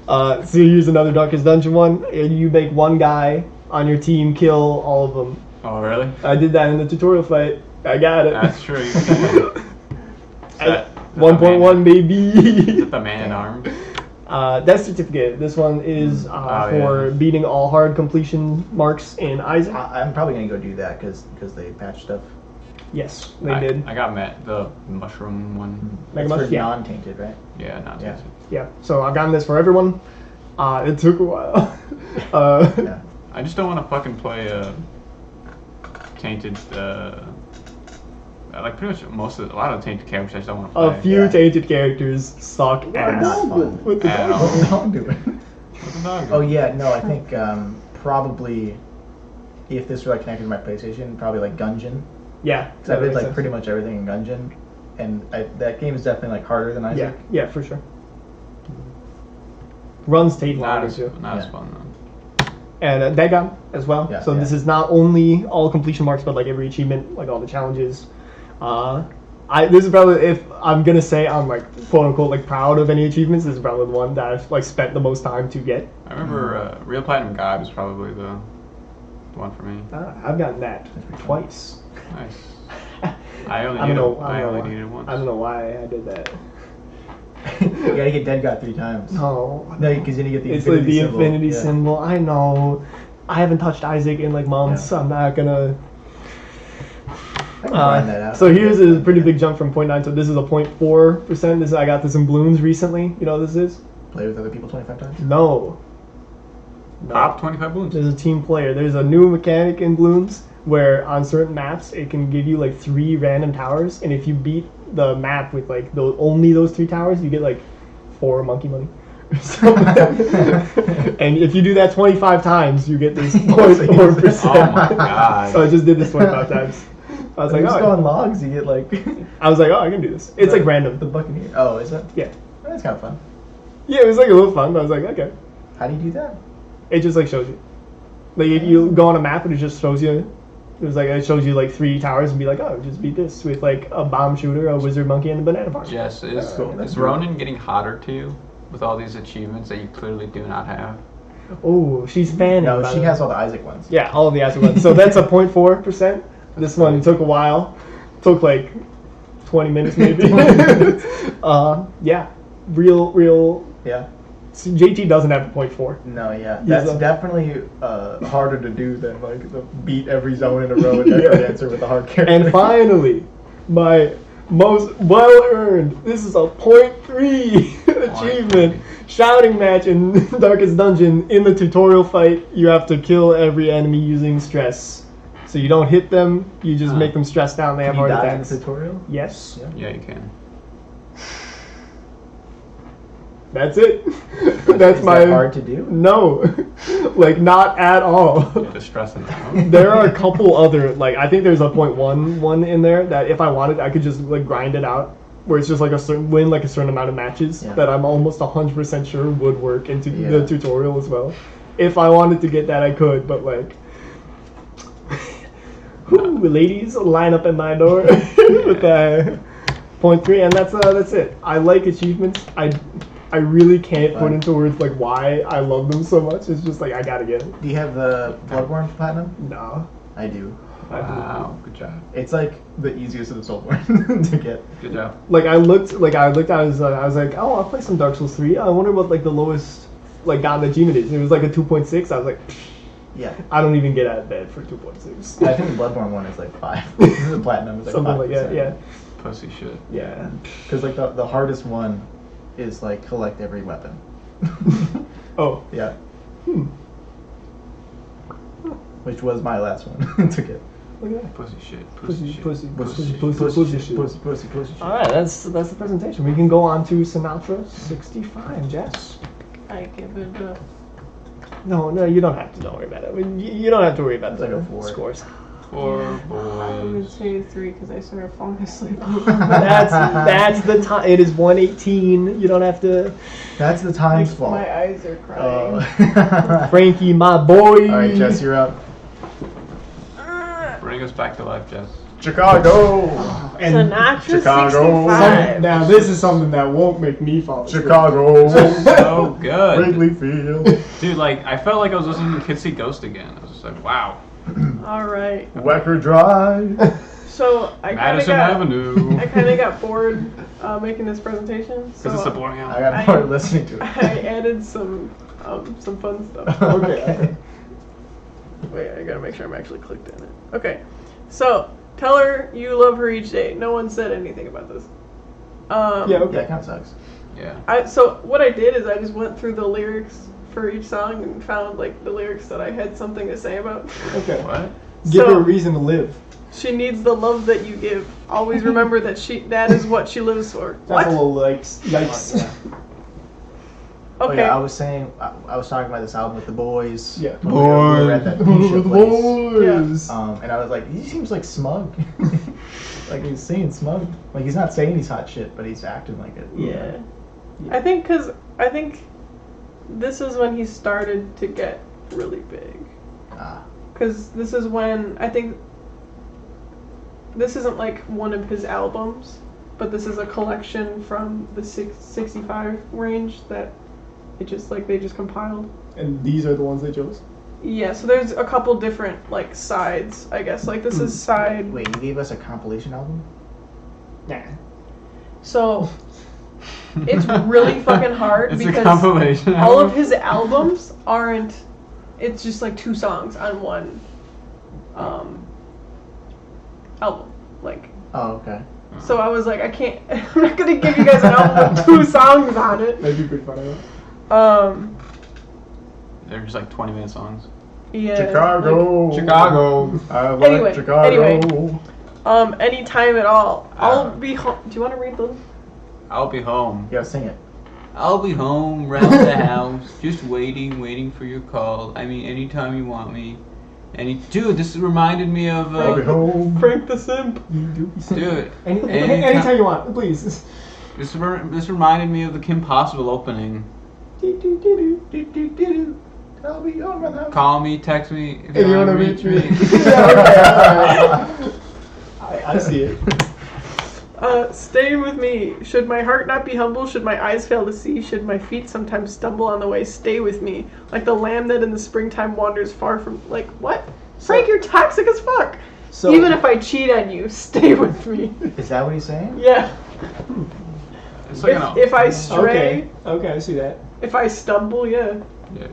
Speaker 2: So here's another Darkest Dungeon one. And you make one guy on your team kill all of them.
Speaker 3: Oh, really?
Speaker 2: I did that in the tutorial fight. I got it.
Speaker 3: That's true. You can.
Speaker 2: 1.1 baby.
Speaker 3: Is it the man in arms?
Speaker 2: Death certificate. This one is for beating all hard completion marks in Isaac.
Speaker 5: I'm probably gonna go do that because they patched stuff.
Speaker 2: Yes, they did.
Speaker 3: I got the mushroom one.
Speaker 2: Mega
Speaker 5: It's for
Speaker 2: Mush, yeah.
Speaker 5: non-tainted, right?
Speaker 3: Yeah, not
Speaker 5: Yeah.
Speaker 3: tasted.
Speaker 2: Yeah, so I've gotten this for everyone. It took a while.
Speaker 5: Yeah.
Speaker 3: I just don't want to fucking play tainted. Like pretty much a lot of the tainted characters I just don't want to play.
Speaker 2: A few tainted characters suck
Speaker 5: Are
Speaker 2: ass.
Speaker 5: not fun.
Speaker 2: With the
Speaker 3: At
Speaker 2: dog.
Speaker 3: all.
Speaker 5: What's the dog doing?
Speaker 3: What's the dog?
Speaker 5: Oh yeah, no, I think probably if this were like connected to my PlayStation, probably like Gungeon.
Speaker 2: Yeah.
Speaker 5: Because I played like pretty much everything in Gungeon, and that game is definitely like harder than Isaac.
Speaker 2: Yeah, for sure. Runs Tate
Speaker 3: Not
Speaker 2: longer
Speaker 3: as
Speaker 2: too.
Speaker 3: not as
Speaker 5: Yeah.
Speaker 3: fun though.
Speaker 2: And Dagon as well.
Speaker 5: Yeah,
Speaker 2: So
Speaker 5: yeah.
Speaker 2: this is not only all completion marks, but like every achievement, like all the challenges. This is probably, if I'm gonna say I'm like quote unquote like proud of any achievements, this is probably the one that I've like spent the most time to get.
Speaker 3: I remember Real Platinum God was probably the one for me.
Speaker 2: I've gotten that twice.
Speaker 3: Nice. I only
Speaker 2: I don't know.
Speaker 3: needed it once.
Speaker 2: I don't know why I did that.
Speaker 5: You gotta get Dead God 3 times.
Speaker 2: No,
Speaker 5: because then you get the
Speaker 2: it's
Speaker 5: infinity
Speaker 2: like the
Speaker 5: symbol.
Speaker 2: infinity
Speaker 5: Yeah.
Speaker 2: symbol. I know. I haven't touched Isaac in like months.
Speaker 5: Yeah.
Speaker 2: I'm not gonna.
Speaker 5: I can grind that out.
Speaker 2: So here's a pretty big jump from 0.9. So this is a 0.4%. I got this in Bloons recently. You know what this is?
Speaker 5: Play with other people 25 times.
Speaker 2: No.
Speaker 3: Pop 25 balloons.
Speaker 2: There's a team player. There's a new mechanic in Bloons where on certain maps it can give you like 3 random towers, and if you beat the map with like only those 3 towers, you get like 4 monkey money. And if you do that 25 times, you get this 0.4%.
Speaker 3: Oh my god.
Speaker 2: So I just did this 25 times. I was like,
Speaker 5: just go
Speaker 2: oh,
Speaker 5: on logs, you get like
Speaker 2: I was like, oh, I can do this. It's like random.
Speaker 5: the Buccaneer. Oh, is it?
Speaker 2: Yeah.
Speaker 5: That's kind of fun.
Speaker 2: Yeah, it was like a little fun. But I was like, okay.
Speaker 5: How do you do that?
Speaker 2: It just like shows you. Like you go on a map and it just shows you. It was like it shows you like 3 towers and be like, oh, just beat this with like a bomb shooter, a wizard monkey, and a banana farm.
Speaker 3: Jess, is
Speaker 5: cool. That's
Speaker 3: Ronan getting hotter to you with all these achievements that you clearly do not have?
Speaker 2: Oh, she's fanning.
Speaker 5: No,
Speaker 2: by
Speaker 5: she
Speaker 2: the way.
Speaker 5: has all the Isaac ones.
Speaker 2: Yeah, all of the Isaac ones. So that's a 0.4%. This one took a while. Took like 20 minutes maybe. Yeah, real.
Speaker 5: Yeah.
Speaker 2: So JT doesn't have a 0.4.
Speaker 5: No, yeah.
Speaker 2: He's
Speaker 5: That's
Speaker 2: a-
Speaker 5: definitely harder to do than like the beat every zone in a row and never answer with a hard character.
Speaker 2: And finally, my most well-earned. This is a 0.3 achievement. Shouting match in Darkest Dungeon. In the tutorial fight, you have to kill every enemy using stress. So you don't hit them, you just make them stressed out and they have
Speaker 5: Can you
Speaker 2: heart
Speaker 5: die in
Speaker 2: attacks.
Speaker 5: the tutorial?
Speaker 2: Yes.
Speaker 5: Yeah.
Speaker 3: Yeah, you can.
Speaker 2: That's it. That's
Speaker 5: Is
Speaker 2: my
Speaker 5: that hard to do?
Speaker 2: No, like not at all.
Speaker 3: You're just stressing out.
Speaker 2: There are a couple other like I think there's a 0.1 one in there that if I wanted I could just like grind it out where it's just like a certain amount of matches
Speaker 5: Yeah.
Speaker 2: that I'm almost 100% sure would work into
Speaker 5: Yeah.
Speaker 2: the tutorial as well. If I wanted to get that I could, but like whew, ladies line up at my door with that 0.3 and that's it. I like achievements. I really can't put into words like why I love them so much. It's just like I gotta get it.
Speaker 5: Do you have the Bloodborne Platinum?
Speaker 2: No.
Speaker 5: I do.
Speaker 3: Wow, good job.
Speaker 5: It's like the easiest of the Soulsborne to get.
Speaker 3: Good job.
Speaker 2: Like I looked at I was like, oh, I'll play some Dark Souls 3. I wonder what like the lowest like gotten achievement is. And it was like a 2.6. I was like,
Speaker 5: Yeah.
Speaker 2: I don't even get out of bed for 2.6.
Speaker 5: I think the Bloodborne one is like 5. The Platinum is like
Speaker 2: Something
Speaker 5: 5%.
Speaker 2: like that. Yeah.
Speaker 3: Pussy shit.
Speaker 2: Yeah.
Speaker 5: Because like the hardest one is like collect every weapon.
Speaker 2: Oh.
Speaker 5: Yeah. Which was my last one to get.
Speaker 2: Look at that.
Speaker 3: Pussy shit.
Speaker 2: Pussy,
Speaker 3: shit.
Speaker 2: pussy,
Speaker 3: Pussy
Speaker 2: pussy,
Speaker 3: shit.
Speaker 2: pussy shit.
Speaker 5: shit.
Speaker 2: All right, that's the presentation. We can go on to Sinatra 65, Jess.
Speaker 4: I give it a.
Speaker 2: No, you don't have to. Don't worry about it. I mean, you don't have to worry about
Speaker 5: It's like
Speaker 2: the
Speaker 5: a 4.
Speaker 2: scores.
Speaker 3: 4
Speaker 4: I would
Speaker 3: boys.
Speaker 4: say 3 because I started falling asleep.
Speaker 2: That's the time. It is 1:18. You don't have to.
Speaker 5: That's the time's fault.
Speaker 4: My eyes are crying.
Speaker 2: Frankie, my boy.
Speaker 5: All right, Jess, you're up.
Speaker 3: Bring us back to life, Jess.
Speaker 2: Chicago. And
Speaker 4: Sinatra
Speaker 5: Chicago.
Speaker 4: 65.
Speaker 2: now this is something that won't make me fall asleep.
Speaker 5: Chicago.
Speaker 3: So good.
Speaker 5: Wrigley Field.
Speaker 3: Dude, like, I felt like I was listening to Kids See Ghost again. I was just like, wow.
Speaker 4: All right.
Speaker 5: Wecker Drive.
Speaker 4: So I kind of
Speaker 3: Madison
Speaker 4: got.
Speaker 3: Avenue.
Speaker 4: I kind of got bored making this presentation. So
Speaker 3: Because it's a boring
Speaker 5: I
Speaker 3: album.
Speaker 5: got bored listening to it.
Speaker 4: I added some fun stuff.
Speaker 5: Okay.
Speaker 4: Wait, I gotta make sure I'm actually clicked in it. Okay, so tell her you love her each day. No one said anything about this.
Speaker 2: Yeah.
Speaker 5: Yeah,
Speaker 2: Okay.
Speaker 5: it kind of sucks.
Speaker 3: Yeah.
Speaker 4: So what I did is I just went through the lyrics for each song and found like the lyrics that I had something to say about.
Speaker 2: Okay.
Speaker 3: What?
Speaker 2: Give her a
Speaker 4: So-
Speaker 2: reason to live.
Speaker 4: She needs the love that you give. Always remember that is what she lives for.
Speaker 2: That's
Speaker 4: What?
Speaker 2: a little yikes.
Speaker 5: Yeah. Oh,
Speaker 4: Okay.
Speaker 5: yeah, I was saying, I was talking about this album with the boys.
Speaker 2: Yeah.
Speaker 5: When we were at that Pisha place.
Speaker 2: Boys.
Speaker 5: And I was like, he seems like smug. Like he's saying smug. Like he's not saying he's hot shit, but he's acting like it.
Speaker 4: Yeah. I think this is when he started to get really big.
Speaker 5: Ah.
Speaker 4: Because this is when I think this isn't like one of his albums, but this is a collection from the 65 range that they just compiled.
Speaker 2: And these are the ones they chose.
Speaker 4: Yeah, so there's a couple different like sides, I guess. Like this is side.
Speaker 5: Wait, you gave us a compilation album?
Speaker 2: Nah.
Speaker 4: So it's really fucking hard
Speaker 3: It's a
Speaker 4: because
Speaker 3: compilation
Speaker 4: all
Speaker 3: album?
Speaker 4: of his albums aren't. It's just like 2 songs on one album. Like,
Speaker 5: Oh, okay.
Speaker 4: so I was like, I can't. I'm not gonna give you guys an album with 2 songs on it.
Speaker 2: That'd be pretty funny.
Speaker 3: They're just like 20-minute songs.
Speaker 4: Yeah.
Speaker 5: Chicago.
Speaker 3: Chicago.
Speaker 5: I like
Speaker 4: Anyway,
Speaker 5: Chicago.
Speaker 4: Anytime at all. I'll be home. Do you want to read them?
Speaker 3: I'll be home.
Speaker 5: Yeah, sing it.
Speaker 3: I'll be home, round the house, just waiting for your call. I mean, anytime you want me. Dude, this reminded me of.
Speaker 5: I'll be home.
Speaker 4: Frank the Simp.
Speaker 3: Dude,
Speaker 2: Anytime you want, please.
Speaker 3: this reminded me of the Kim Possible opening.
Speaker 5: I'll be home around the house.
Speaker 3: Call me, text me
Speaker 2: If you wanna reach me. I see it.
Speaker 4: Stay with me. Should my heart not be humble? Should my eyes fail to see? Should my feet sometimes stumble on the way? Stay with me. Like the lamb that in the springtime wanders far from. Like, what? Frank, you're toxic as fuck.
Speaker 2: So
Speaker 4: Even if I cheat on you, stay with me.
Speaker 5: Is that what he's saying?
Speaker 4: Yeah.
Speaker 3: It's like
Speaker 4: If I stray,
Speaker 2: Okay, I see that.
Speaker 4: if I stumble, yeah.
Speaker 3: Yeah,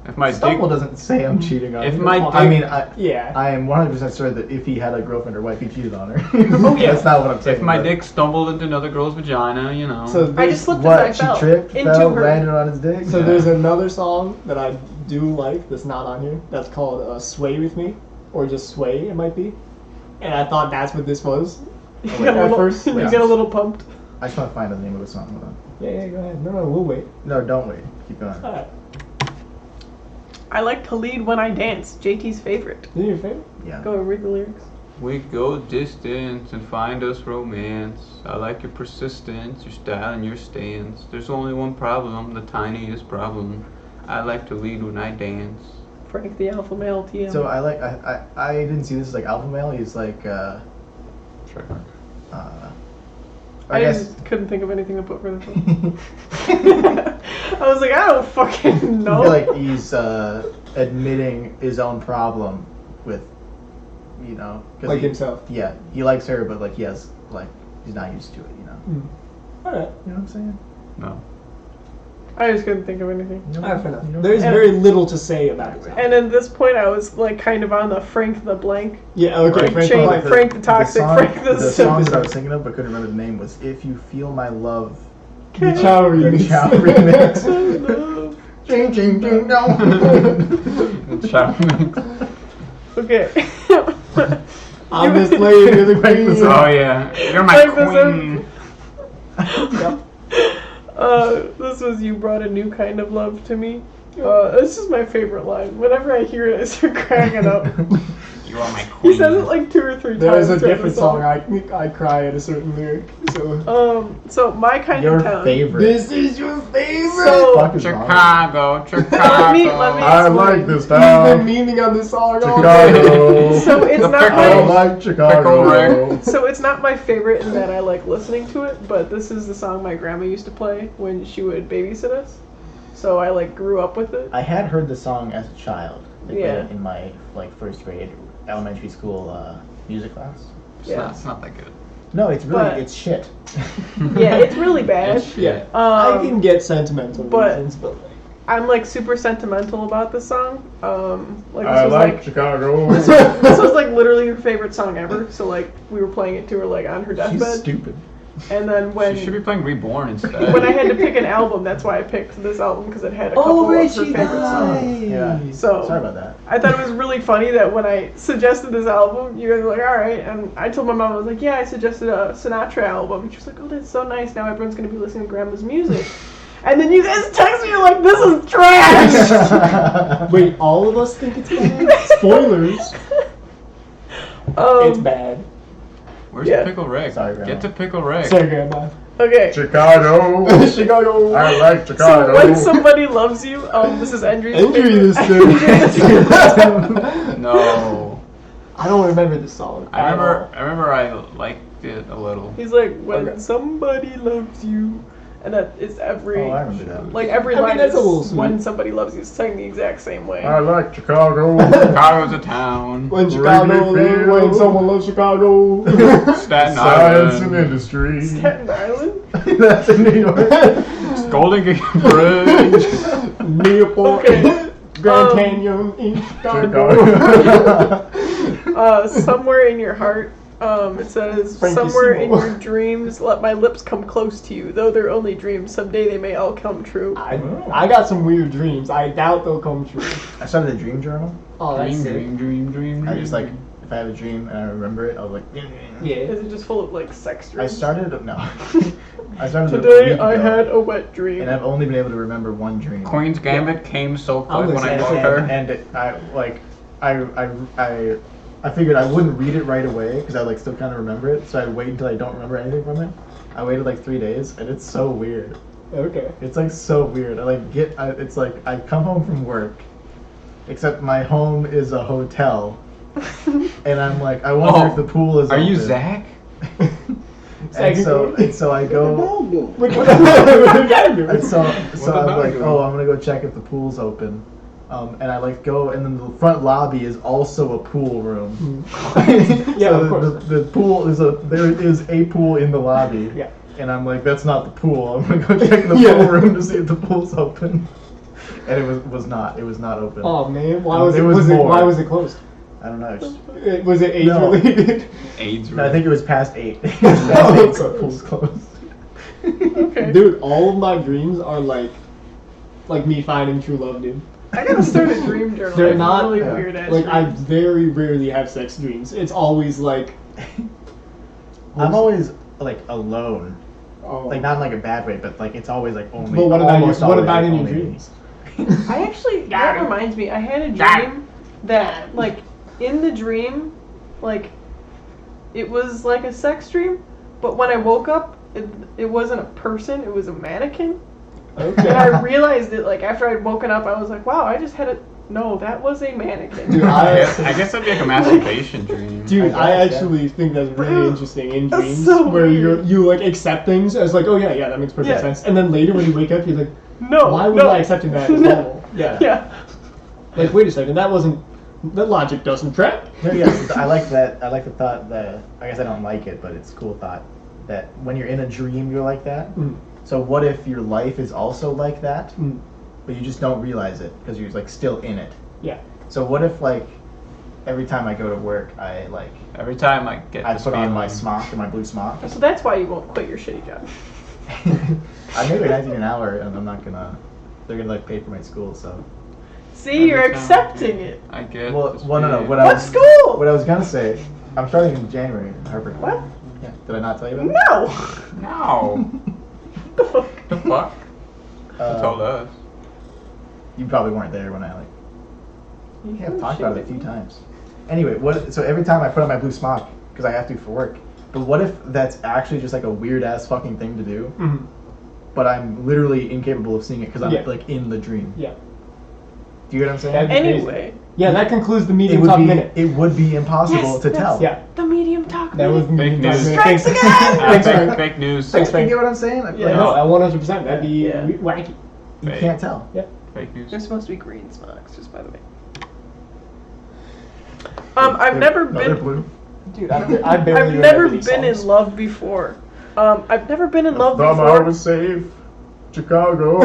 Speaker 3: if my
Speaker 5: Stumble
Speaker 3: dick,
Speaker 5: doesn't say I'm cheating on
Speaker 3: if
Speaker 5: you.
Speaker 3: my
Speaker 5: I
Speaker 3: dick-
Speaker 5: mean,
Speaker 2: Yeah.
Speaker 5: I am 100% sure that if he had a girlfriend or wife, he cheated on her.
Speaker 2: Oh, yeah.
Speaker 5: That's not what I'm saying.
Speaker 3: if my
Speaker 5: but-
Speaker 3: dick stumbled into another girl's vagina, you know.
Speaker 2: So
Speaker 4: I
Speaker 2: there's,
Speaker 4: just slipped as
Speaker 5: What?
Speaker 4: I
Speaker 5: She
Speaker 4: fell
Speaker 5: tripped,
Speaker 4: into
Speaker 5: fell,
Speaker 4: her.
Speaker 5: landed on his dick?
Speaker 2: so
Speaker 3: Yeah.
Speaker 2: there's another song that I do like that's not on here. That's called "Sway with Me," or just "Sway." It might be. And I thought that's what this was.
Speaker 4: You
Speaker 2: At
Speaker 4: get a little,
Speaker 2: first,
Speaker 4: you
Speaker 2: yeah.
Speaker 4: get a little pumped.
Speaker 5: I just want to find the name of the song. Hold on.
Speaker 2: Yeah, go ahead. No, we'll wait.
Speaker 5: No, don't wait. Keep going.
Speaker 2: Alright.
Speaker 4: I like to lead when I dance. JT's favorite.
Speaker 2: Is it your favorite?
Speaker 5: Yeah.
Speaker 4: Go read the lyrics.
Speaker 3: We go distance and find us romance. I like your persistence, your style, and your stance. There's only one problem, the tiniest problem. I like to lead when I dance.
Speaker 4: Frank the alpha male TM.
Speaker 5: So I didn't see this as like alpha male. He's like
Speaker 3: Sure.
Speaker 5: I guess
Speaker 4: just couldn't think of anything to put for this one. I was like, I don't fucking
Speaker 5: I
Speaker 4: know.
Speaker 5: feel like he's admitting his own problem with, 'cause
Speaker 2: Like
Speaker 5: he-
Speaker 2: himself.
Speaker 5: Yeah, he likes her, but like he has like he's not used to it.
Speaker 2: Alright.
Speaker 5: You know what I'm saying?
Speaker 3: No.
Speaker 4: I just couldn't think of anything.
Speaker 2: Alright, fair enough.
Speaker 5: You know?
Speaker 2: There's
Speaker 4: And-
Speaker 2: very little to say about it.
Speaker 4: And at this point, I was like kind of on the Frank the blank.
Speaker 2: Yeah, okay.
Speaker 3: Right.
Speaker 2: Frank
Speaker 4: Chain-
Speaker 2: White.
Speaker 4: Frank the Toxic,
Speaker 5: song,
Speaker 4: Frank the
Speaker 5: the song that I
Speaker 4: Simp.
Speaker 5: was thinking of but couldn't remember the name was "If You Feel My Love."
Speaker 2: The Chow
Speaker 5: The
Speaker 2: remix.
Speaker 5: Chow remix. Ching ching ding dong.
Speaker 3: Shout mix.
Speaker 4: Okay.
Speaker 2: I'm the slave, you're the
Speaker 5: Frank
Speaker 2: queen.
Speaker 5: the
Speaker 3: Oh yeah, you're my
Speaker 4: Frank the
Speaker 3: queen.
Speaker 4: This was "You brought a new kind of love to me." This is my favorite line. Whenever I hear it, I start cracking up.
Speaker 3: You are my queen.
Speaker 4: He says it like 2 or 3 times.
Speaker 2: There's a
Speaker 4: throughout the
Speaker 2: different song. I cry at a certain lyric. So
Speaker 4: So my kind
Speaker 5: Your
Speaker 4: of town.
Speaker 5: favorite.
Speaker 2: this is your favorite.
Speaker 4: So-
Speaker 5: Fuck is wrong with
Speaker 3: Chicago, Chicago.
Speaker 4: Let me
Speaker 5: I like this
Speaker 2: He's been
Speaker 5: town.
Speaker 2: memeing on this song all
Speaker 5: Chicago.
Speaker 4: So it's
Speaker 3: The
Speaker 4: not
Speaker 3: pickle.
Speaker 5: I
Speaker 4: my.
Speaker 5: like Chicago.
Speaker 3: Pickle
Speaker 4: So it's not my favorite in that I like listening to it, but this is the song my grandma used to play when she would babysit us. So I like grew up with it.
Speaker 5: I had heard the song as a child. Like,
Speaker 4: Yeah.
Speaker 5: In my like first grade elementary school music class.
Speaker 3: It's not that good.
Speaker 5: No, it's really
Speaker 4: But-
Speaker 5: it's shit.
Speaker 4: Yeah, it's really bad.
Speaker 3: It's shit.
Speaker 2: Yeah. I
Speaker 4: Um,
Speaker 2: can get sentimental
Speaker 4: but-
Speaker 2: reasons, but like,
Speaker 4: I'm like super sentimental about this song. Like this was like
Speaker 5: Chicago.
Speaker 4: this was like literally her favorite song ever. So like we were playing it to her like on her
Speaker 5: She's
Speaker 4: deathbed,
Speaker 5: stupid.
Speaker 4: and then when
Speaker 3: She should be playing Reborn instead.
Speaker 4: when I had to pick an album, that's why I picked this album because it had a couple of her favorite songs.
Speaker 5: Yeah.
Speaker 4: So
Speaker 5: Sorry about that.
Speaker 4: I thought it was really funny that when I suggested this album, you guys were like, all right. And I told my mom, I was like, yeah, I suggested a Sinatra album. And she was like, oh, that's so nice. Now everyone's going to be listening to Grandma's music. And then you guys text me, you're like, this is trash.
Speaker 2: wait, all of us think it's bad? Spoilers. It's bad.
Speaker 3: Where's
Speaker 4: Yeah.
Speaker 3: Pickle Rick?
Speaker 5: Sorry, Grandma.
Speaker 3: Get to Pickle Rick.
Speaker 2: Sorry, Grandma.
Speaker 4: Okay.
Speaker 5: Chicago.
Speaker 2: Chicago.
Speaker 5: I like
Speaker 4: So
Speaker 5: Chicago.
Speaker 4: when somebody loves you, this is Endri's
Speaker 2: Endri
Speaker 4: favorite.
Speaker 2: this time.
Speaker 3: No.
Speaker 2: I don't remember the song.
Speaker 3: I remember I liked it a little.
Speaker 4: He's like, when
Speaker 2: Okay.
Speaker 4: somebody loves you. And that is every,
Speaker 5: Oh, I remember that.
Speaker 4: like every
Speaker 2: I mean,
Speaker 4: line
Speaker 2: that's
Speaker 4: is
Speaker 2: a little sweet.
Speaker 4: when somebody loves you, sang the exact same way.
Speaker 5: I like Chicago.
Speaker 3: Chicago's a town.
Speaker 2: When Chicago,
Speaker 5: Wrigley
Speaker 2: when
Speaker 5: Field.
Speaker 2: someone loves Chicago.
Speaker 3: Staten
Speaker 5: Science and
Speaker 3: Island.
Speaker 5: industry.
Speaker 4: Staten Island?
Speaker 5: That's in New York.
Speaker 3: Golden Gate Bridge.
Speaker 2: Newport.
Speaker 4: Okay.
Speaker 2: Grand Canyon in Chicago.
Speaker 5: Chicago.
Speaker 4: Somewhere in your heart, it says,
Speaker 2: Frankie
Speaker 4: somewhere in
Speaker 2: Simo.
Speaker 4: your dreams, let my lips come close to you. Though they're only dreams, someday they may all come true.
Speaker 2: I got some weird dreams. I doubt they'll come true.
Speaker 5: I started a dream journal.
Speaker 2: Oh, that's
Speaker 3: Dream,
Speaker 2: sick.
Speaker 3: dream, dream, dream,
Speaker 5: I just
Speaker 3: dream.
Speaker 5: like if I have a dream and I remember it, I'll like.
Speaker 2: Yeah.
Speaker 4: Is it just full of, like, sex
Speaker 5: I
Speaker 4: dreams?
Speaker 5: started no. I started a
Speaker 4: Today
Speaker 5: week
Speaker 4: I
Speaker 5: ago,
Speaker 4: had a wet dream.
Speaker 5: and I've only been able to remember one dream.
Speaker 3: Queen's Gambit came so
Speaker 2: I'm
Speaker 3: quick when I
Speaker 2: gonna
Speaker 3: booked
Speaker 2: say
Speaker 3: her.
Speaker 5: And I figured I wouldn't read it right away because I like still kind of remember it, so I'd wait until I don't remember anything from it. I waited like 3 days, and it's so weird.
Speaker 2: Okay.
Speaker 5: It's like so weird. It's like I come home from work, except my home is a hotel, and I'm like, I wonder if the pool is.
Speaker 3: Are you
Speaker 5: open.
Speaker 3: Zach?
Speaker 5: And so I go.
Speaker 2: What did I do?
Speaker 5: And so
Speaker 3: the
Speaker 5: I'm
Speaker 3: dog
Speaker 5: like,
Speaker 3: doing?
Speaker 5: oh, I'm gonna go check if the pool's open. And I like go, and then the front lobby is also a pool room.
Speaker 2: Yeah,
Speaker 5: So
Speaker 2: of course.
Speaker 5: the pool there is a pool in the lobby.
Speaker 2: Yeah.
Speaker 5: And I'm like, that's not the pool. I'm gonna go check the
Speaker 2: Yeah.
Speaker 5: pool room to see if the pool's open. And it was not. It was not open.
Speaker 2: Oh man, why
Speaker 5: No,
Speaker 2: was
Speaker 5: it
Speaker 2: it?
Speaker 5: was more.
Speaker 2: Why was it closed?
Speaker 5: I don't know.
Speaker 2: Was it age
Speaker 5: No.
Speaker 2: related?
Speaker 3: AIDS.
Speaker 5: No, I think it was past 8. It was
Speaker 2: Oh,
Speaker 5: past 8, so
Speaker 2: okay.
Speaker 5: the pool's closed.
Speaker 4: Okay.
Speaker 2: Dude, all of my dreams are like me finding true love, dude.
Speaker 4: I gotta start a dream journal.
Speaker 2: They're
Speaker 4: It's
Speaker 2: not
Speaker 4: really
Speaker 5: yeah.
Speaker 4: weird ass
Speaker 2: Like I
Speaker 4: dreams.
Speaker 2: very rarely have sex dreams. It's always like
Speaker 5: I'm always like alone
Speaker 2: Oh.
Speaker 5: Like not in like a bad way, but like it's always like only.
Speaker 2: But what about
Speaker 5: almost
Speaker 2: what
Speaker 5: always,
Speaker 2: about
Speaker 5: like,
Speaker 2: in your
Speaker 5: only me.
Speaker 2: dreams?
Speaker 4: I actually, that reminds me, I had a dream that, like, in the dream, like, it was like a sex dream, but when I woke up, it wasn't a person, it was a mannequin.
Speaker 2: Okay.
Speaker 4: And I realized it, like, after I'd woken up, I was like, wow, I just had a, no, that was a mannequin.
Speaker 2: Dude,
Speaker 3: I guess that'd be like a masturbation dream.
Speaker 2: Dude,
Speaker 5: I
Speaker 2: I
Speaker 5: guess,
Speaker 2: actually think that's really interesting in
Speaker 4: That's
Speaker 2: dreams,
Speaker 4: so
Speaker 2: where
Speaker 4: weird.
Speaker 2: you like accept things as like, oh yeah, that makes perfect
Speaker 4: Yeah.
Speaker 2: sense, and then later when you wake up, you're like,
Speaker 4: No,
Speaker 2: why was
Speaker 4: no.
Speaker 2: I accepting that as
Speaker 4: No.
Speaker 2: normal? Yeah.
Speaker 4: Yeah.
Speaker 2: Like, wait a second, that logic doesn't track.
Speaker 5: No, yes, I like that. I like the thought that I guess I don't like it, but it's a cool thought that when you're in a dream, you're like that.
Speaker 2: Mm.
Speaker 5: So what if your life is also like that,
Speaker 2: Mm.
Speaker 5: but you just don't realize it because you're like still in it?
Speaker 2: Yeah.
Speaker 5: So what if like every time I go to work, I like
Speaker 3: Every time I get
Speaker 5: I
Speaker 3: this
Speaker 5: put on my
Speaker 3: feeling-
Speaker 5: smock or my blue smock.
Speaker 4: So that's why you won't quit your shitty job.
Speaker 5: I make like 19 an hour, and I'm not gonna. They're gonna like pay for my school, so.
Speaker 4: See, you're
Speaker 3: Every time.
Speaker 4: accepting it.
Speaker 3: I get
Speaker 5: Well,
Speaker 3: this
Speaker 5: no.
Speaker 3: feeling.
Speaker 5: What I
Speaker 4: What
Speaker 5: was,
Speaker 4: school?
Speaker 5: What I was gonna say, I'm starting in January, Harper.
Speaker 4: What?
Speaker 5: Yeah. Did I not tell you about
Speaker 4: No.
Speaker 3: No.
Speaker 4: The fuck?
Speaker 3: The fuck?
Speaker 5: it?
Speaker 3: You told us.
Speaker 5: You probably weren't there when I like.
Speaker 4: You
Speaker 5: Yeah, I've talked about it a few times. Anyway, what? So every time I put on my blue smock because I have to for work. But what if that's actually just like a weird ass fucking thing to do?
Speaker 2: Mhm.
Speaker 5: But I'm literally incapable of seeing it because I'm
Speaker 2: Yeah.
Speaker 5: like in the dream.
Speaker 2: Yeah.
Speaker 5: Do you get what I'm saying?
Speaker 2: That'd be crazy.
Speaker 4: Anyway,
Speaker 2: Yeah, that concludes the
Speaker 5: It
Speaker 2: medium
Speaker 5: would
Speaker 2: talk
Speaker 5: be.
Speaker 2: minute.
Speaker 5: It would be impossible
Speaker 4: Yes,
Speaker 5: to
Speaker 4: yes.
Speaker 5: tell.
Speaker 2: Yeah,
Speaker 4: the medium talk.
Speaker 2: that was the
Speaker 3: Fake
Speaker 2: medium talk
Speaker 3: news.
Speaker 2: minute.
Speaker 4: Strikes
Speaker 2: Thanks.
Speaker 4: again!
Speaker 2: Thanks,
Speaker 3: fake,
Speaker 2: Frank.
Speaker 3: fake news.
Speaker 2: Thanks,
Speaker 5: You
Speaker 2: Frank.
Speaker 5: get what I'm saying? Like,
Speaker 4: Yeah.
Speaker 2: Yeah, no, 100%. That'd be
Speaker 4: Yeah.
Speaker 2: wacky.
Speaker 5: you
Speaker 3: Fake.
Speaker 5: can't tell.
Speaker 2: Yeah.
Speaker 3: Fake news.
Speaker 4: They're supposed to be green smocks, just by the way. I've never
Speaker 5: No, they're
Speaker 4: been.
Speaker 5: blue.
Speaker 2: Dude, I barely
Speaker 4: I've
Speaker 2: remember
Speaker 4: never
Speaker 2: these
Speaker 4: been in
Speaker 2: songs.
Speaker 4: love before. I've never been in love before.
Speaker 5: safe. Chicago.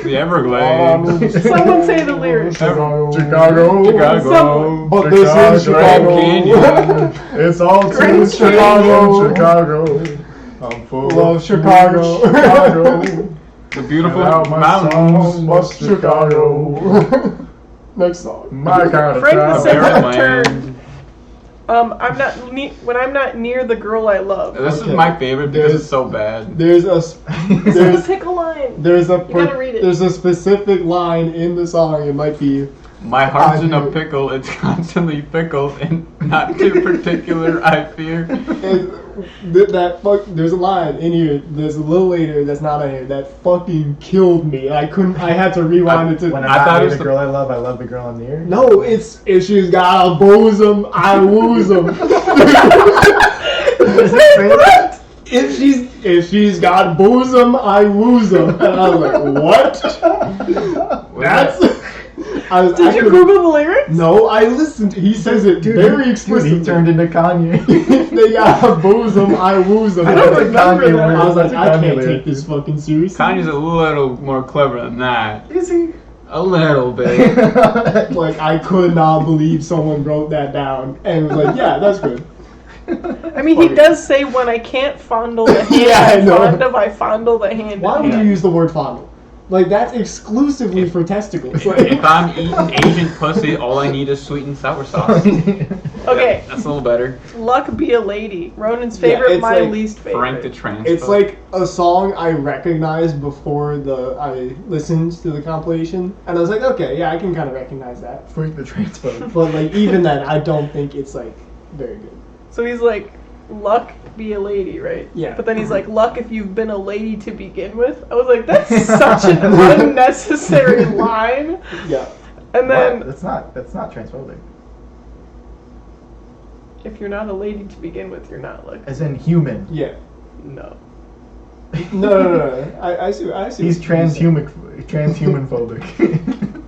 Speaker 3: The Everglades.
Speaker 4: Someone say the lyrics.
Speaker 5: Chicago.
Speaker 4: Someone.
Speaker 2: But this is Chicago.
Speaker 3: Canyon.
Speaker 5: It's all
Speaker 4: Great
Speaker 5: too
Speaker 2: Chicago.
Speaker 5: Chicago. I'm full
Speaker 2: Love
Speaker 5: of
Speaker 2: Chicago.
Speaker 5: Chicago.
Speaker 3: The beautiful
Speaker 5: And out my
Speaker 3: mountains.
Speaker 5: song was Chicago.
Speaker 2: Next song.
Speaker 5: My kind of
Speaker 4: Frank
Speaker 5: town.
Speaker 4: said that
Speaker 3: Maryland.
Speaker 4: term. I'm not when I'm not near the girl I love.
Speaker 3: This
Speaker 2: Okay.
Speaker 3: is my favorite because
Speaker 2: There's-
Speaker 3: it's so bad.
Speaker 2: There's a
Speaker 4: This is
Speaker 2: there's
Speaker 4: the pickle line.
Speaker 2: there's a
Speaker 4: gotta read it.
Speaker 2: there's a specific line in the song. It might be
Speaker 3: My heart's in a
Speaker 2: I-
Speaker 3: pickle, it's constantly pickled and not too particular, I fear.
Speaker 2: there's a line in here. There's a little later that's not in here that fucking killed me. I had to rewind it to.
Speaker 5: When I'm
Speaker 3: I
Speaker 5: not
Speaker 3: thought it
Speaker 5: near
Speaker 3: was
Speaker 5: the
Speaker 3: the-
Speaker 5: girl I love the girl I'm near.
Speaker 2: No, it's if she's got a bosom, I woos 'em. If she's got bosom, I woos 'em. And I was like, what? That's. I
Speaker 4: Did you
Speaker 2: could-
Speaker 4: Google the lyrics?
Speaker 2: No, I listened. He says it very explicitly.
Speaker 5: He turned into Kanye.
Speaker 2: If they got a bosom, I woos 'em.
Speaker 4: I don't
Speaker 5: That's a
Speaker 4: remember
Speaker 5: Kanye
Speaker 4: that.
Speaker 5: word.
Speaker 2: I was like,
Speaker 5: That's a
Speaker 2: I
Speaker 5: Kanye
Speaker 2: can't
Speaker 5: lyric.
Speaker 2: take this fucking seriously.
Speaker 3: Kanye's a little more clever than that.
Speaker 5: Is he?
Speaker 3: A little bit.
Speaker 2: Like, I could not believe someone wrote that down and was like, yeah, that's good.
Speaker 4: I mean, he does say when I can't fondle the hand
Speaker 2: Yeah, I
Speaker 4: I'm
Speaker 2: know.
Speaker 4: fond of, I fondle the hand.
Speaker 2: Why
Speaker 4: in
Speaker 2: would you
Speaker 4: hand.
Speaker 2: use the word fondle? Like, that's exclusively for testicles. Like,
Speaker 3: If I'm eating Asian pussy, all I need is sweet and sour sauce.
Speaker 4: Okay,
Speaker 3: That's a little better.
Speaker 4: Luck Be a Lady. Ronan's
Speaker 2: Yeah,
Speaker 4: favorite,
Speaker 2: it's
Speaker 4: my
Speaker 2: like
Speaker 4: least favorite.
Speaker 3: Frank the Transphobe.
Speaker 2: it's like a song I recognized before I listened to the compilation, and I was like, okay, yeah, I can kind of recognize that.
Speaker 5: Freak the transphobe.
Speaker 2: But like, even then, I don't think it's like very good.
Speaker 4: So he's like, luck be a lady, right?
Speaker 2: Yeah.
Speaker 4: But then he's like, luck if you've been a lady to begin with. I was like, that's such an unnecessary line.
Speaker 2: Yeah.
Speaker 4: And then,
Speaker 5: That's not transphobic.
Speaker 4: if you're not a lady to begin with, you're not like,
Speaker 5: As in human.
Speaker 2: Yeah.
Speaker 4: no.
Speaker 2: No. I see.
Speaker 5: He's
Speaker 2: what you're saying.
Speaker 5: transhuman phobic.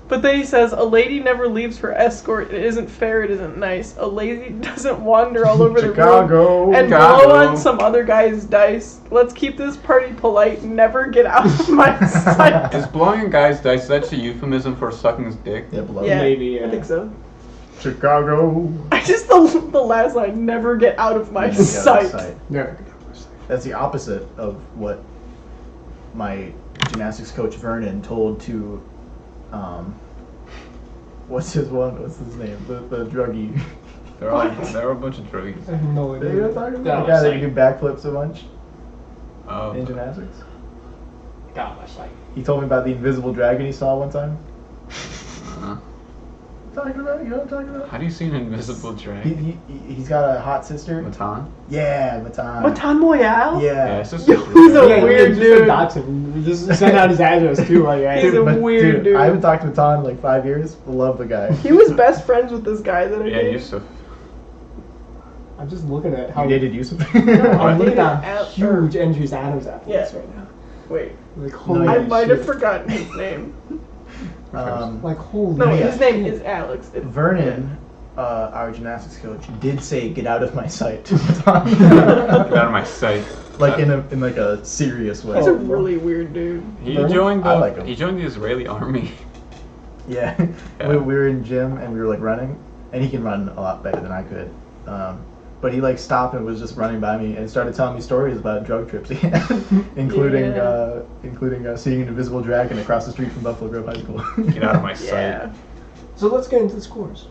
Speaker 4: But then he says, a lady never leaves her escort. It isn't fair, it isn't nice. A lady doesn't wander all over the room
Speaker 5: Chicago.
Speaker 4: and
Speaker 3: Chicago.
Speaker 4: blow on some other guy's dice. Let's keep this party polite. Never get out of my sight.
Speaker 3: Is blowing a guy's dice, that's a euphemism for sucking his dick?
Speaker 5: Yeah, blow.
Speaker 4: Yeah,
Speaker 2: Maybe, yeah.
Speaker 4: I think so.
Speaker 5: Chicago.
Speaker 4: I just, the last line, never get out of my
Speaker 5: Yeah,
Speaker 4: sight.
Speaker 2: Yeah.
Speaker 5: That's the opposite of what my gymnastics coach Vernon told to, what's his name? The druggie.
Speaker 3: They're a bunch of druggies.
Speaker 2: I have no idea.
Speaker 5: You know what I'm talking
Speaker 6: That
Speaker 5: about? The
Speaker 6: was
Speaker 5: guy that
Speaker 6: like-
Speaker 5: can do backflips a bunch
Speaker 3: Oh.
Speaker 5: in gymnastics.
Speaker 6: God, much like.
Speaker 5: He told me about the invisible dragon he saw one time.
Speaker 3: Uh,
Speaker 5: Talking about, you know what I'm talking about?
Speaker 3: how do you see an invisible dragon?
Speaker 5: He's got a hot sister.
Speaker 3: Matan?
Speaker 5: Yeah, Matan.
Speaker 4: Matan Moyal?
Speaker 5: Yeah.
Speaker 3: it's just
Speaker 4: Yo, he's a
Speaker 6: Yeah,
Speaker 4: weird
Speaker 6: just
Speaker 4: dude.
Speaker 6: adopt him. Just send out his address too while you're at
Speaker 4: He's
Speaker 6: it.
Speaker 4: a weird dude.
Speaker 5: I haven't talked to Matan in like 5 years. Love the guy.
Speaker 4: He was best friends with this guy that I
Speaker 3: Yeah,
Speaker 4: dated.
Speaker 3: Yusuf.
Speaker 6: I'm just looking at how
Speaker 5: You dated Yusuf?
Speaker 6: I'm
Speaker 4: I
Speaker 6: looking
Speaker 4: dated
Speaker 6: at
Speaker 4: Al-
Speaker 6: huge Endri's Adams athletes
Speaker 4: Yeah.
Speaker 6: right now.
Speaker 4: Wait,
Speaker 6: Like holy
Speaker 4: I might have
Speaker 6: shit.
Speaker 4: forgotten his name.
Speaker 6: Like holy
Speaker 4: No,
Speaker 5: Yeah.
Speaker 4: his name is Alex. It's-
Speaker 5: Vernon, our gymnastics coach, did say "get out of my sight" to Matan.
Speaker 3: Get out of my sight.
Speaker 5: Like in like a serious way.
Speaker 4: He's a really weird dude.
Speaker 3: He
Speaker 6: Vernon?
Speaker 3: joined the
Speaker 5: I like him.
Speaker 3: he joined the Israeli army.
Speaker 5: Yeah.
Speaker 3: Yeah.
Speaker 5: We were in gym and we were like running, and he can run a lot better than I could. But he like stopped and was just running by me and started telling me stories about drug trips he had, including seeing an invisible dragon across the street from Buffalo Grove High School.
Speaker 3: Get out of my
Speaker 4: Yeah.
Speaker 3: sight.
Speaker 6: So let's get into the scores.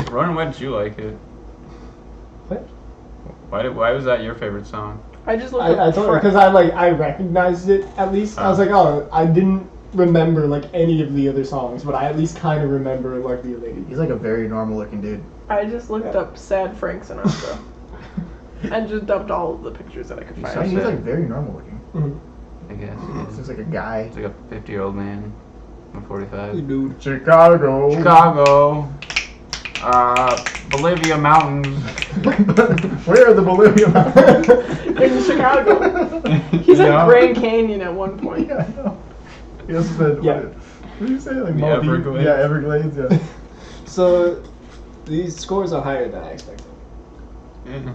Speaker 3: Ronan, why did you like it?
Speaker 6: What?
Speaker 3: Why was that your favorite song?
Speaker 4: I just looked
Speaker 6: I
Speaker 4: up
Speaker 6: told her because I recognized it at least. I was like, oh, I didn't remember like any of the other songs, but I at least kind of remember like the lady.
Speaker 5: He's like a very normal looking dude.
Speaker 4: I just looked up sad Frank Sinatra and just dumped all of the pictures that I could
Speaker 5: He's
Speaker 4: find.
Speaker 5: like very normal looking.
Speaker 3: I guess.
Speaker 5: He looks like a guy.
Speaker 3: It's like a 50-year-old man. I'm 45.
Speaker 6: Dude.
Speaker 5: Chicago.
Speaker 3: Chicago. Bolivia mountains.
Speaker 5: Where are the Bolivia Mountains?
Speaker 4: In Chicago. He's
Speaker 3: Yeah.
Speaker 4: at Grand Canyon at one point.
Speaker 5: Yeah, I know. He also said,
Speaker 6: Yeah.
Speaker 5: what did you say? Like
Speaker 3: The
Speaker 5: Maldives?
Speaker 3: Everglades.
Speaker 5: Yeah, Everglades, yeah.
Speaker 6: So these scores are higher than I expected.
Speaker 3: Yeah.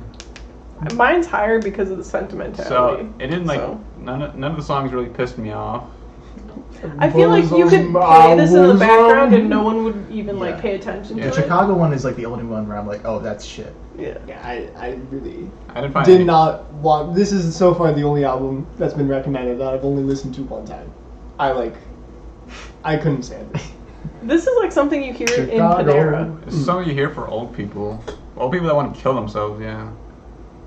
Speaker 4: Mine's higher because of the sentimentality.
Speaker 3: So it didn't like
Speaker 4: So.
Speaker 3: none of the songs really pissed me off.
Speaker 4: I feel like you could play this in the background and no one would even like
Speaker 5: Yeah.
Speaker 4: pay attention
Speaker 3: Yeah.
Speaker 4: to
Speaker 5: The
Speaker 4: it.
Speaker 5: Chicago one is like the only one where I'm like, oh, that's shit.
Speaker 4: Yeah.
Speaker 6: Yeah, I really
Speaker 3: I didn't find
Speaker 6: did
Speaker 3: any-
Speaker 6: not want. This is so far the only album that's been recommended that I've only listened to one time. I couldn't stand it.
Speaker 4: This is like something you hear in
Speaker 5: Chicago.
Speaker 4: Panera.
Speaker 3: It's a song you hear for old people. Old people that want to kill themselves, yeah.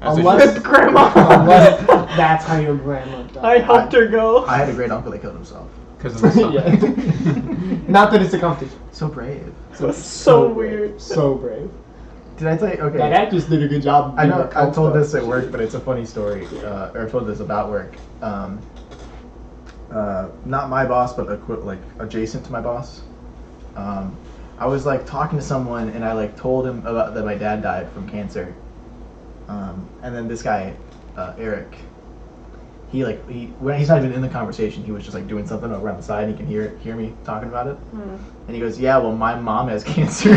Speaker 3: That's a-
Speaker 6: Unless-
Speaker 4: With grandma.
Speaker 6: Unless that's how your grandma died.
Speaker 4: I helped her go.
Speaker 5: I had a great uncle that killed himself.
Speaker 3: 'cause of the song.
Speaker 6: Yeah. Not that it's a competition.
Speaker 5: So brave.
Speaker 4: So weird.
Speaker 6: So brave.
Speaker 5: Did I tell you? Okay.
Speaker 6: That actress did a good job.
Speaker 5: I
Speaker 6: being
Speaker 5: know
Speaker 6: a
Speaker 5: I
Speaker 6: cult
Speaker 5: told
Speaker 6: star.
Speaker 5: this at work, but it's a funny story. Or I told this about work. Not my boss, but like adjacent to my boss. I was like talking to someone, and I like told him about that my dad died from cancer. And then this guy, Eric, when he's not even in the conversation, he was just like doing something over on the side, and he can hear me talking about it. And he goes, "Yeah, well, my mom has cancer."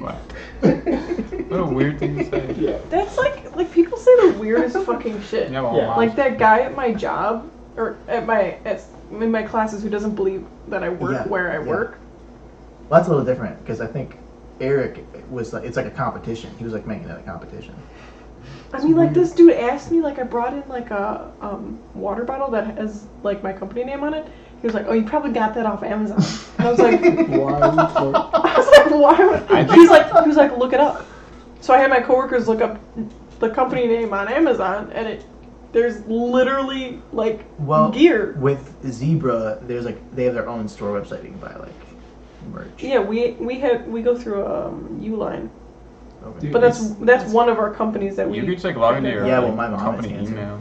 Speaker 3: Wow. What a weird thing to say.
Speaker 6: Yeah.
Speaker 4: That's like people say the weirdest fucking shit.
Speaker 3: Yeah, well,
Speaker 6: Yeah.
Speaker 3: wow.
Speaker 4: Like that guy at my job or in my classes who doesn't believe that I work
Speaker 5: Yeah,
Speaker 4: where I
Speaker 5: yeah.
Speaker 4: work.
Speaker 5: Well, that's a little different because I think Eric was like, it's like a competition. He was like making it a competition.
Speaker 4: I mean, like this dude asked me, like I brought in like a water bottle that has like my company name on it. He was like, "Oh, you probably got that off Amazon." And I was like,
Speaker 6: Why?
Speaker 4: I was like, "Why would?" He was like, "Look it up." So I had my coworkers look up the company name on Amazon, and there's literally like gear.
Speaker 5: With Zebra, they have their own store website. You can buy like merch.
Speaker 4: Yeah, we go through Uline,
Speaker 5: Okay.
Speaker 6: Dude,
Speaker 4: but that's one of our companies that we.
Speaker 3: You could just like log into your
Speaker 5: Yeah, well, my mom
Speaker 3: company
Speaker 5: has cancer.
Speaker 3: email.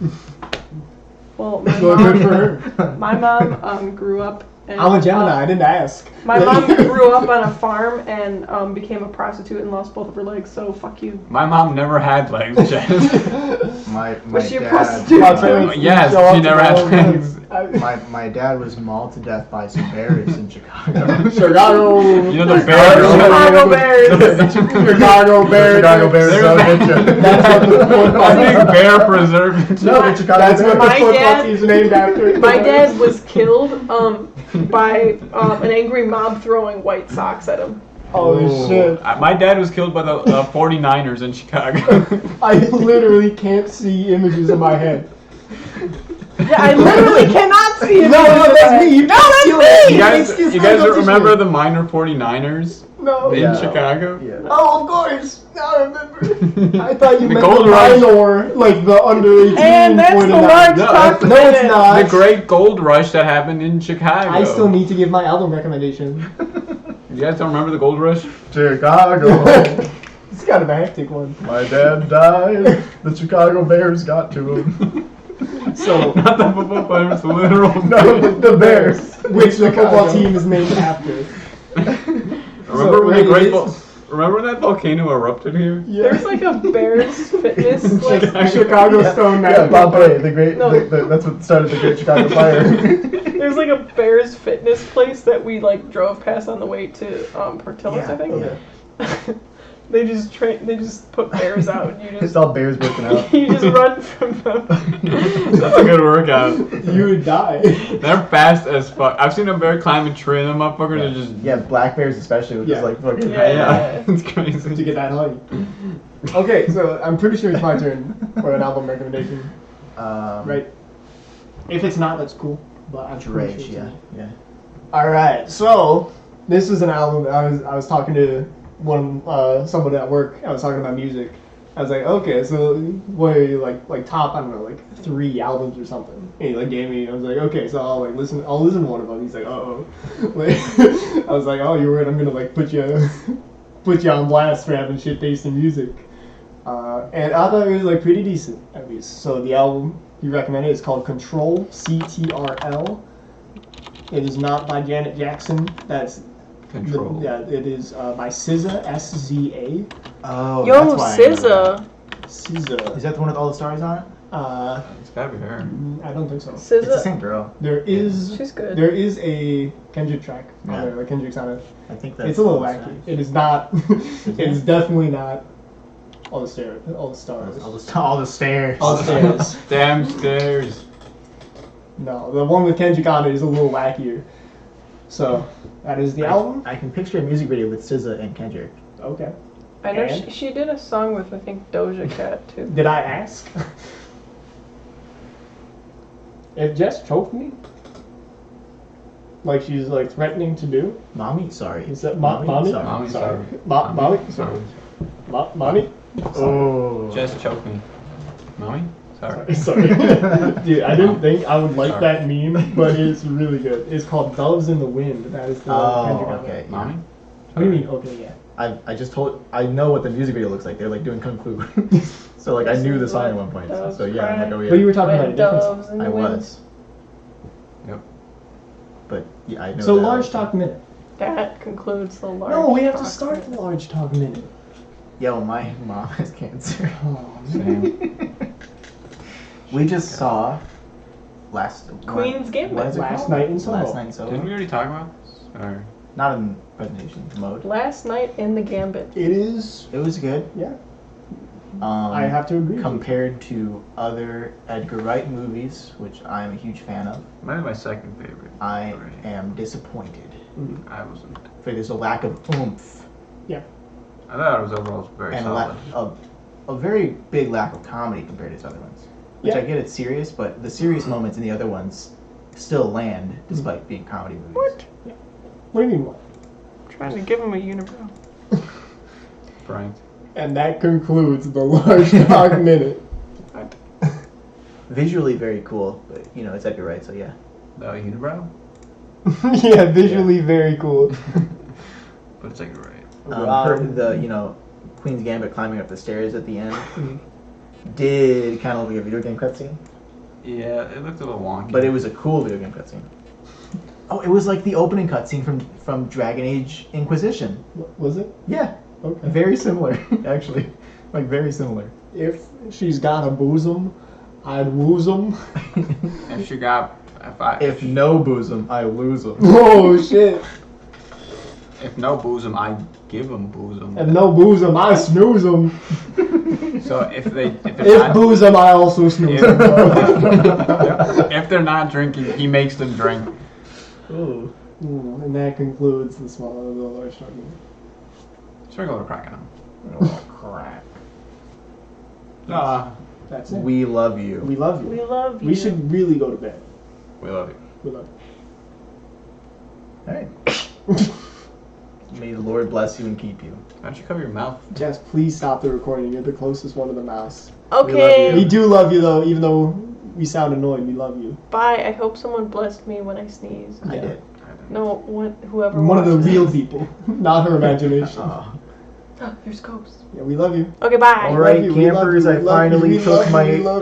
Speaker 4: Well, my
Speaker 6: Well, good for
Speaker 4: mom,
Speaker 6: her.
Speaker 4: my mom grew up. And,
Speaker 6: I'm a Gemini. I didn't ask.
Speaker 4: My mom grew up on a farm and became a prostitute and lost both of her legs. So fuck you.
Speaker 3: My mom never had legs, Jess.
Speaker 5: My
Speaker 4: Was she a
Speaker 5: dad.
Speaker 4: prostitute?
Speaker 6: My parents
Speaker 3: Yes,
Speaker 6: show up
Speaker 3: she
Speaker 6: to
Speaker 3: never
Speaker 6: my
Speaker 3: had
Speaker 6: own
Speaker 3: legs.
Speaker 5: My dad was mauled to death by some bears in Chicago.
Speaker 6: Chicago.
Speaker 3: You know the
Speaker 4: Chicago
Speaker 3: bears.
Speaker 4: Bears.
Speaker 6: Chicago Bears.
Speaker 5: Chicago Bears.
Speaker 3: There's
Speaker 5: so
Speaker 3: a-
Speaker 5: good shit.
Speaker 6: That's what the football
Speaker 3: I think bear preserve.
Speaker 5: No, the Chicago
Speaker 6: That's what the
Speaker 4: My
Speaker 5: Bears.
Speaker 6: football
Speaker 4: dad-
Speaker 6: team's named after.
Speaker 4: My dad was killed by an angry mob throwing white socks at him.
Speaker 6: Holy
Speaker 5: Ooh.
Speaker 6: shit.
Speaker 3: My dad was killed by the 49ers in Chicago.
Speaker 6: I literally can't see images in my head.
Speaker 4: Yeah, I literally cannot see it.
Speaker 6: No, that's me. You
Speaker 4: No, that's me.
Speaker 3: You guys remember the minor 49ers?
Speaker 6: No.
Speaker 3: In
Speaker 1: Yeah.
Speaker 3: Chicago?
Speaker 1: Yeah.
Speaker 6: Oh, of course. Now I remember. I thought you
Speaker 3: The
Speaker 6: meant
Speaker 3: Gold
Speaker 6: the
Speaker 3: Rush.
Speaker 6: minor, like the under 18.
Speaker 4: And that's the
Speaker 6: 49.
Speaker 4: large
Speaker 3: No,
Speaker 4: talk
Speaker 6: No, it's
Speaker 4: minute.
Speaker 6: not.
Speaker 3: The great gold rush that happened in Chicago.
Speaker 6: I still need to give my album recommendation.
Speaker 3: You guys don't remember the gold rush?
Speaker 1: Chicago.
Speaker 6: It's kind of a hectic one.
Speaker 1: My dad died. The Chicago Bears got to him.
Speaker 6: So,
Speaker 3: Not the football players, the literal.
Speaker 1: No, the Bears.
Speaker 6: which the football
Speaker 1: Chicago.
Speaker 6: team is named after.
Speaker 3: Remember when
Speaker 6: wait,
Speaker 3: the great
Speaker 6: it is-
Speaker 3: remember when that volcano erupted here?
Speaker 4: There's like a Bears fitness like
Speaker 6: Chicago Stone
Speaker 1: Yeah,
Speaker 6: National
Speaker 1: Bob
Speaker 6: Park.
Speaker 1: Bay, the great.
Speaker 4: No.
Speaker 1: That's what started the Great Chicago Fire.
Speaker 4: there's like a Bears fitness place that we like drove past on the way to Portillo's, I think.
Speaker 1: Yeah.
Speaker 4: They just put bears out and you
Speaker 1: It's
Speaker 4: just
Speaker 1: all bears working out.
Speaker 4: you just run from them.
Speaker 3: That's a good workout.
Speaker 6: You would die.
Speaker 3: They're fast as fuck. I've seen a bear climb a tree and them motherfuckers are just
Speaker 1: Yeah, black bears especially, which
Speaker 6: Yeah.
Speaker 1: is like fucking.
Speaker 4: Yeah.
Speaker 3: it's crazy.
Speaker 6: To get that height. Okay, so I'm pretty sure it's my turn for an album recommendation, right? If it's not, that's cool. But I'm pretty
Speaker 1: Rage,
Speaker 6: sure it's
Speaker 1: yeah,
Speaker 6: not.
Speaker 1: yeah.
Speaker 6: All right, so this is an album. I was talking to someone at work. I was talking about music. I was like, okay, so what are you like top? I don't know, like 3 albums or something. And he like gave me. I was like, okay, so I'll listen to one of them. He's like, like, I was like, oh, you're right. I'm gonna like put you on blast for having shit taste in music. And I thought it was like pretty decent at least. So the album you recommended is called Control, CTRL. It is not by Janet Jackson. That's
Speaker 3: Control.
Speaker 6: it is by SZA, SZA.
Speaker 1: Oh,
Speaker 4: Yo,
Speaker 1: that's why I know that.
Speaker 4: SZA.
Speaker 6: SZA.
Speaker 1: Is that the one with all the stars on it?
Speaker 3: It's gotta be her.
Speaker 6: I don't think so.
Speaker 1: It's the
Speaker 4: SZA.
Speaker 1: same girl.
Speaker 6: There is
Speaker 4: She's good.
Speaker 6: There is a Kendrick track on
Speaker 1: Yeah.
Speaker 6: there. Like Kendrick's on it.
Speaker 1: I think that's.
Speaker 6: It's a little
Speaker 1: all the
Speaker 6: wacky.
Speaker 1: stars.
Speaker 6: It is not. It is definitely not all the stars.
Speaker 1: All the stairs.
Speaker 6: All the stairs.
Speaker 3: Damn stairs.
Speaker 6: No, the one with Kendrick on it is a little wackier. So that is the album.
Speaker 1: I can picture a music video with SZA and Kendrick.
Speaker 6: Okay.
Speaker 4: I know
Speaker 6: And?
Speaker 4: she did a song with I think Doja Cat too.
Speaker 6: Did I ask? If Jess choked me, like she's like threatening to do,
Speaker 1: Mommy, sorry.
Speaker 6: is that mommy?
Speaker 1: Sorry.
Speaker 3: Mommy, sorry.
Speaker 6: Mommy?
Speaker 3: Sorry.
Speaker 6: Mommy?
Speaker 1: Oh.
Speaker 3: Just choke me. Mommy? Sorry.
Speaker 6: Sorry. Dude, I didn't think I would like
Speaker 3: Sorry.
Speaker 6: that meme, but it's really good. It's called Doves in the Wind. That is the Kendrick
Speaker 1: Oh,
Speaker 6: album.
Speaker 1: okay.
Speaker 3: Mommy?
Speaker 6: What do you mean? Okay, yeah.
Speaker 1: I just told. I know what the music video looks like. They're like doing kung fu. So like I knew the song at one point. So yeah, I'm like, oh yeah.
Speaker 6: But you were talking about a
Speaker 4: When
Speaker 6: different
Speaker 4: doves
Speaker 6: song.
Speaker 4: in the
Speaker 1: I
Speaker 4: wind.
Speaker 1: was.
Speaker 3: Yep.
Speaker 1: But yeah, I know.
Speaker 6: So
Speaker 1: that.
Speaker 6: large talk minute.
Speaker 4: That concludes the large.
Speaker 6: No, we have to
Speaker 4: talk
Speaker 6: start
Speaker 4: minute.
Speaker 6: the large talk minute.
Speaker 1: Yo, my mom has cancer.
Speaker 6: Oh man.
Speaker 1: We just saw last
Speaker 4: Queen's Gambit.
Speaker 1: What is it
Speaker 6: Last
Speaker 1: called?
Speaker 6: Night in Soho.
Speaker 1: Last night in Soho.
Speaker 3: Didn't we already talk about this? Or
Speaker 1: Not in presentation mode.
Speaker 4: Last Night in the Gambit.
Speaker 6: It is.
Speaker 1: It was good.
Speaker 6: Yeah.
Speaker 1: I
Speaker 6: have to agree.
Speaker 1: Compared to other Edgar Wright movies, which I'm a huge fan of,
Speaker 3: might be my second favorite.
Speaker 1: I
Speaker 3: already.
Speaker 1: am disappointed.
Speaker 3: I wasn't.
Speaker 1: For there's a lack of oomph
Speaker 3: I thought it was overall very
Speaker 1: and
Speaker 3: solid.
Speaker 1: a very big lack of comedy compared to his other ones. Which
Speaker 6: Yeah.
Speaker 1: I get it's serious, but the serious moments in the other ones still land despite being comedy movies.
Speaker 4: What?
Speaker 6: What do you mean what?
Speaker 4: Trying to give him a unibrow.
Speaker 3: Frank.
Speaker 6: And that concludes the large talk minute.
Speaker 1: Visually very cool, but you know it's Edgar Wright, so yeah.
Speaker 3: The unibrow?
Speaker 6: Yeah, visually very cool.
Speaker 3: But it's like right.
Speaker 1: The Queen's Gambit climbing up the stairs at the end did kind of look like a video game cutscene,
Speaker 3: Yeah, it looked a little wonky.
Speaker 1: but it was a cool video game cutscene. Oh, it was like the opening cutscene from Dragon Age Inquisition.
Speaker 6: Was it?
Speaker 1: Yeah,
Speaker 6: Okay.
Speaker 1: very similar actually, like very similar.
Speaker 6: If she's got a bosom, I'd woos 'em.
Speaker 3: If she got,
Speaker 1: If no bosom, I lose them.
Speaker 6: Oh shit.
Speaker 3: if no bosom, I give them bosom.
Speaker 6: If no bosom, I snooze 'em.
Speaker 3: So if they're
Speaker 6: If
Speaker 3: not,
Speaker 6: bosom, I also snooze 'em.
Speaker 3: if they're not drinking, he makes them drink.
Speaker 1: Ooh.
Speaker 6: And that concludes the large talk minute.
Speaker 3: Sprinkle a crack on.
Speaker 1: Oh, crap.
Speaker 3: Nah,
Speaker 6: That's it.
Speaker 1: We love you.
Speaker 6: We love you.
Speaker 4: We love you.
Speaker 6: We should really go to bed.
Speaker 3: we love you.
Speaker 6: We love
Speaker 1: All right.
Speaker 6: you.
Speaker 1: May the Lord bless you and keep you.
Speaker 3: Why don't you cover your mouth?
Speaker 6: Jess, please stop the recording. You're the closest one to the mouse.
Speaker 4: Okay.
Speaker 6: We do love you though, even though we sound annoyed. We love you.
Speaker 4: Bye. I hope someone blessed me when I sneeze.
Speaker 1: I did.
Speaker 4: No, whoever.
Speaker 6: One of the
Speaker 4: watches
Speaker 6: real
Speaker 4: this.
Speaker 6: people, not her imagination.
Speaker 1: Oh.
Speaker 4: Oh, there's ghosts.
Speaker 6: Yeah, we love you.
Speaker 4: Okay, bye.
Speaker 1: All right,
Speaker 6: We love you, we love
Speaker 1: campers,
Speaker 6: you,
Speaker 1: I
Speaker 6: we love you,
Speaker 1: finally
Speaker 6: we
Speaker 1: took
Speaker 6: love you,
Speaker 1: my
Speaker 6: we love